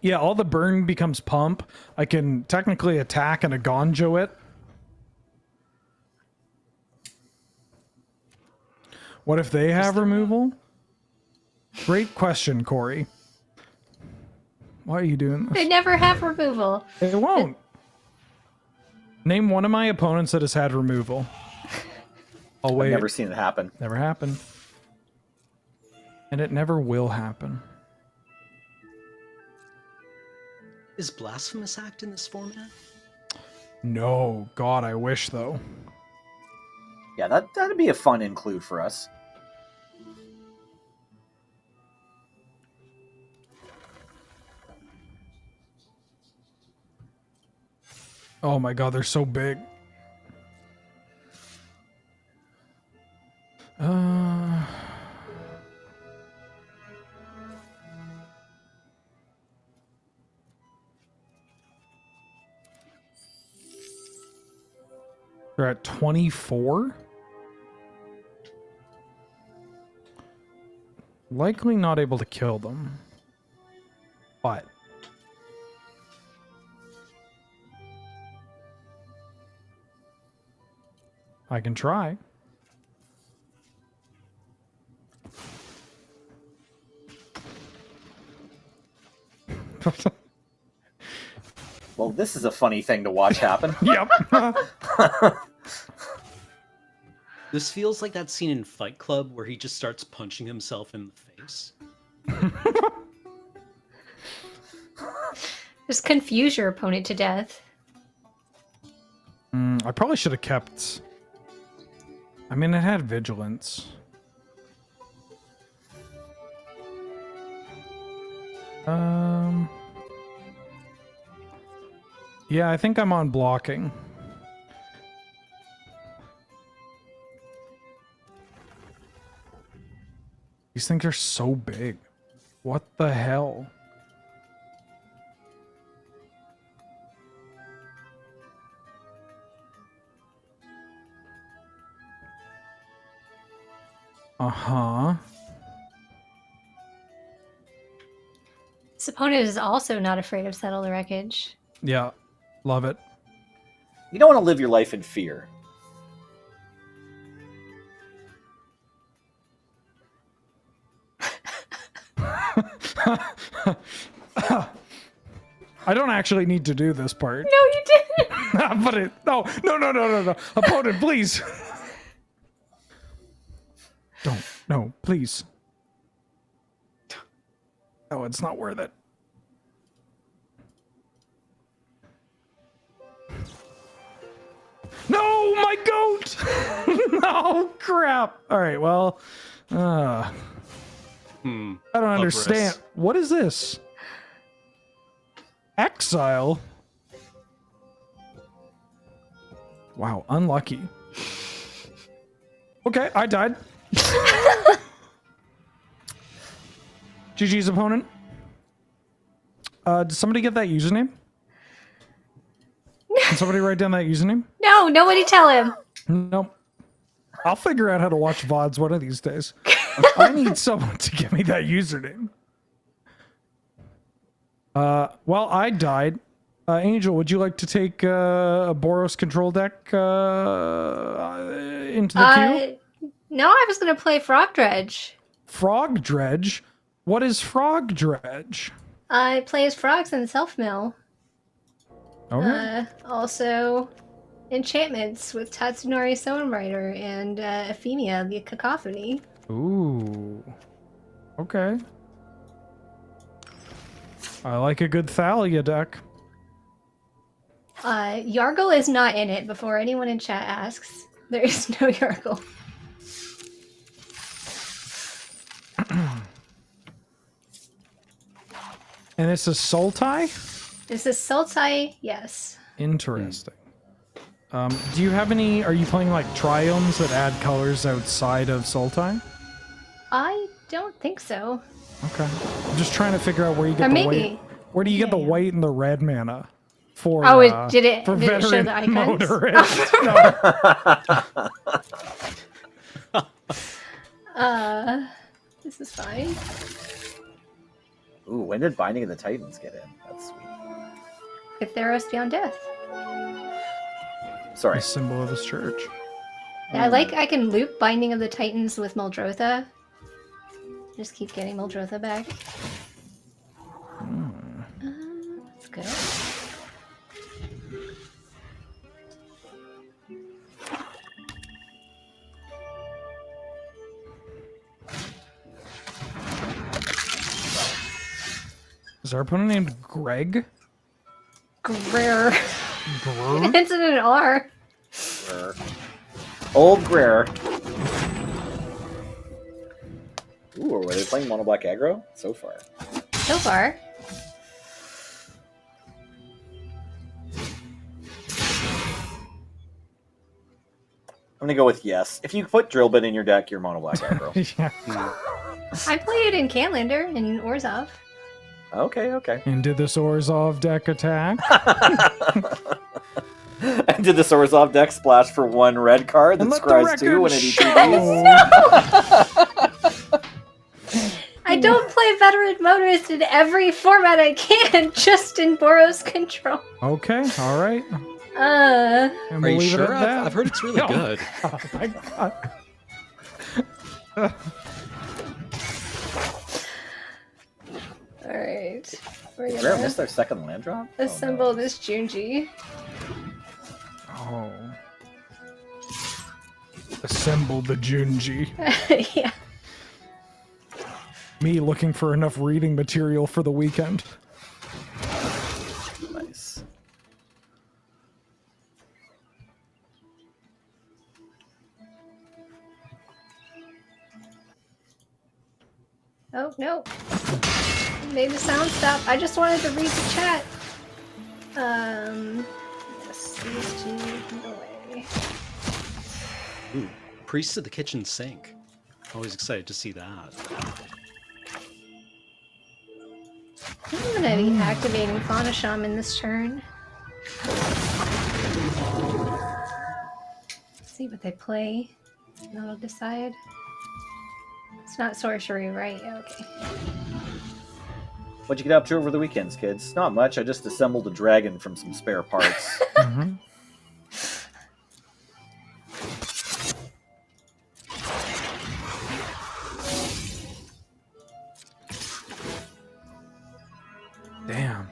Yeah, all the burn becomes pump. I can technically attack and a Gonjo it. What if they have removal? Great question, Corey. Why are you doing this? They never have removal. It won't. Name one of my opponents that has had removal. Oh, wait. I've never seen it happen. Never happened. And it never will happen. Is Blasphemous Act in this format? No, God, I wish though. Yeah, that'd be a fun include for us. Oh my God, they're so big. They're at 24. Likely not able to kill them, but I can try. Well, this is a funny thing to watch happen. Yep. This feels like that scene in Fight Club where he just starts punching himself in the face. Just confuse your opponent to death. I probably should have kept... I mean, it had vigilance. Yeah, I think I'm on blocking. These things are so big. What the hell? Uh-huh. This opponent is also not afraid of Settle the Wreckage. Yeah, love it. You don't want to live your life in fear. I don't actually need to do this part. No, you didn't! But it... No. Opponent, please. Don't. No, please. Oh, it's not worth it. No, my goat! No, crap. All right, well, I don't understand. What is this? Exile? Wow, unlucky. Okay, I died. GG's opponent. Did somebody get that username? Can somebody write down that username? No, nobody tell him. Nope. I'll figure out how to watch VODs one of these days. I need someone to give me that username. Well, I died. Angel, would you like to take a Boros control deck into the queue? No, I was going to play Frog Dredge. Frog Dredge? What is Frog Dredge? I play as frogs in Self Mill. Okay. Also, enchantments with Tatsunori Songwriter and Ephemia, the Cacophony. Ooh. Okay. I like a good Thalia deck. Yargle is not in it, before anyone in chat asks. There is no Yargle. And this is Sultai? This is Sultai, yes. Interesting. Do you have any... Are you playing, like, triomes that add colors outside of Sultai? I don't think so. Okay. I'm just trying to figure out where you get Or the maybe. white... Where do you get the white and the red mana? For, Oh, for did it show veteran the icons? motorists. No. This is fine. Ooh, when did Binding of the Titans get in? That's sweet. If Theros Beyond Death. Sorry. The symbol of this church. Yeah, I can loop Binding of the Titans with Muldrotha. Just keep getting Muldrotha back. That's good. Is our opponent named Greg? Greer. Grr? It's in an R. Greer. Old Greer. Ooh, were they playing mono black aggro? So far. So far. I'm gonna go with yes. If you put drill bit in your deck, you're mono black aggro. Yeah. I played it in Canlander in Orzhov. Okay. And did this Orzhov deck attack? And did the Sorzov deck splash for 1 red card that And let the scries 2 record when it show. I don't play Veteran Motorist in every format I can, just in Boros Control. Okay, all right. Uh, And Are you we'll leave it sure? at that. I've heard it's really Oh, good. oh my God. Alright. We're Did Rare gonna miss their second land drop? Oh, assemble no. this Junji. Oh. Assemble the Junji. Yeah. Me looking for enough reading material for the weekend. Nice. Oh, no. Made the sound stop. I just wanted to read the chat. Yes, these two can go away. Ooh, Priest of the Kitchen Sink. Always excited to see that. I'm gonna be activating Fauna Shaman this turn. See what they play. That'll decide. It's not sorcery, right? Okay. What'd you get up to over the weekends, kids? Not much. I just assembled a dragon from some spare parts. Mm-hmm. Damn.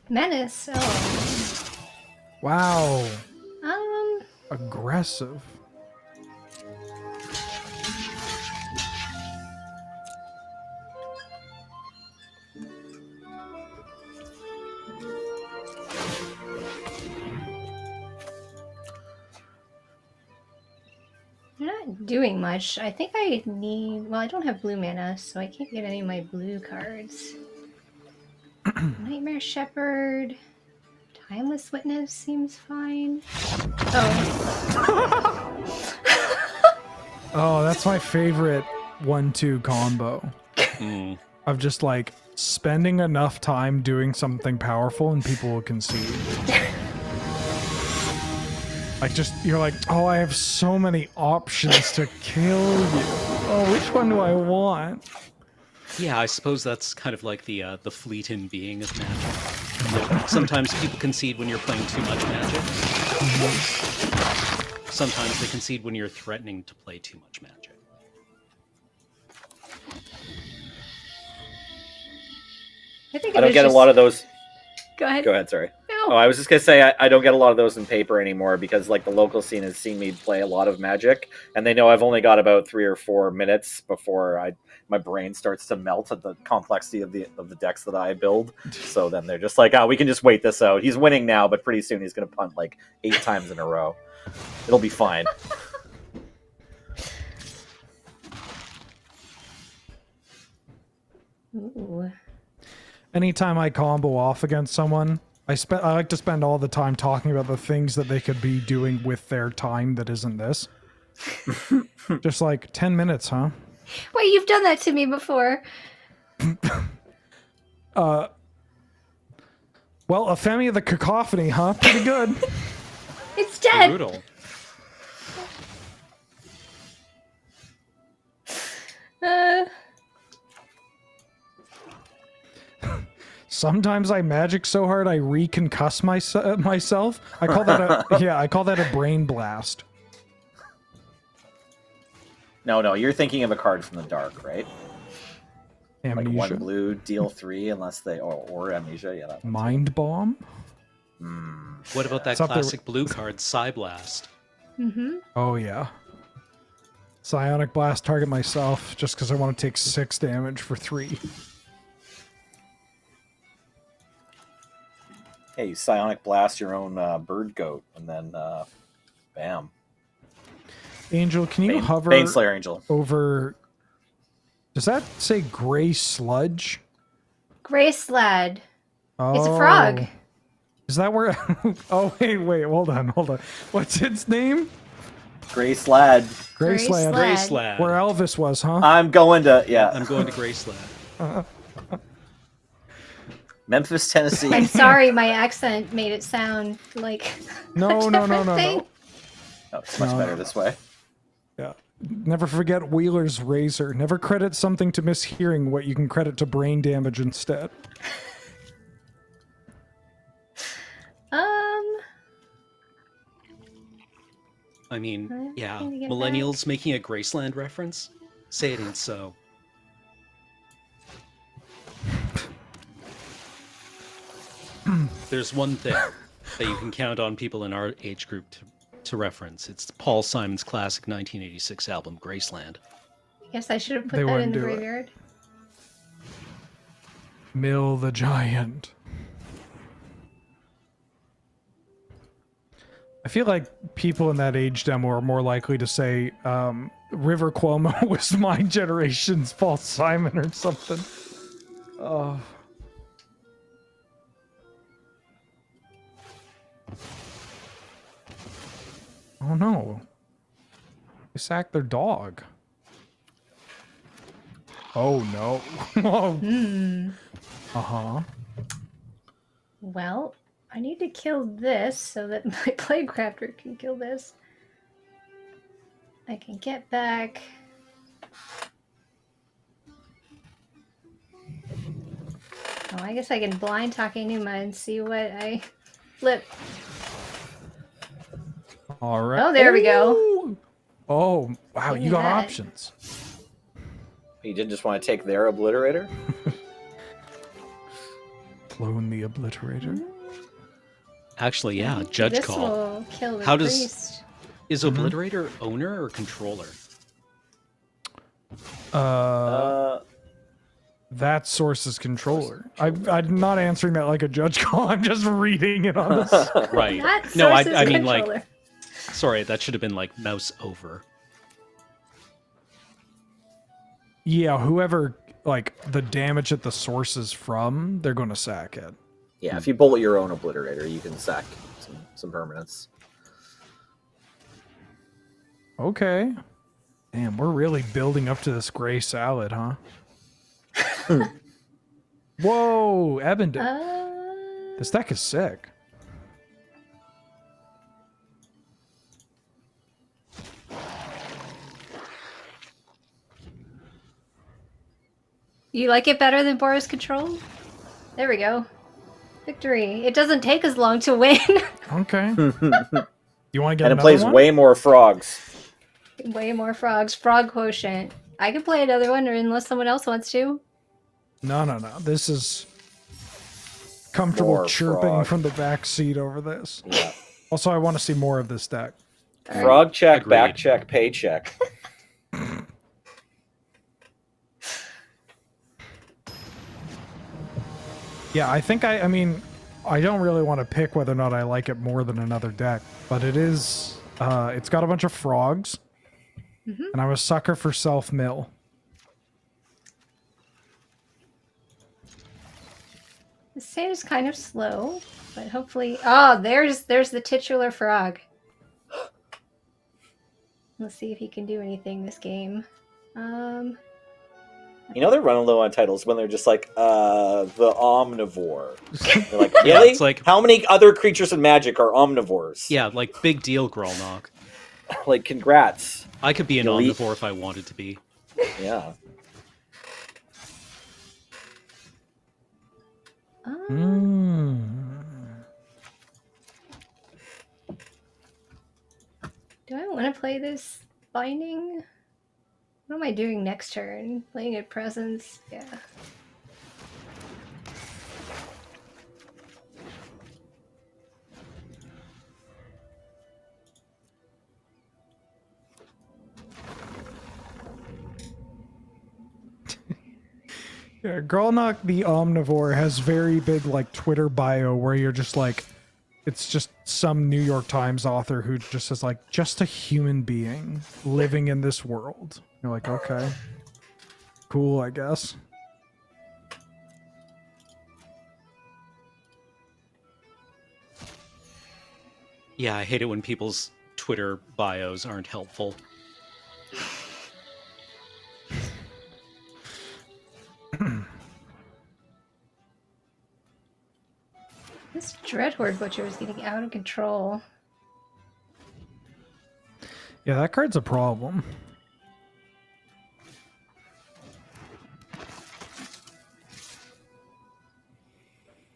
Menace. Oh. Wow. Um. Aggressive. I'm not doing much. I think I need. Well, I don't have blue mana, so I can't get any of my blue cards. Nightmare Shepherd. Timeless Witness seems fine. Oh. Oh, that's my favorite 1-2 combo. Mm. Of just like spending enough time doing something powerful and people will concede. Like just, you're like, oh, I have so many options to kill you. Oh, which one do I want? Yeah, I suppose that's kind of like the fleet in being of magic. You know, sometimes people concede when you're playing too much magic. Sometimes they concede when you're threatening to play too much magic. I I don't get a lot of those. Go ahead. Go ahead, sorry. No. Oh, I was just gonna say I don't get a lot of those in paper anymore because like the local scene has seen me play a lot of Magic, and they know I've only got about 3 or 4 minutes before my brain starts to melt at the complexity of the decks that I build. So then they're just like, oh, we can just wait this out. He's winning now, but pretty soon he's gonna punt like 8 times in a row. It'll be fine. Ooh. Anytime I combo off against someone, I like to spend all the time talking about the things that they could be doing with their time that isn't this. Just like 10 minutes, huh? Wait, you've done that to me before. Well, a Femi of the Cacophony, huh? Pretty good. It's dead. Brutal. Sometimes I magic so hard I reconcuss myself. I call that I call that a brain blast. No, you're thinking of a card from the dark, right? Amnesia. Like 1 blue, deal 3, unless they or amnesia. Yeah, that Mind bomb. What about that It's up there classic blue card, Psyblast? Mm-hmm. Oh yeah. Psionic blast, target myself just because I want to take 6 damage for 3. Hey, you psionic blast your own bird goat, and then bam. Angel, can you hover Baneslayer Angel. over? Does that say gray sludge? Gray slad. Oh, It's a frog. Is that where? Oh, wait, hold on. What's its name? Gray Slad. Graceland. Graceland. Where Elvis was, huh? I'm going to I'm going to Graceland. Memphis, Tennessee. I'm sorry, my accent made it sound like No, a no, different no, thing. no. Oh, it's much No, better no, this way. Yeah. Never forget Wheeler's razor. Never credit something to mishearing what you can credit to brain damage instead. I mean, I'm yeah, trying to get millennials making a Graceland reference? Say it ain't so. There's one thing that you can count on people in our age group to reference. It's Paul Simon's classic 1986 album, Graceland. I guess I should have put They that in wouldn't the do it. graveyard. Mill the Giant. I feel like people in that age demo are more likely to say River Cuomo was my generation's Paul Simon or something. Oh. Oh no. They sacked their dog. Oh no. Oh. Uh-huh. Well, I need to kill this so that my Playcrafter can kill this. I can get back. Oh, I guess I can blind talk Enuma and see what I flip. All right. Oh, there we go. Ooh. Oh, wow, Give you me got that. options. You didn't just want to take their obliterator? Clone the Obliterator. Actually, yeah, judge This call. will kill the How does- priest. Is Obliterator owner or controller? That source's controller. I'm not answering that like a judge call. I'm just reading it on this. Right. That No, I source's mean, like, controller. sorry, that should have been like mouse over. Yeah, whoever, like, the damage that the source is from, they're going to sack it. Yeah, if you bullet your own obliterator, you can sack some permanents. Okay. Damn, we're really building up to this gray salad, huh? Whoa, Ebon. This deck is sick. You like it better than Boros Control? There we go. Victory. It doesn't take as long to win. Okay. You want to get And it another plays one? way more frogs. Way more frogs. Frog quotient. I could play another one, or unless someone else wants to. No. This is comfortable More chirping frog. from the back seat over this. Yeah. Also, I want to see more of this deck. Frog check, Agreed. back check, paycheck. Yeah, I think I mean, I don't really want to pick whether or not I like it more than another deck, but it is, it's got a bunch of frogs, and I'm a sucker for self-mill. The state is kind of slow, but hopefully... Oh, there's the titular frog. Let's see if he can do anything this game. You know they're running low on titles when they're just like, the omnivore. They're like, Yeah, really? it's like- How many other creatures in Magic are omnivores? Yeah, like, big deal, Grolnok. Like, congrats. I could be an Elite. omnivore if I wanted to be. Yeah. Do I want to play this binding? What am I doing next turn? Playing a presence? Yeah. Yeah, Grolnok the Omnivore has very big like Twitter bio where you're just like, it's just some New York Times author who just is like, just a human being living in this world. You're like, okay, cool, I guess. Yeah, I hate it when people's Twitter bios aren't helpful. This Dreadhorde Butcher is getting out of control. Yeah, that card's a problem.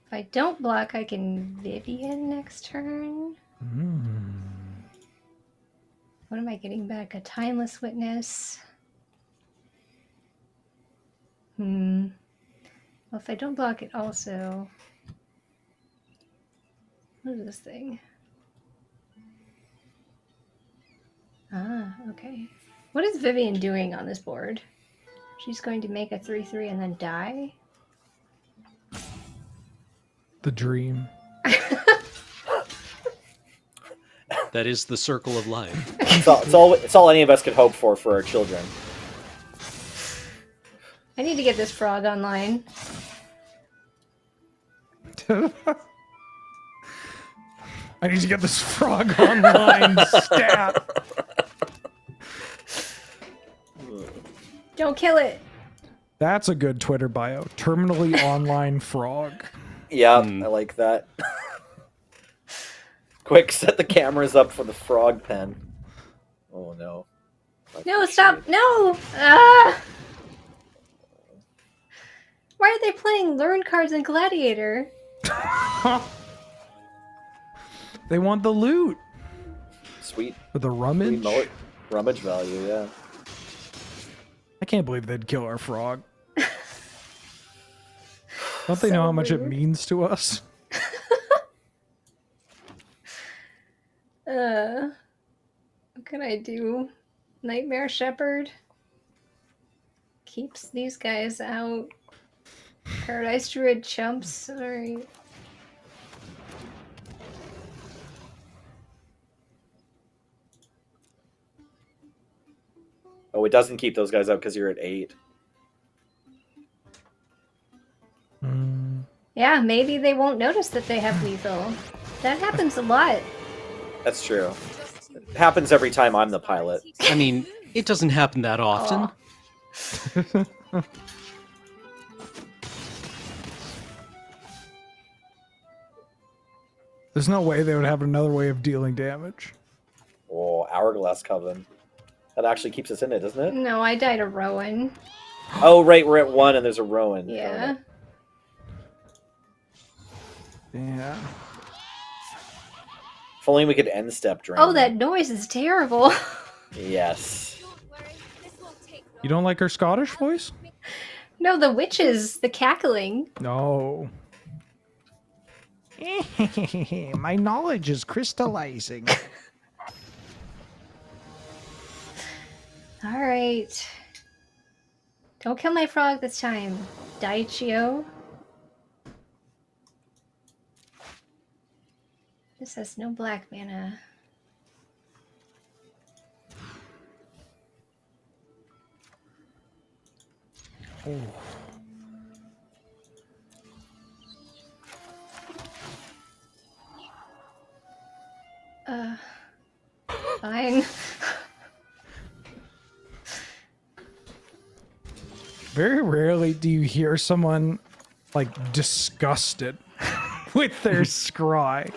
If I don't block, I can Vivian next turn. What am I getting back? A Timeless Witness. Well, if I don't block it also... What is this thing? Ah, okay. What is Vivian doing on this board? She's going to make a 3/3 and then die? The dream. That is the circle of life. It's all any of us could hope for our children. I need to get this frog online. I need to get this frog online stat. Don't kill it! That's a good Twitter bio. Terminally online frog. Yeah, I like that. Quick, set the cameras up for the frog pen. Oh no. No, stop! No! Ah! Why are they playing Learn cards in Gladiator? They want the loot. Sweet. For the rummage. Rummage value, yeah. I can't believe they'd kill our frog. Don't they know how much it means to us? What can I do? Nightmare Shepherd keeps these guys out. Paradise Druid chumps. Alright. Oh, it doesn't keep those guys out because you're at 8. Yeah, maybe they won't notice that they have lethal. That happens a lot. That's true. It happens every time I'm the pilot. I mean, it doesn't happen that often. There's no way they would have another way of dealing damage. Oh, Hourglass Coven. That actually keeps us in it, doesn't it? No, I died a Rowan. Oh, right, we're at 1 and there's a Rowan. Yeah. Yeah. If only we could end step drain. Oh, that noise is terrible. Yes. You don't like her Scottish voice? No, the witches, the cackling. No. My knowledge is crystallizing. Alright. Don't kill my frog this time. Daichio. This has no black mana. Oh. Fine. Very rarely do you hear someone like disgusted with their scry.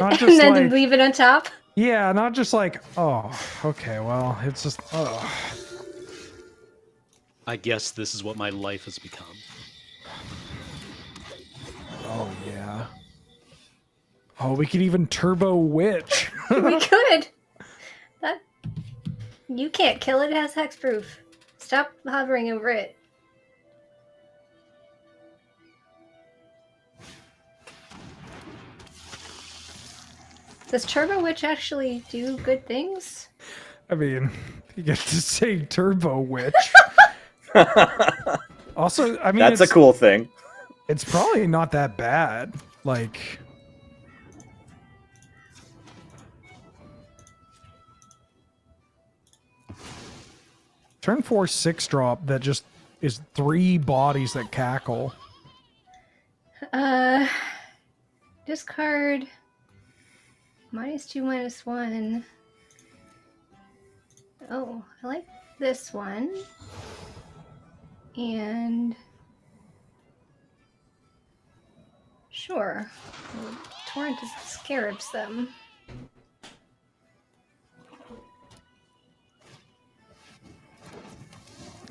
Not just And then like, leave it on top? yeah, not just like, oh, okay, well, it's just, oh. I guess this is what my life has become. Oh, yeah. Oh, we could even turbo witch. We could. That you can't kill it. It has hexproof. Stop hovering over it. Does Turbo Witch actually do good things? I mean, you get to say turbo witch. Also, I mean, That's a cool thing. It's probably not that bad. Like, turn 4 6-drop that just is 3 bodies that cackle. Discard -2, -1. Oh, I like this one. And sure, we'll torrent scarabs them.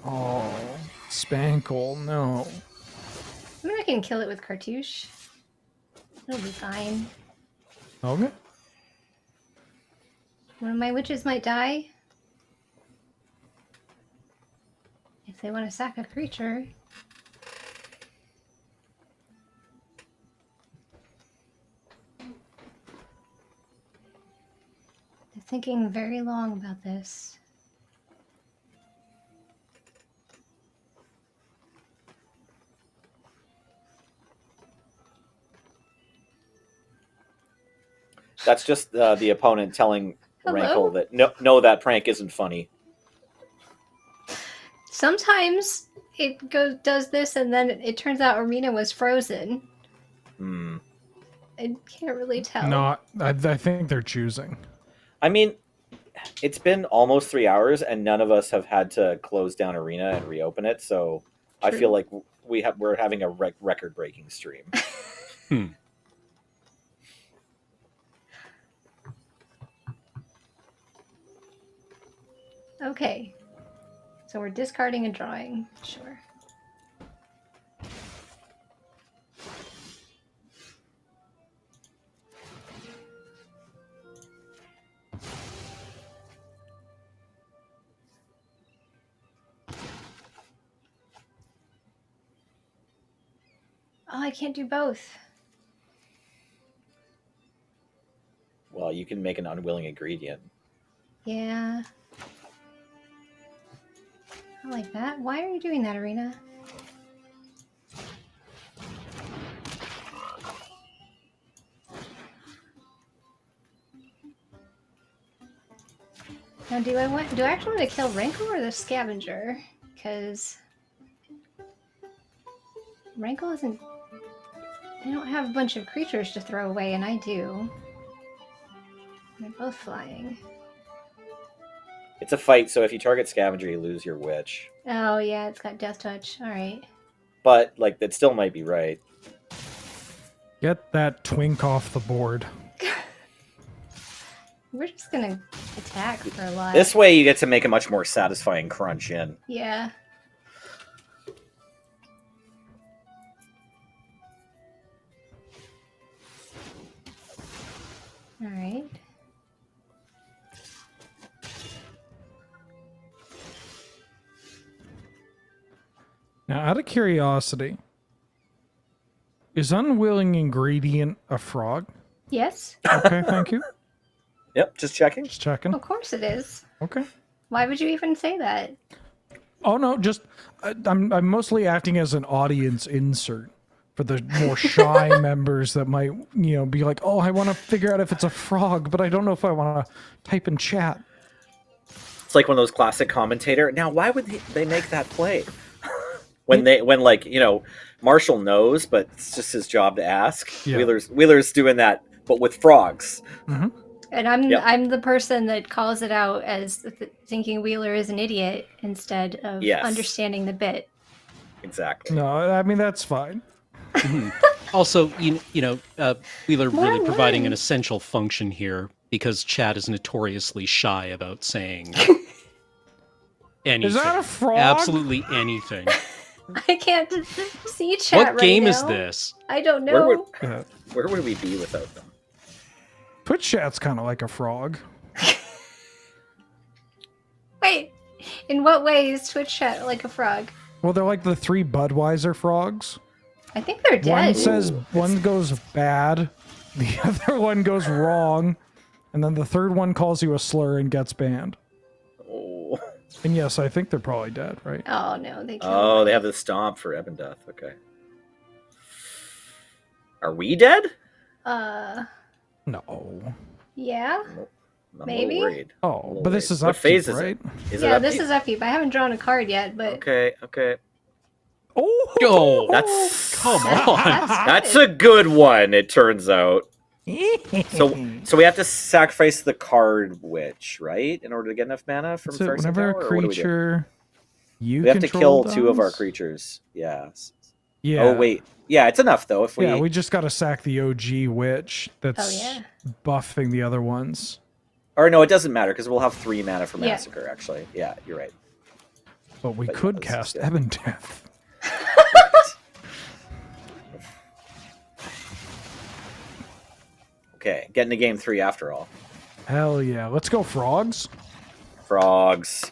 Oh, Spankle, no. Maybe I can kill it with Cartouche. It'll be fine. Okay. One of my witches might die. If they want to sack a creature. They're thinking very long about this. That's just the opponent telling Hello? Rankle that no, that prank isn't funny. Sometimes it does this, and then it turns out Arena was frozen. Hmm. I can't really tell. No, I think they're choosing. I mean, it's been almost 3 hours, and none of us have had to close down Arena and reopen it. So I True. feel like we're having a record-breaking stream. Okay. So we're discarding and drawing. Sure. Oh, I can't do both. Well, you can make an unwilling ingredient. Yeah. I like that. Why are you doing that, Arena? Now, do I actually want to kill Rankle or the Scavenger? Because Rankle isn't. They don't have a bunch of creatures to throw away, and I do. They're both flying. It's a fight, so if you target Scavenger, you lose your Witch. Oh yeah, it's got Death Touch. All right. But like that still might be right. Get that twink off the board. We're just gonna attack for a lot. This way, you get to make a much more satisfying crunch in. Yeah. All right. Now, out of curiosity, is unwilling ingredient a frog? Yes. Okay, thank you. Yep, just checking. Just checking. Of course it is. Okay. Why would you even say that? Oh no, just I'm mostly acting as an audience insert for the more shy members that might be like, oh, I want to figure out if it's a frog, but I don't know if I want to type in chat. It's like one of those classic commentator. Now, why would they make that play? when Marshall knows, but it's just his job to ask. Yeah. Wheeler's doing that, but with frogs. Mm-hmm. And I'm the person that calls it out as thinking Wheeler is an idiot instead of understanding the bit. Exactly. No, I mean that's fine. Also, Wheeler really providing an essential function here because Chad is notoriously shy about saying anything. Is that a frog? Absolutely anything. I can't see chat right now. What game is this? I don't know. Where would we be without them? Twitch chat's kind of like a frog. Wait, in what way is Twitch chat like a frog? Well, they're like the 3 Budweiser frogs. I think they're dead. One says one goes bad, the other one goes wrong, and then the third one calls you a slur and gets banned. Oh. And yes, I think they're probably dead, right? Oh no, they killed. Oh, they have the stomp for Ebondeath. Okay. Are we dead? No. Yeah. I'm Maybe? a little worried. Oh, A little but this worried. is What upkeep, phase is right? it? Is Yeah, it this upkeep? is upkeep. I haven't drawn a card yet, but Okay. Oh, Go. That's Come on. That's a good one. It turns out. So we have to sacrifice the card witch, right, in order to get enough mana from so Pharisee whenever Tower, a or what do we do? creature you We have to control kill 2 of our dies? creatures. Yeah. Yeah. Oh wait. Yeah, it's enough though. If we. Yeah, we just got to sack the OG witch that's yeah. buffing the other ones. Or no, it doesn't matter because we'll have 3 mana for Yeah. Massacre. Actually, yeah, you're right. But we But yeah, could this is cast good. Ebondeath. Okay, getting to game 3 after all. Hell yeah. Let's go, frogs. Frogs.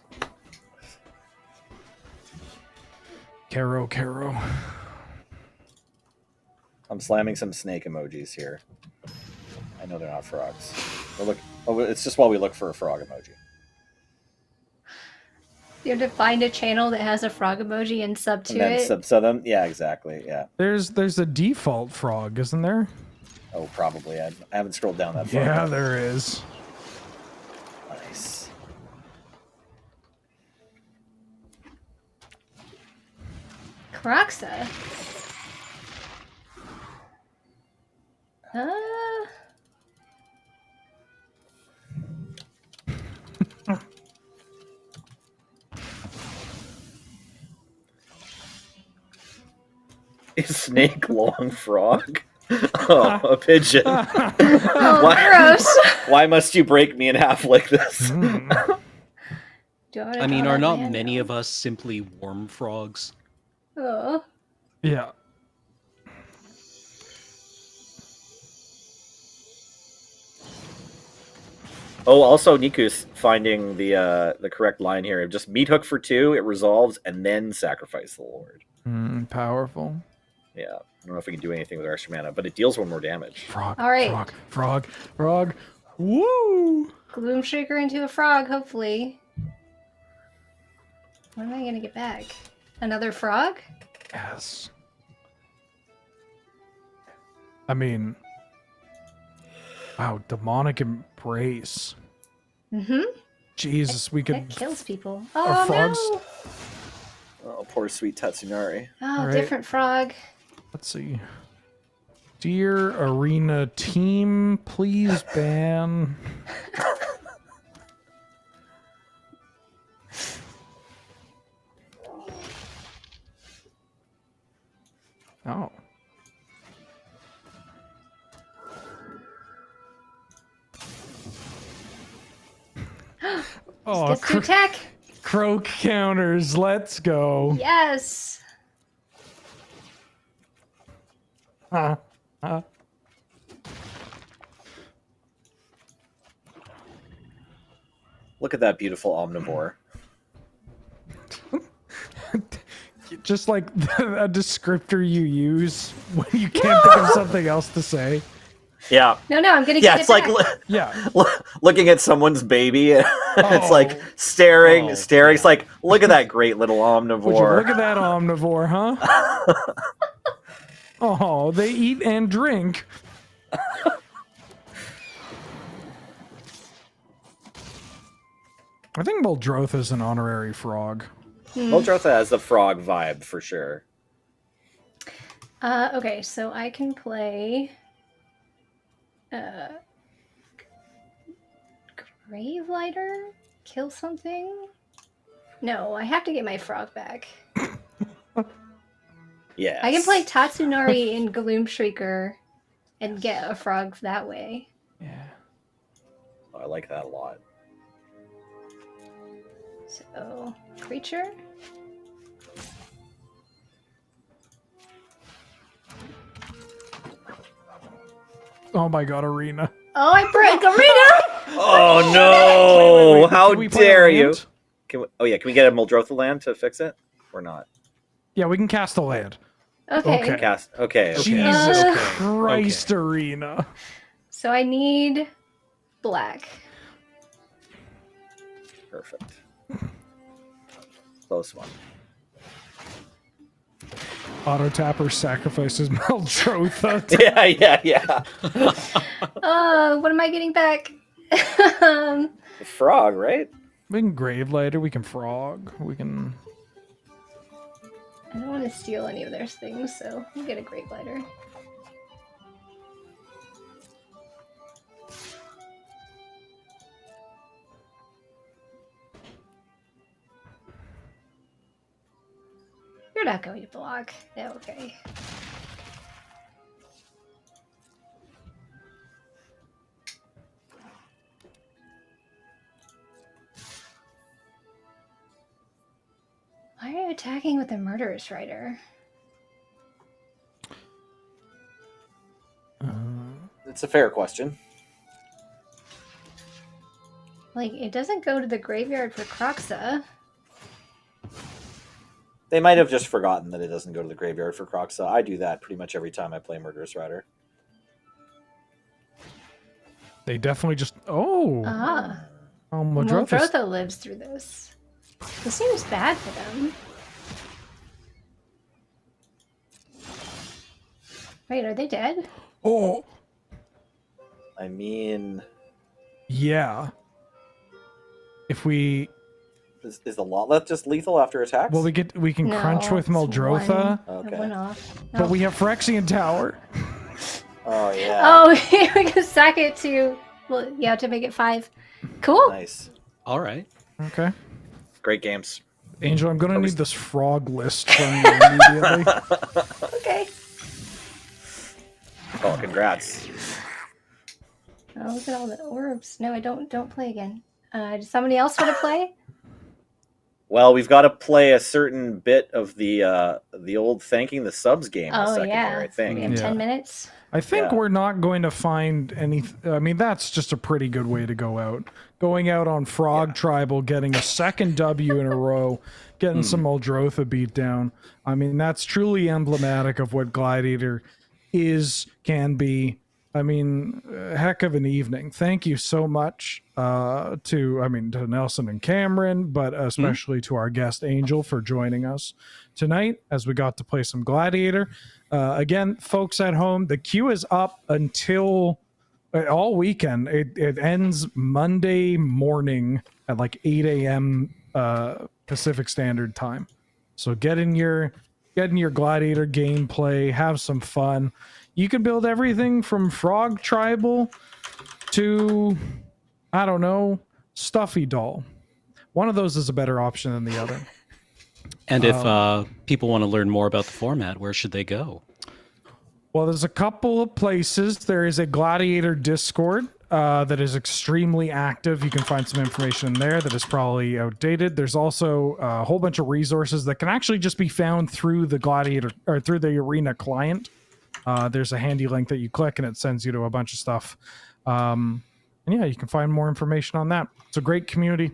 Caro. I'm slamming some snake emojis here. I know they're not frogs. We're look. Oh, it's just while we look for a frog emoji. You have to find a channel that has a frog emoji and sub to And then it. so them. Yeah, exactly. Yeah. There's a default frog, isn't there? Oh, probably. I haven't scrolled down that far. Yeah, there is. Nice. Croxa. Is snake long frog? Oh, a pigeon. Oh, Why- gross. Why must you break me in half like this? I mean, are not many of us simply worm frogs? Oh. Yeah. Oh, also Niku's finding the correct line here. Just meat hook for 2, it resolves, and then sacrifice the Lord. Powerful. Yeah, I don't know if we can do anything with our extra mana, but it deals 1 more damage. Frog. All right. Frog. Woo! Gloom Shaker into a frog, hopefully. What am I gonna get back? Another frog? Yes. I mean, wow, demonic embrace. Mm-hmm. Jesus, we could. That kills people. Are Oh frogs- no! Oh, poor sweet Tatsunari. Oh, Right. different frog. Let's see. Dear Arena team, please ban. Oh. Oh, Gets to attack. croak counters. Let's go. Yes. Look at that beautiful omnivore. Just like a descriptor you use when you can't think of something else to say. Yeah. No, I'm gonna Yeah, get it's it like back. Yeah. looking at someone's baby. It's Oh. like staring. Oh, It's yeah. like, look at that great little Would you omnivore. look at that omnivore, huh? Oh, they eat and drink. I think Muldrotha is an honorary frog. Muldrotha has the frog vibe for sure. Okay, so I can play Gravelighter? Kill something? No, I have to get my frog back. Yeah. I can play Tatsunari in Gloom Shrieker and get a frog that way. Yeah. I like that a lot. So, creature? Oh, Oh my god, Arena. Oh, I break Arena! Oh no! Wait, How can we play a dare you? land? Can we get a Muldrotha land to fix it, or not? Yeah, we can cast a land. Okay. Okay. Cast. Okay. Jesus Okay. Christ, Arena. So I need black. Perfect. Close one. Auto Tapper sacrifices Meldrotha. Yeah. Oh, what am I getting back? The frog, right? We can Gravelighter, we can Frog, we can... I don't want to steal any of their things, so you get a Gravelighter. You're not going to block. Yeah, okay. Why are you attacking with a Murderous Rider? It's a fair question. Like, it doesn't go to the graveyard for Kroxa. They might have just forgotten that it doesn't go to the graveyard for Kroxa. I do that pretty much every time I play Murderous Rider. They definitely just... Oh! Ah. Oh, Meldrotha's... Meldrotha lives through this. This seems bad for them. Wait, are they dead? Oh! I mean... Yeah. If we... Is the Lotleth just lethal after attacks? Well, we can No, crunch with it's Meldrotha, one. Okay. One off. but we have Phyrexian Tower. Oh, yeah. Oh, we can sack it to... Well, yeah, to make it 5. Cool. Nice. All right. Okay. Great games. Angel, I'm going to need this frog list from you immediately. Okay. Oh, congrats. Oh, look at all the orbs. No, I don't play again. Does somebody else want to play? Well, we've got to play a certain bit of the old thanking the subs game in a Oh, second yeah. here, I think. We have Yeah. 10 minutes. I think Yeah. we're not going to find any... I mean, that's just a pretty good way to go out. Going out on Frog Tribal, getting a second W in a row, getting some Meldrotha beat down. I mean, that's truly emblematic of what Gladiator can be. I mean, a heck of an evening. Thank you so much to Nelson and Cameron, but especially to our guest Angel for joining us tonight as we got to play some Gladiator. Again, folks at home, the queue is up until all weekend. It ends Monday morning at like 8 a.m. Pacific Standard Time. So get in your Gladiator gameplay, have some fun. You can build everything from Frog Tribal to, I don't know, Stuffy Doll. One of those is a better option than the other. And if people want to learn more about the format, where should they go? Well, there's a couple of places. There is a Gladiator Discord that is extremely active. You can find some information in there that is probably outdated. There's also a whole bunch of resources that can actually just be found through the Gladiator or through the Arena client. There's a handy link that you click and it sends you to a bunch of stuff. And yeah, you can find more information on that. It's a great community.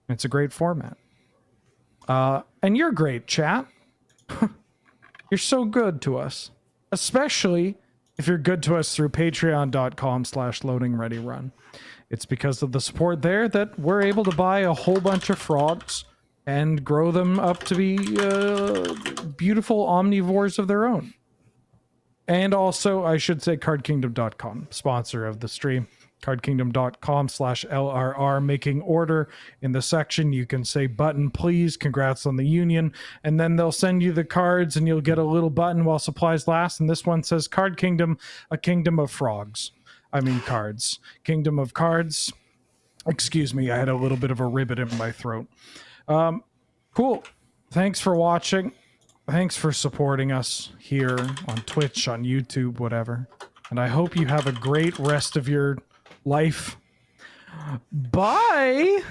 It's a great format. And you're great, chat. You're so good to us. Especially if you're good to us through patreon.com/loadingreadyrun. It's because of the support there that we're able to buy a whole bunch of frogs and grow them up to be beautiful omnivores of their own. And also, I should say cardkingdom.com, sponsor of the stream. cardkingdom.com/LRR, making order. In the section, you can say button, please, congrats on the union. And then they'll send you the cards and you'll get a little button while supplies last. And this one says Card Kingdom, a kingdom of frogs. I mean cards. Kingdom of cards. Excuse me, I had a little bit of a ribbit in my throat. Cool. Thanks for watching. Thanks for supporting us here on Twitch, on YouTube, whatever. And I hope you have a great rest of your life. Bye!